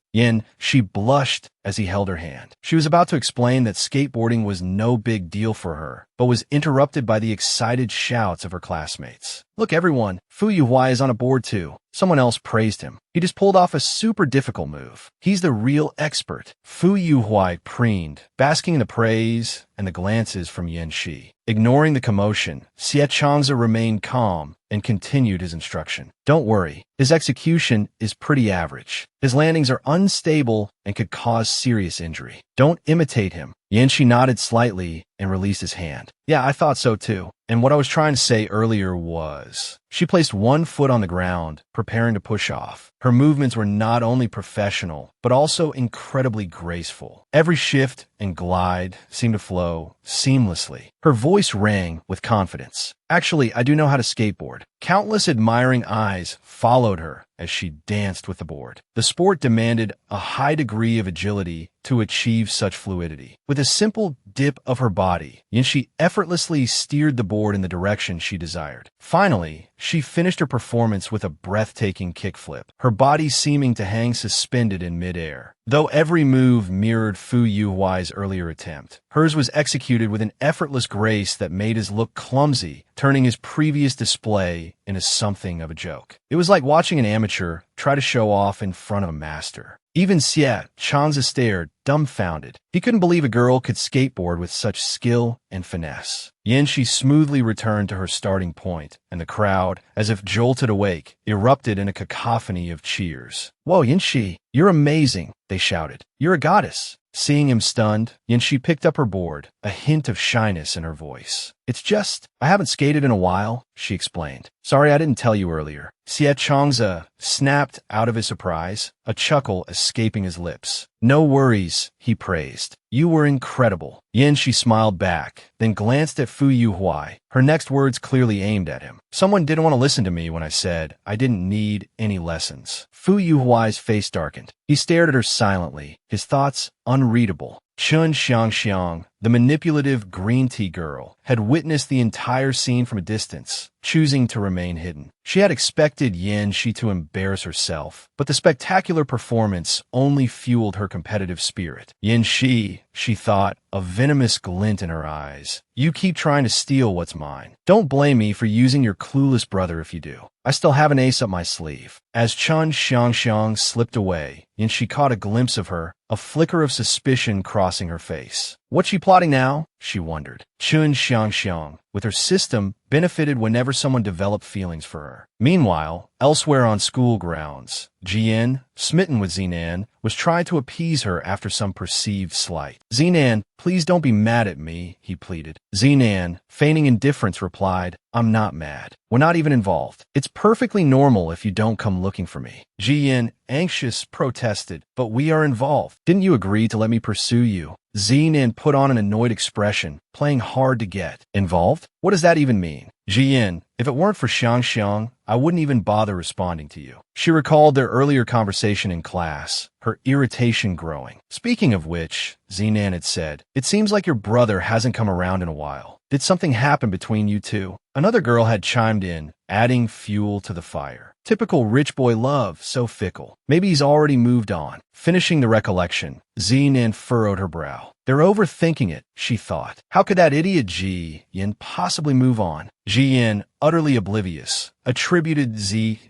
Speaker 1: She blushed as he held her hand. She was about to explain that skateboarding was no big deal for her, but was interrupted by the excited shouts of her classmates. Look everyone, Fu Yuhuai is on a board too. Someone else praised him. He just pulled off a super difficult move. He's the real expert. Fu Yuhuai preened, basking in the praise and the glances from Yanxi. Ignoring the commotion, Xie Changze remained calm and continued his instruction. Don't worry, his execution is pretty average. His landings are unstable and could cause serious injury. Don't imitate him. Yanxi nodded slightly and released his hand. Yeah, I thought so too. And what I was trying to say earlier was... She placed one foot on the ground, preparing to push off. Her movements were not only professional, but also incredibly graceful. Every shift and glide seemed to flow seamlessly. Her voice rang with confidence. Actually, I do know how to skateboard. Countless admiring eyes followed her as she danced with the board. The sport demanded a high degree of agility to achieve such fluidity. With a simple dip of her body, Yanxi effortlessly steered the board in the direction she desired. Finally, she finished her performance with a breathtaking kickflip, her body seeming to hang suspended in midair. Though every move mirrored Fu Yuhuai's earlier attempt, hers was executed with an effortless grace that made his look clumsy, turning his previous display into something of a joke. It was like watching an amateur try to show off in front of a master. Even Xie Changze stared, dumbfounded. He couldn't believe a girl could skateboard with such skill and finesse. Yanxi smoothly returned to her starting point, and the crowd, as if jolted awake, erupted in a cacophony of cheers. Whoa, Yanxi, you're amazing, they shouted. You're a goddess. Seeing him stunned, Yanxi picked up her board, a hint of shyness in her voice. It's just, I haven't skated in a while, she explained. Sorry I didn't tell you earlier. Xie Changze snapped out of his surprise, a chuckle escaping his lips. No worries, he praised. You were incredible. Yanxi smiled back, then glanced at Fu Yuhuai, her next words clearly aimed at him. Someone didn't want to listen to me when I said I didn't need any lessons. Fu Yuhuai's face darkened. He stared at her silently, his thoughts unreadable. Chun Xiangxiang, the manipulative green tea girl, had witnessed the entire scene from a distance, choosing to remain hidden. She had expected Yanxi to embarrass herself, but the spectacular performance only fueled her competitive spirit. Yanxi, she thought, a venomous glint in her eyes. You keep trying to steal what's mine. Don't blame me for using your clueless brother if you do. I still have an ace up my sleeve. As Chun Xiangxiang slipped away, Yanxi caught a glimpse of her, a flicker of suspicion crossing her face. What's she plotting now? She wondered. Chun Xiangxiang, with her system, benefited whenever someone developed feelings for her. Meanwhile, elsewhere on school grounds, Jian, smitten with Zinan, was trying to appease her after some perceived slight. Zinan, please don't be mad at me, he pleaded. Zinan, feigning indifference, replied, I'm not mad. We're not even involved. It's perfectly normal if you don't come looking for me. Jian, anxious, protested, but we are involved. Didn't you agree to let me pursue you? Zinan put on an annoyed expression, playing hard to get. Involved? What does that even mean? Jian, if it weren't for Xiangxiang, I wouldn't even bother responding to you. She recalled their earlier conversation in class, her irritation growing. Speaking of which, Zinan had said, it seems like your brother hasn't come around in a while. Did something happen between you two? Another girl had chimed in, adding fuel to the fire. Typical rich boy love, so fickle. Maybe he's already moved on. Finishing the recollection, Zinan furrowed her brow. They're overthinking it, she thought. How could that idiot Ji Yin possibly move on? Ji Yin, utterly oblivious, attributed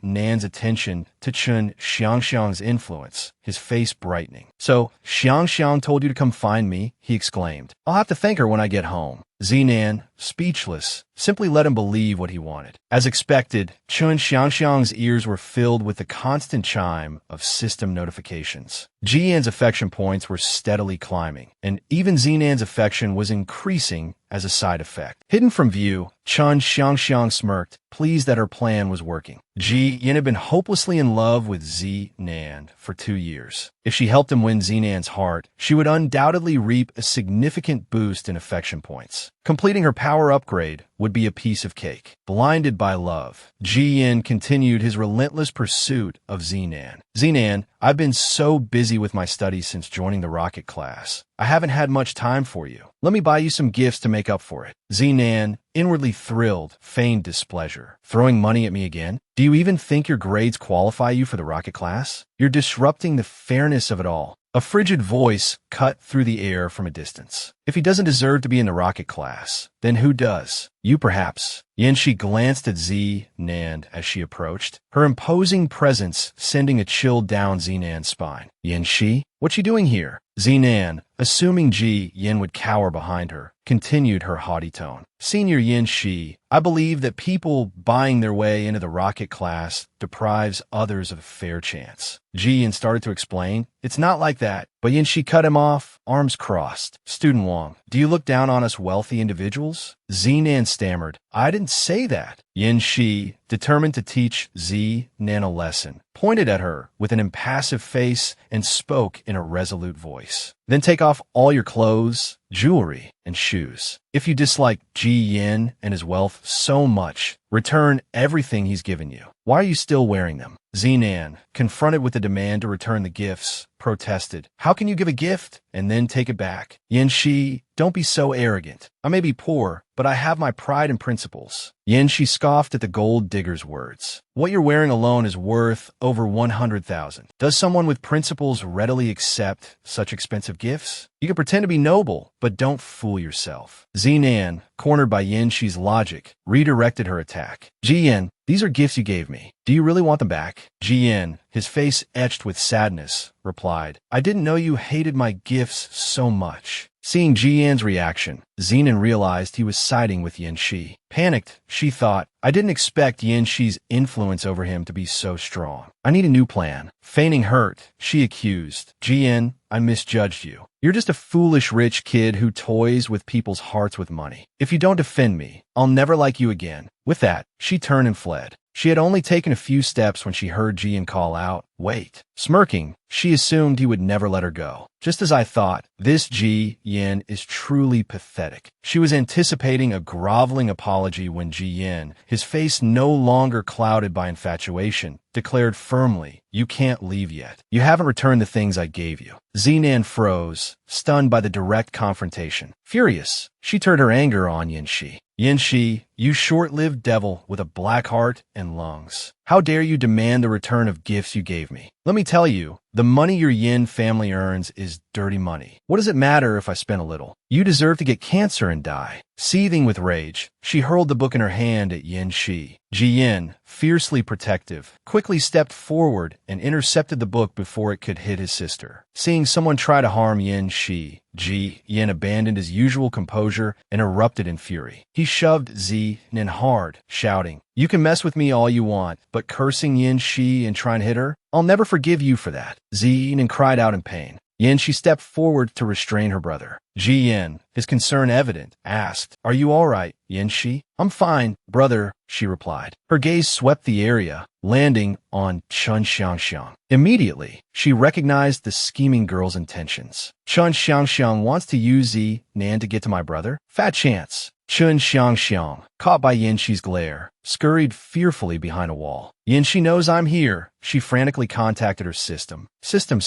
Speaker 1: Nan's attention to Chun Xiangxiang's influence, his face brightening. So, Xiangxiang told you to come find me, he exclaimed. I'll have to thank her when I get home. Zinan, speechless, simply let him believe what he wanted. As expected, Chun Xiangxiang's ears were filled with the constant chime of system notifications. Jian's affection points were steadily climbing, and even Zinan's affection was increasing as a side effect. Hidden from view, Chun Xiangxiang smirked, pleased that her plan was working. Ji Yin had been hopelessly in love with Zinan for 2 years. If she helped him win Zinan's heart, she would undoubtedly reap a significant boost in affection points. Completing her power upgrade would be a piece of cake. Blinded by love, Ji Yin continued his relentless pursuit of Zinan. Zinan, I've been so busy with my studies since joining the rocket class. I haven't had much time for you. Let me buy you some gifts to make up for it. Zinan, inwardly thrilled, feigned displeasure. Throwing money at me again? Do you even think your grades qualify you for the rocket class? You're disrupting the fairness of it all. A frigid voice cut through the air from a distance. If he doesn't deserve to be in the rocket class, then who does? You perhaps. Yanxi glanced at Zinan as she approached, her imposing presence sending a chill down Zinan's spine. Yanxi? What's she doing here? Zinan, assuming Ji Yin would cower behind her, continued her haughty tone. Senior Yanxi, I believe that people buying their way into the rocket class deprives others of a fair chance. Ji Yin started to explain. It's not like that. But Yanxi cut him off, arms crossed. Student Wang, do you look down on us wealthy individuals? Zinan stammered. I didn't say that. Yanxi, determined to teach Zinan a lesson, pointed at her with an impassive face and spoke in a resolute voice. Then take off all your clothes, jewelry, and shoes. If you dislike Ji Yin and his wealth so much, return everything he's given you. Why are you still wearing them? Zinan, confronted with the demand to return the gifts, protested. How can you give a gift and then take it back? Yanxi, don't be so arrogant. I may be poor, but I have my pride and principles. Yanxi scoffed at the gold digger's words. What you're wearing alone is worth over 100,000. Does someone with principles readily accept such expensive gifts? You can pretend to be noble, but don't fool yourself. Zinan, cornered by Yanxi's logic, redirected her attack. Jian, these are gifts you gave me. Do you really want them back? Jian, his face etched with sadness, replied, I didn't know you hated my gifts so much. Seeing Jian's reaction, Zinan realized he was siding with Yanxi. Panicked, she thought, I didn't expect Yanxi's influence over him to be so strong. I need a new plan. Feigning hurt, she accused, Jian, I misjudged you. You're just a foolish rich kid who toys with people's hearts with money. If you don't defend me, I'll never like you again. With that, she turned and fled. She had only taken a few steps when she heard Jian call out, Wait. Smirking, she assumed he would never let her go. Just as I thought, this Ji Yin is truly pathetic. She was anticipating a groveling apology when Ji Yin, his face no longer clouded by infatuation, declared firmly, "You can't leave yet. You haven't returned the things I gave you." Zinan froze, stunned by the direct confrontation. Furious, she turned her anger on Yin Shi. "Yin Shi, you short-lived devil with a black heart and lungs. How dare you demand the return of gifts you gave me? Let me tell you, the money your Yin family earns is dirty money. What does it matter if I spend a little? You deserve to get cancer and die." Seething with rage, she hurled the book in her hand at Yin Shi. Ji Yin, fiercely protective, quickly stepped forward and intercepted the book before it could hit his sister. Seeing someone try to harm Yin Shi, Ji Yin abandoned his usual composure and erupted in fury. He shoved Zi Nin hard, shouting, "You can mess with me all you want, but cursing Yin Shi and trying to hit her? I'll never forgive you for that." Zi Nin cried out in pain. Yin Shi stepped forward to restrain her brother. Ji Yin, his concern evident, asked, "Are you all right, Yin Shi?" "I'm fine, brother," she replied. Her gaze swept the area, landing on Chun Xiangxiang. Immediately, she recognized the scheming girl's intentions. "Chun Xiangxiang wants to use Zi Nan to get to my brother? Fat chance." Chun Xiangxiang, caught by Yin Shi's glare, scurried fearfully behind a wall. "Yin Shi knows I'm here." She frantically contacted her system. System,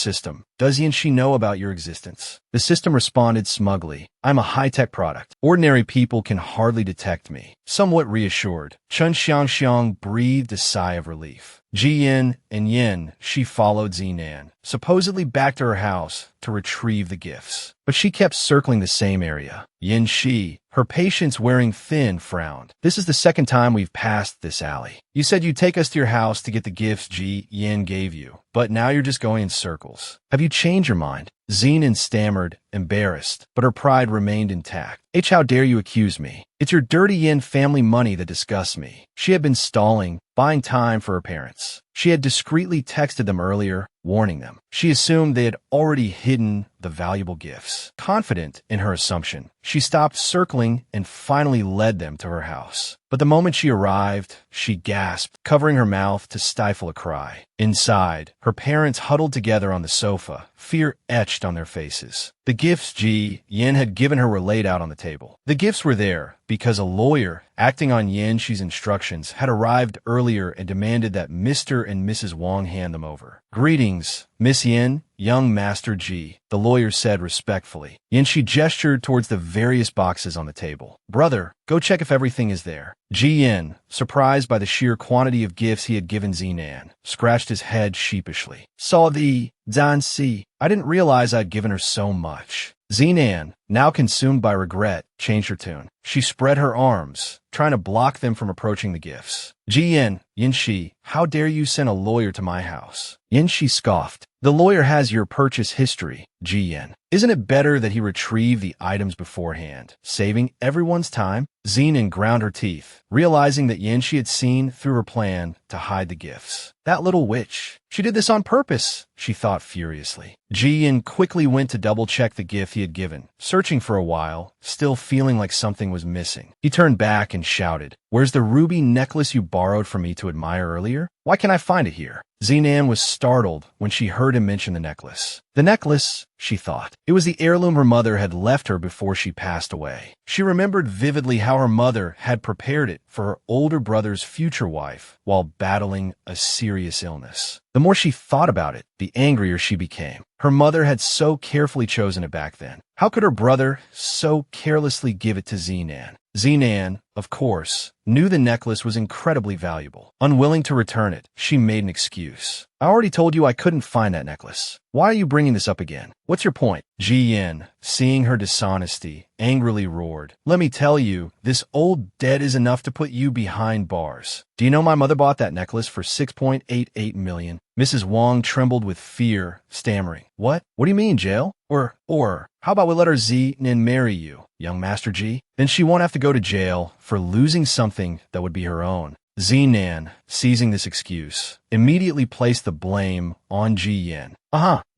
Speaker 1: does Yin Shi know about your existence?" The system responded smugly, "I'm a high-tech product. Ordinary people can hardly detect me." Somewhat reassured, Chun Xiangxiang breathed a sigh of relief. Ji Yin and Yin Shi followed Zinan, supposedly back to her house to retrieve the gifts. But she kept circling the same area. Yin Shi, her patience wearing thin, frowned. "This is the second time we've passed this alley. You said you'd take us to your house to get the gifts Ji Yin gave you, but now you're just going in circles. Have you changed your mind?" Zinan stammered, embarrassed, but her pride remained intact. "How dare you accuse me? It's your dirty Yin family money that disgusts me." She had been stalling, buying time for her parents. She had discreetly texted them earlier, warning them. She assumed they had already hidden the valuable gifts. Confident in her assumption, she stopped circling and finally led them to her house. But the moment she arrived, she gasped, covering her mouth to stifle a cry. Inside, her parents huddled together on the sofa, fear etched on their faces. The gifts Ji Yin had given her were laid out on the table. The gifts were there because a lawyer, acting on Yin Shi's instructions, had arrived earlier and demanded that Mr. and Mrs. Wang hand them over. "Greetings, Miss Yin, young Master Ji," the lawyer said respectfully. Yin Shi gestured towards the various boxes on the table. "Brother, go check if everything is there." Ji Yin, surprised by the sheer quantity of gifts he had given Zinan, scratched his head sheepishly. "Saw the Zan Si. I didn't realize I'd given her so much." Zinan, now consumed by regret, changed her tune. She spread her arms, trying to block them from approaching the gifts. "Ji Yin, Yin Shi, how dare you send a lawyer to my house?" Yin Shi scoffed. "The lawyer has your purchase history, Ji Yin. Isn't it better that he retrieve the items beforehand, saving everyone's time?" Zinan ground her teeth, realizing that Yin Shi had seen through her plan to hide the gifts. That little witch. She did this on purpose, she thought furiously. Ji Yin quickly went to double-check the gift he had given, searching for a while, still feeling like something was missing. He turned back and shouted, "Where's the ruby necklace you borrowed from me to admire earlier? Why can't I find it here?" Zinan was startled when she heard him mention the necklace. The necklace, she thought. It was the heirloom her mother had left her before she passed away. She remembered vividly how her mother had prepared it for her older brother's future wife while battling a serious illness. The more she thought about it, the angrier she became. Her mother had so carefully chosen it back then. How could her brother so carelessly give it to Zinan? Zinan, of course, knew the necklace was incredibly valuable. Unwilling to return it, she made an excuse. "I already told you I couldn't find that necklace. Why are you bringing this up again? What's your point?" Ji Yin, seeing her dishonesty, angrily roared, "Let me tell you, this old debt is enough to put you behind bars. Do you know my mother bought that necklace for 6.88 million? Mrs. Wang trembled with fear, stammering, What do you mean, jail? Or, how about we let her Nin marry you, young Master Ji? Then she won't have to go to jail for losing something that would be her own." Zinan, seizing this excuse, immediately placed the blame on Ji Yin.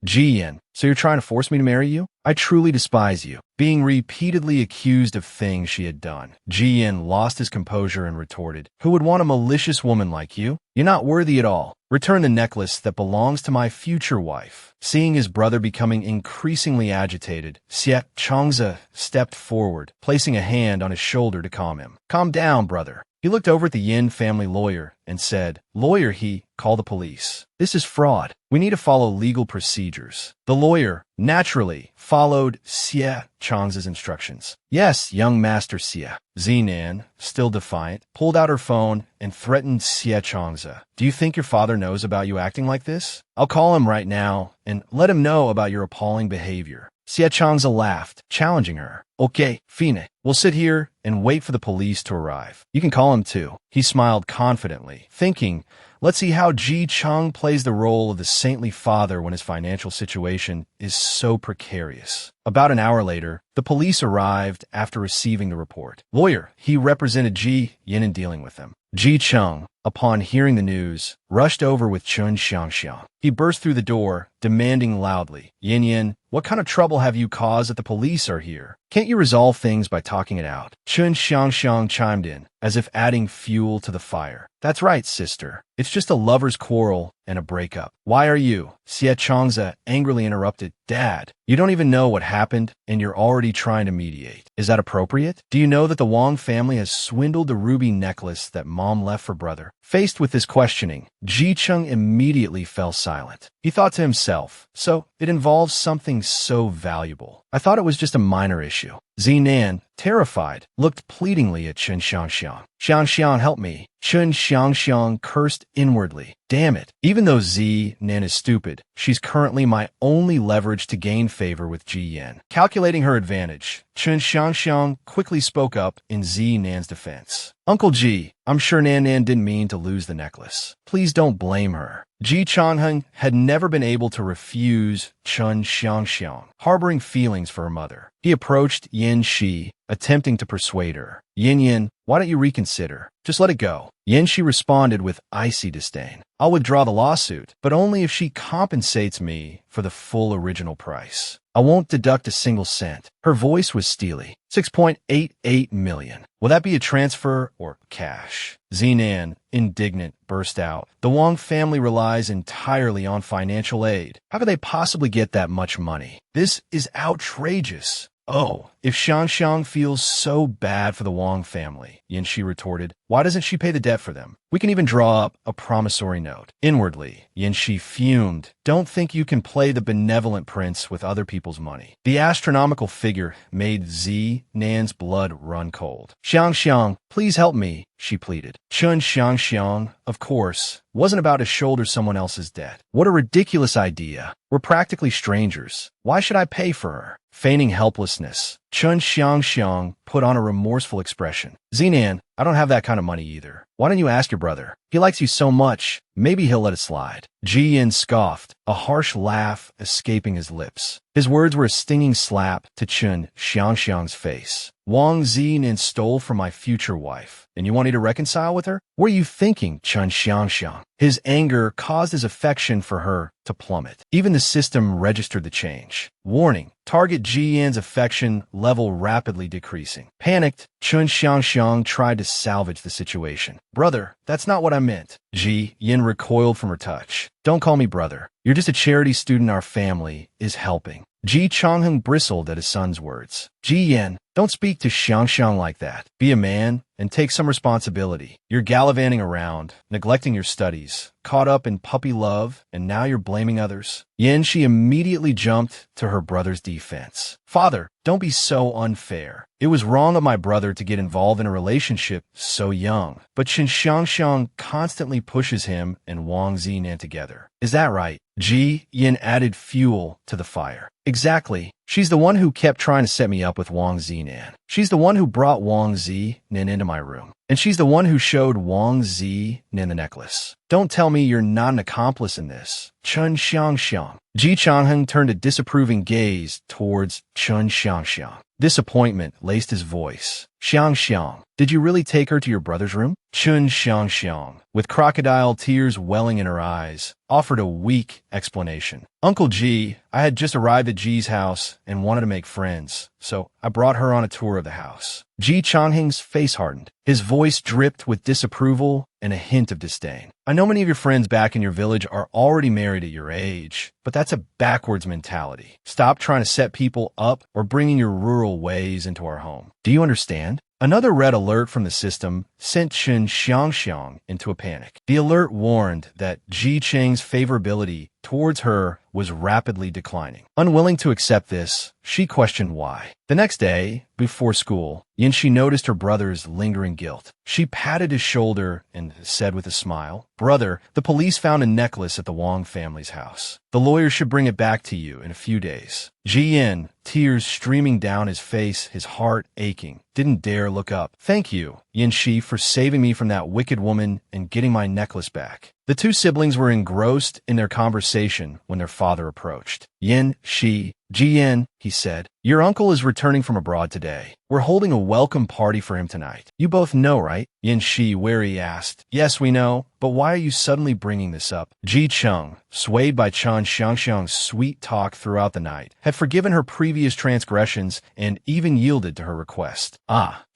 Speaker 1: Ji Yin, so you're trying to force me to marry you? I truly despise you. Being repeatedly accused of things she had done, Ji Yin lost his composure and retorted, Who would want a malicious woman like you? You're not worthy at all. Return the necklace that belongs to my future wife. Seeing his brother becoming increasingly agitated, Xie Changze stepped forward, placing a hand on his shoulder to calm him. Calm down, brother. He looked over at the Yin family lawyer and said, Lawyer, call the police. This is fraud. We need to follow legal procedures. The lawyer, naturally, followed Xie Chang's instructions. Yes, young Master Xie. Zinan, still defiant, pulled out her phone and threatened Xie Changze. Do you think your father knows about you acting like this? I'll call him right now and let him know about your appalling behavior. Xie Changze laughed, challenging her. Okay, fine. We'll sit here and wait for the police to arrive. You can call him too. He smiled confidently, thinking, let's see how Ji Chang plays the role of the saintly father when his financial situation is so precarious. About an hour later, the police arrived after receiving the report. Lawyer, he represented Ji Yin in dealing with them. Ji Chang, upon hearing the news, rushed over with Chun Xiangxiang. He burst through the door, demanding loudly, Yin Yin, what kind of trouble have you caused that the police are here? Can't you resolve things by talking it out? Chun Xiangxiang chimed in, as if adding fuel to the fire. That's right, sister. It's just a lover's quarrel and a breakup. Why are you? Xie Changze angrily interrupted. Dad, you don't even know what happened, and you're already trying to mediate. Is that appropriate? Do you know that the Wang family has swindled the ruby necklace that Mom left for brother? Faced with this questioning, Ji Chang immediately fell silent. He thought to himself, so it involves something so valuable. I thought it was just a minor issue. Zinan, terrified, looked pleadingly at Chun Xiangxiang. Xiangxiang, help me. Chun Xiangxiang cursed inwardly. Damn it. Even though Zinan is stupid, she's currently my only leverage to gain favor with Ji Yin. Calculating her advantage, Chun Xiangxiang quickly spoke up in Zinan's defense. Uncle Ji, I'm sure Nan didn't mean to lose the necklace. Please don't blame her. Ji Changheng had never been able to refuse Chun Xiangxiang, harboring feelings for her mother. He approached Yin Shi, attempting to persuade her. Yin Yin, why don't you reconsider? Just let it go. Yin Shi responded with icy disdain. I'll withdraw the lawsuit, but only if she compensates me for the full original price. I won't deduct a single cent. Her voice was steely. 6.88 million. Will that be a transfer or cash? Zinan, indignant, burst out. The Wang family relies entirely on financial aid. How could they possibly get that much money? This is outrageous. Oh, if Xiangxiang feels so bad for the Wang family, Yin Shi retorted, why doesn't she pay the debt for them? We can even draw up a promissory note. Inwardly, Yin Shi fumed. Don't think you can play the benevolent prince with other people's money. The astronomical figure made Nan's blood run cold. Xiangxiang, please help me, she pleaded. Chun Xiangxiang, of course, wasn't about to shoulder someone else's debt. What a ridiculous idea. We're practically strangers. Why should I pay for her? Feigning helplessness, Chun Xiangxiang put on a remorseful expression. Zinan, I don't have that kind of money either. Why don't you ask your brother? He likes you so much, maybe he'll let it slide. Ji Yin scoffed, a harsh laugh escaping his lips. His words were a stinging slap to Chun Xiangxiang's face. Wang Zinan stole from my future wife, and you want me to reconcile with her? What are you thinking, Chun Xiangxiang? His anger caused his affection for her to plummet. Even the system registered the change. Warning, target Ji Yin's affection level rapidly decreasing. Panicked, Chun Xiangxiang tried to salvage the situation. Brother, that's not what I meant. Ji Yin recoiled from her touch. Don't call me brother. You're just a charity student our family is helping. Ji Changheng bristled at his son's words. Ji Yin, don't speak to Xiangxiang like that. Be a man and take some responsibility. You're gallivanting around, neglecting your studies, caught up in puppy love, and now you're blaming others. Yin Shi immediately jumped to her brother's defense. Father, don't be so unfair. It was wrong of my brother to get involved in a relationship so young, but Qin Xiangxiang constantly pushes him and Wang Zinan together. Is that right? Ji Yin added fuel to the fire. Exactly. She's the one who kept trying to set me up with Wang Zinan. She's the one who brought Wang Zinan into my room. And she's the one who showed Wang Zinan the necklace. Don't tell me you're not an accomplice in this. Chun Xiangxiang. Ji Changheng turned a disapproving gaze towards Chun Xiangxiang. Disappointment laced his voice. Xiangxiang, Did you really take her to your brother's room? Chun Xiangxiang, with crocodile tears welling in her eyes, offered a weak explanation. Uncle G, I had just arrived at G's house and wanted to make friends, so I brought her on a tour of the house. Ji Changheng's face hardened. His voice dripped with disapproval and a hint of disdain. I know many of your friends back in your village are already married at your age, but that's a backwards mentality. Stop trying to set people up or bringing your rural ways into our home. Do you understand? Another red alert from the system sent Chun Xiangxiang into a panic. The alert warned that Ji Cheng's favorability towards her was rapidly declining. Unwilling to accept this, she questioned why. The next day, before school, Yanxi noticed her brother's lingering guilt. She patted his shoulder and said with a smile, "Brother, the police found a necklace at the Wang family's house. The lawyer should bring it back to you in a few days." Ji Yin, tears streaming down his face, his heart aching, didn't dare look up. "Thank you, Yanxi, for saving me from that wicked woman and getting my necklace back." The two siblings were engrossed in their conversation when their father approached. "Yin, Shi, Jian," he said, "your uncle is returning from abroad today. We're holding a welcome party for him tonight. You both know, right?" Yin Shi, wary, asked. "Yes, we know, but why are you suddenly bringing this up?" Ji Cheng, swayed by Chan Xiangxiang's sweet talk throughout the night, had forgiven her previous transgressions and even yielded to her request.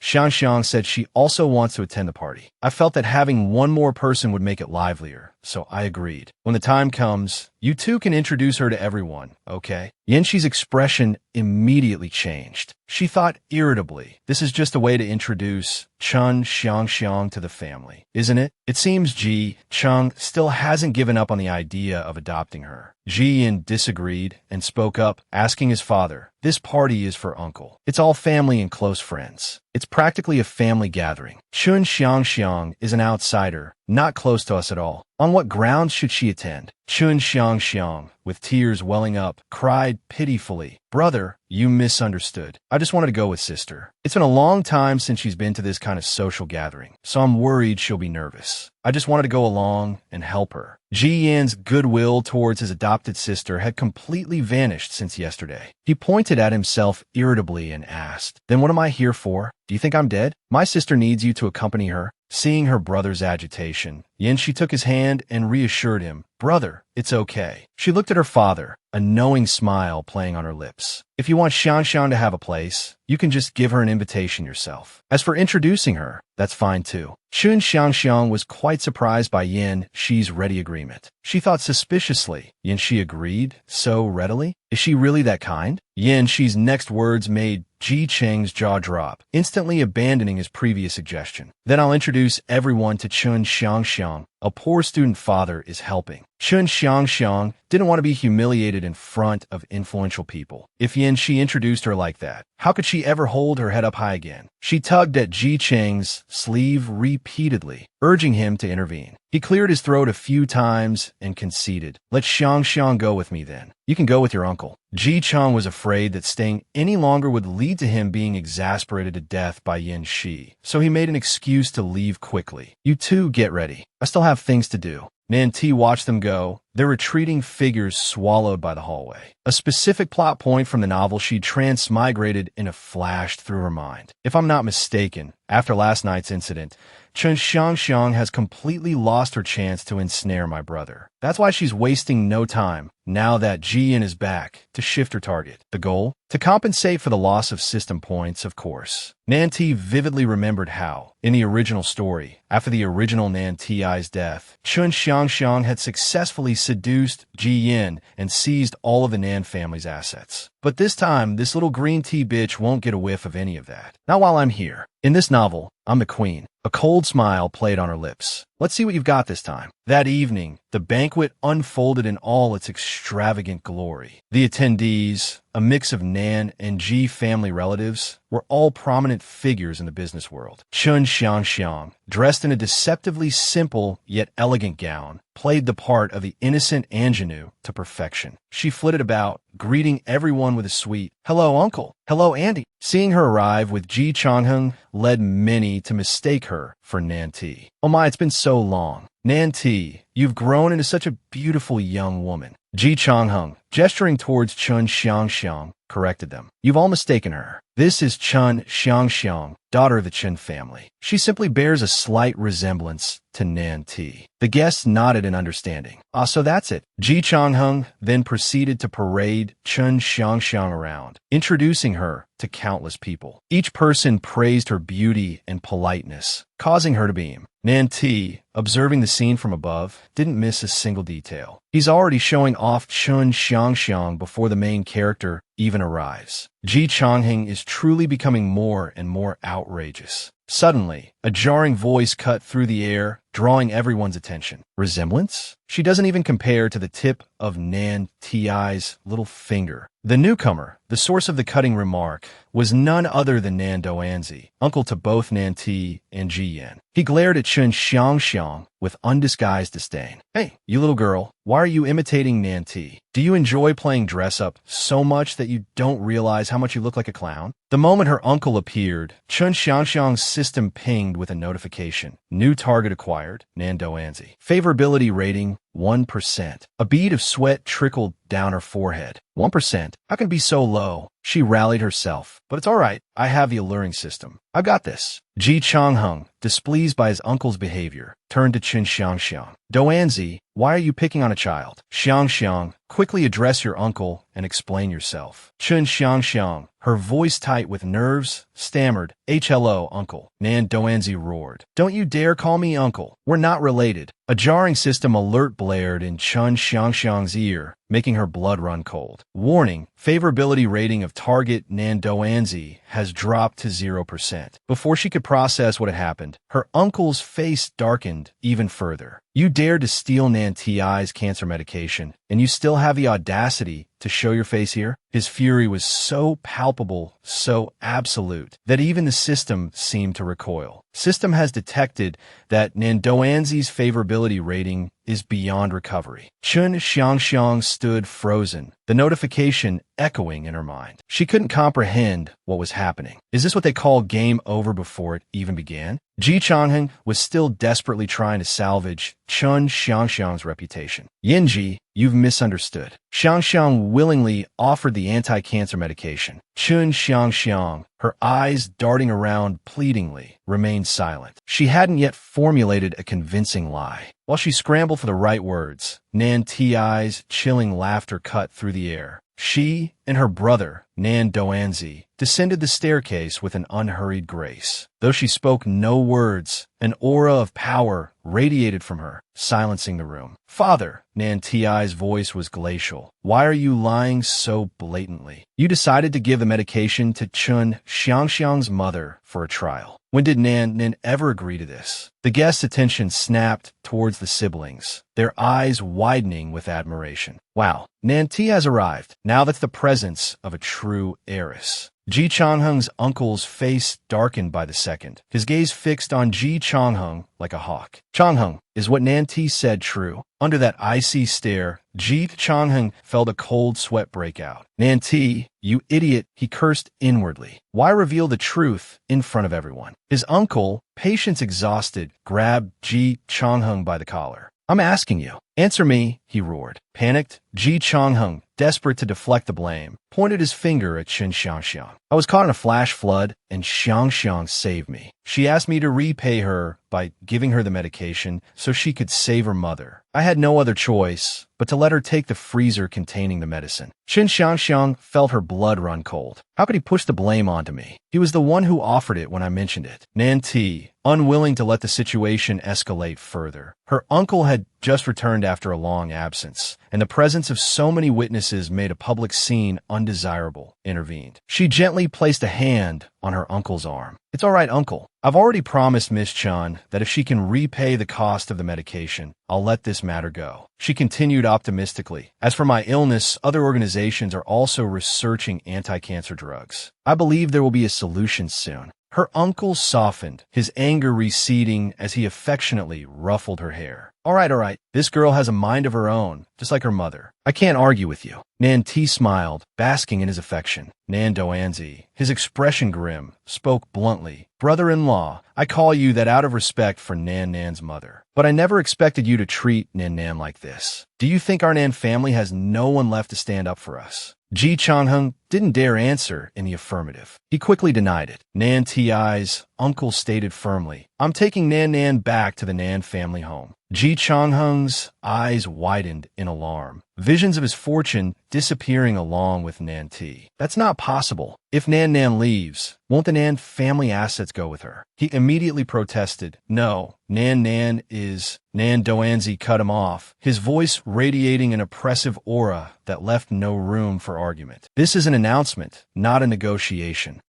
Speaker 1: Xiangxiang said she also wants to attend the party. I felt that having one more person would make it livelier, so I agreed. When the time comes, you two can introduce her to everyone, okay? Yanshi's expression immediately changed. She thought irritably, this is just a way to introduce Chun Xiangxiang to the family, isn't it? It seems Ji Cheng still hasn't given up on the idea of adopting her. Ji Yin disagreed and spoke up, asking his father, "This party is for uncle. It's all family and close friends. It's practically a family gathering. Chun Xiangxiang is an outsider, not close to us at all. On what grounds should she attend?" Chun Xiangxiang, with tears welling up, cried pitifully, "Brother, you misunderstood. I just wanted to go with sister. It's been a long time since she's been to this kind of social gathering, so I'm worried she'll be nervous. I just wanted to go along and help her." Ji Yan's goodwill towards his adopted sister had completely vanished since yesterday. He pointed at himself irritably and asked, "Then what am I here for? Do you think I'm dead? My sister needs you to accompany her." Seeing her brother's agitation, Yanxi took his hand and reassured him, "Brother, it's okay." She looked at her father, a knowing smile playing on her lips. "If you want Xiangxiang to have a place, you can just give her an invitation yourself. As for introducing her, that's fine too." Chun Xiangxiang was quite surprised by Yin Shi's ready agreement. She thought suspiciously. Yin Shi agreed so readily? Is she really that kind? Yin Shi's next words made Ji Cheng's jaw drop, instantly abandoning his previous suggestion. "Then I'll introduce everyone to Chun Xiangxiang. A poor student father is helping." Chun Xiangxiang didn't want to be humiliated in front of influential people. If Yin Shi introduced her like that, how could she ever hold her head up high again? She tugged at Ji Cheng's sleeve repeatedly, urging him to intervene. He cleared his throat a few times and conceded. "Let Xiangxiang go with me then. You can go with your uncle." Ji Cheng was afraid that staying any longer would lead to him being exasperated to death by Yin Shi, so he made an excuse to leave quickly. "You two get ready. I still have things to do." Nan Ti watched them go, their retreating figures swallowed by the hallway. A specific plot point from the novel she transmigrated in a flash through her mind. If I'm not mistaken, after last night's incident, Chun Xiangxiang has completely lost her chance to ensnare my brother. That's why she's wasting no time, now that Ji Yin is back, to shift her target. The goal? To compensate for the loss of system points, of course. Nan Ti vividly remembered how, in the original story, after the original Nan Ti's death, Chun Xiangxiang had successfully seduced Ji Yin and seized all of the Nan family's assets. But this time, this little green tea bitch won't get a whiff of any of that. Not while I'm here. In this novel, I'm the queen. A cold smile played on her lips. Let's see what you've got this time. That evening, the banquet unfolded in all its extravagant glory. The attendees, a mix of Nan and Ji family relatives, were all prominent figures in the business world. Chun Xiangxiang, dressed in a deceptively simple yet elegant gown, played the part of the innocent ingenue to perfection. She flitted about, greeting everyone with a sweet, "Hello, uncle. Hello, Andy." Seeing her arrive with Ji Changheng led many to mistake her for Nan Ti. "Oh my, it's been so long. Nan Ti, you've grown into such a beautiful young woman." Ji Changheng, gesturing towards Chun Xiangxiang, corrected them. You've all mistaken her. This is Chun Xiangxiang, daughter of the Chen family. She simply bears a slight resemblance to Nan Ti. The guests nodded in understanding. Ah, so that's it. Ji Changheng then proceeded to parade Chun Xiangxiang around, introducing her to countless people. Each person praised her beauty and politeness, causing her to beam. Nan Ti, observing the scene from above, didn't miss a single detail. He's already showing off Chun Xiangxiang before the main character even arrives. Ji Changheng is truly becoming more and more outrageous. Suddenly, a jarring voice cut through the air, drawing everyone's attention. Resemblance? She doesn't even compare to the tip of Nan Ti's little finger. The newcomer, the source of the cutting remark, was none other than Nan Doanzi, uncle to both Nan Ti and Ji Yan. He glared at Chun Xiangxiang with undisguised disdain. Hey, you little girl, why are you imitating Nan Ti? Do you enjoy playing dress-up so much that you don't realize how much you look like a clown? The moment her uncle appeared, Chun Xiangxiang's system pinged with a notification. New target acquired, Nan Doanzi. Favorability rating, 1%. A bead of sweat trickled down her forehead. 1%? How can it be so low? She rallied herself. But it's all right. I have the alluring system. I've got this. Ji Changheng, displeased by his uncle's behavior, turned to Chun Xiangxiang. Doanzi, why are you picking on a child? Xiangxiang, quickly address your uncle and explain yourself. Chun Xiangxiang, her voice tight with nerves, stammered, "Hello, uncle." Nan Doanzi roared. Don't you dare call me uncle. We're not related. A jarring system alert blared in Chun Xiangxiang's ear, making her blood run cold. Warning, favorability rating of target Nan Doanzi has dropped to 0%. Before she could process what had happened, her uncle's face darkened even further. You dared to steal Nan Ti's cancer medication, and you still have the audacity to show your face here? His fury was so palpable, so absolute, that even the system seemed to recoil. System has detected that Nan Doanzi's favorability rating is beyond recovery. Chun Xiangxiang stood frozen, the notification echoing in her mind. She couldn't comprehend what was happening. Is this what they call game over before it even began? Ji Changheng was still desperately trying to salvage Chun Xiangxiang's reputation. Yinji, you've misunderstood. Xiangxiang willingly offered the anti-cancer medication. Chun Xiangxiang, her eyes darting around pleadingly, remained silent. She hadn't yet formulated a convincing lie. While she scrambled for the right words, Nan Ti's chilling laughter cut through the air. She and her brother, Nan Doanzi, descended the staircase with an unhurried grace. Though she spoke no words, an aura of power radiated from her, silencing the room. Father, Nan Ti's voice was glacial. Why are you lying so blatantly? You decided to give the medication to Chun Xiangxiang's mother for a trial. When did Nan ever agree to this? The guest's attention snapped towards the siblings, their eyes widening with admiration. Wow, Nan Ti has arrived. Now that's the presence of a true heiress. Ji Changheng's uncle's face darkened by the second, his gaze fixed on Ji Changheng like a hawk. Changheng, is what Nan Ti said true? Under that icy stare, Ji Changheng felt a cold sweat break out. Nan Ti, you idiot, he cursed inwardly. Why reveal the truth in front of everyone? His uncle, patience exhausted, grabbed Ji Changheng by the collar. I'm asking you. Answer me, he roared. Panicked, Ji Changheng, desperate to deflect the blame, pointed his finger at Chun Xiangxiang. I was caught in a flash flood, and Xiangxiang saved me. She asked me to repay her by giving her the medication so she could save her mother. I had no other choice but to let her take the freezer containing the medicine. Chun Xiangxiang felt her blood run cold. How could he push the blame onto me? He was the one who offered it when I mentioned it. Nan Ti, unwilling to let the situation escalate further. Her uncle had just returned after a long absence, and the presence of so many witnesses made a public scene undesirable, intervened. She gently placed a hand on her uncle's arm. It's all right, uncle. I've already promised Miss Chun that if she can repay the cost of the medication, I'll let this matter go. She continued optimistically. As for my illness, other organizations are also researching anti-cancer drugs. I believe there will be a solution soon. Her uncle softened, his anger receding as he affectionately ruffled her hair. All right. This girl has a mind of her own, just like her mother. I can't argue with you. Nan Ti smiled, basking in his affection. Nan Doanzi, his expression grim, spoke bluntly. Brother-in-law, I call you that out of respect for Nan's mother. But I never expected you to treat Nan like this. Do you think our Nan family has no one left to stand up for us? Ji Changheng didn't dare answer in the affirmative. He quickly denied it. Nan Ti's uncle stated firmly, "I'm taking Nan Nan back to the Nan family home." Ji Changheng's eyes widened in alarm. Visions of his fortune disappearing along with Nan Ti. That's not possible. If Nan Nan leaves, won't the Nan family assets go with her? He immediately protested. No, Nan Nan is... Nan Doanzi cut him off, his voice radiating an oppressive aura that left no room for argument. This is an announcement, not a negotiation.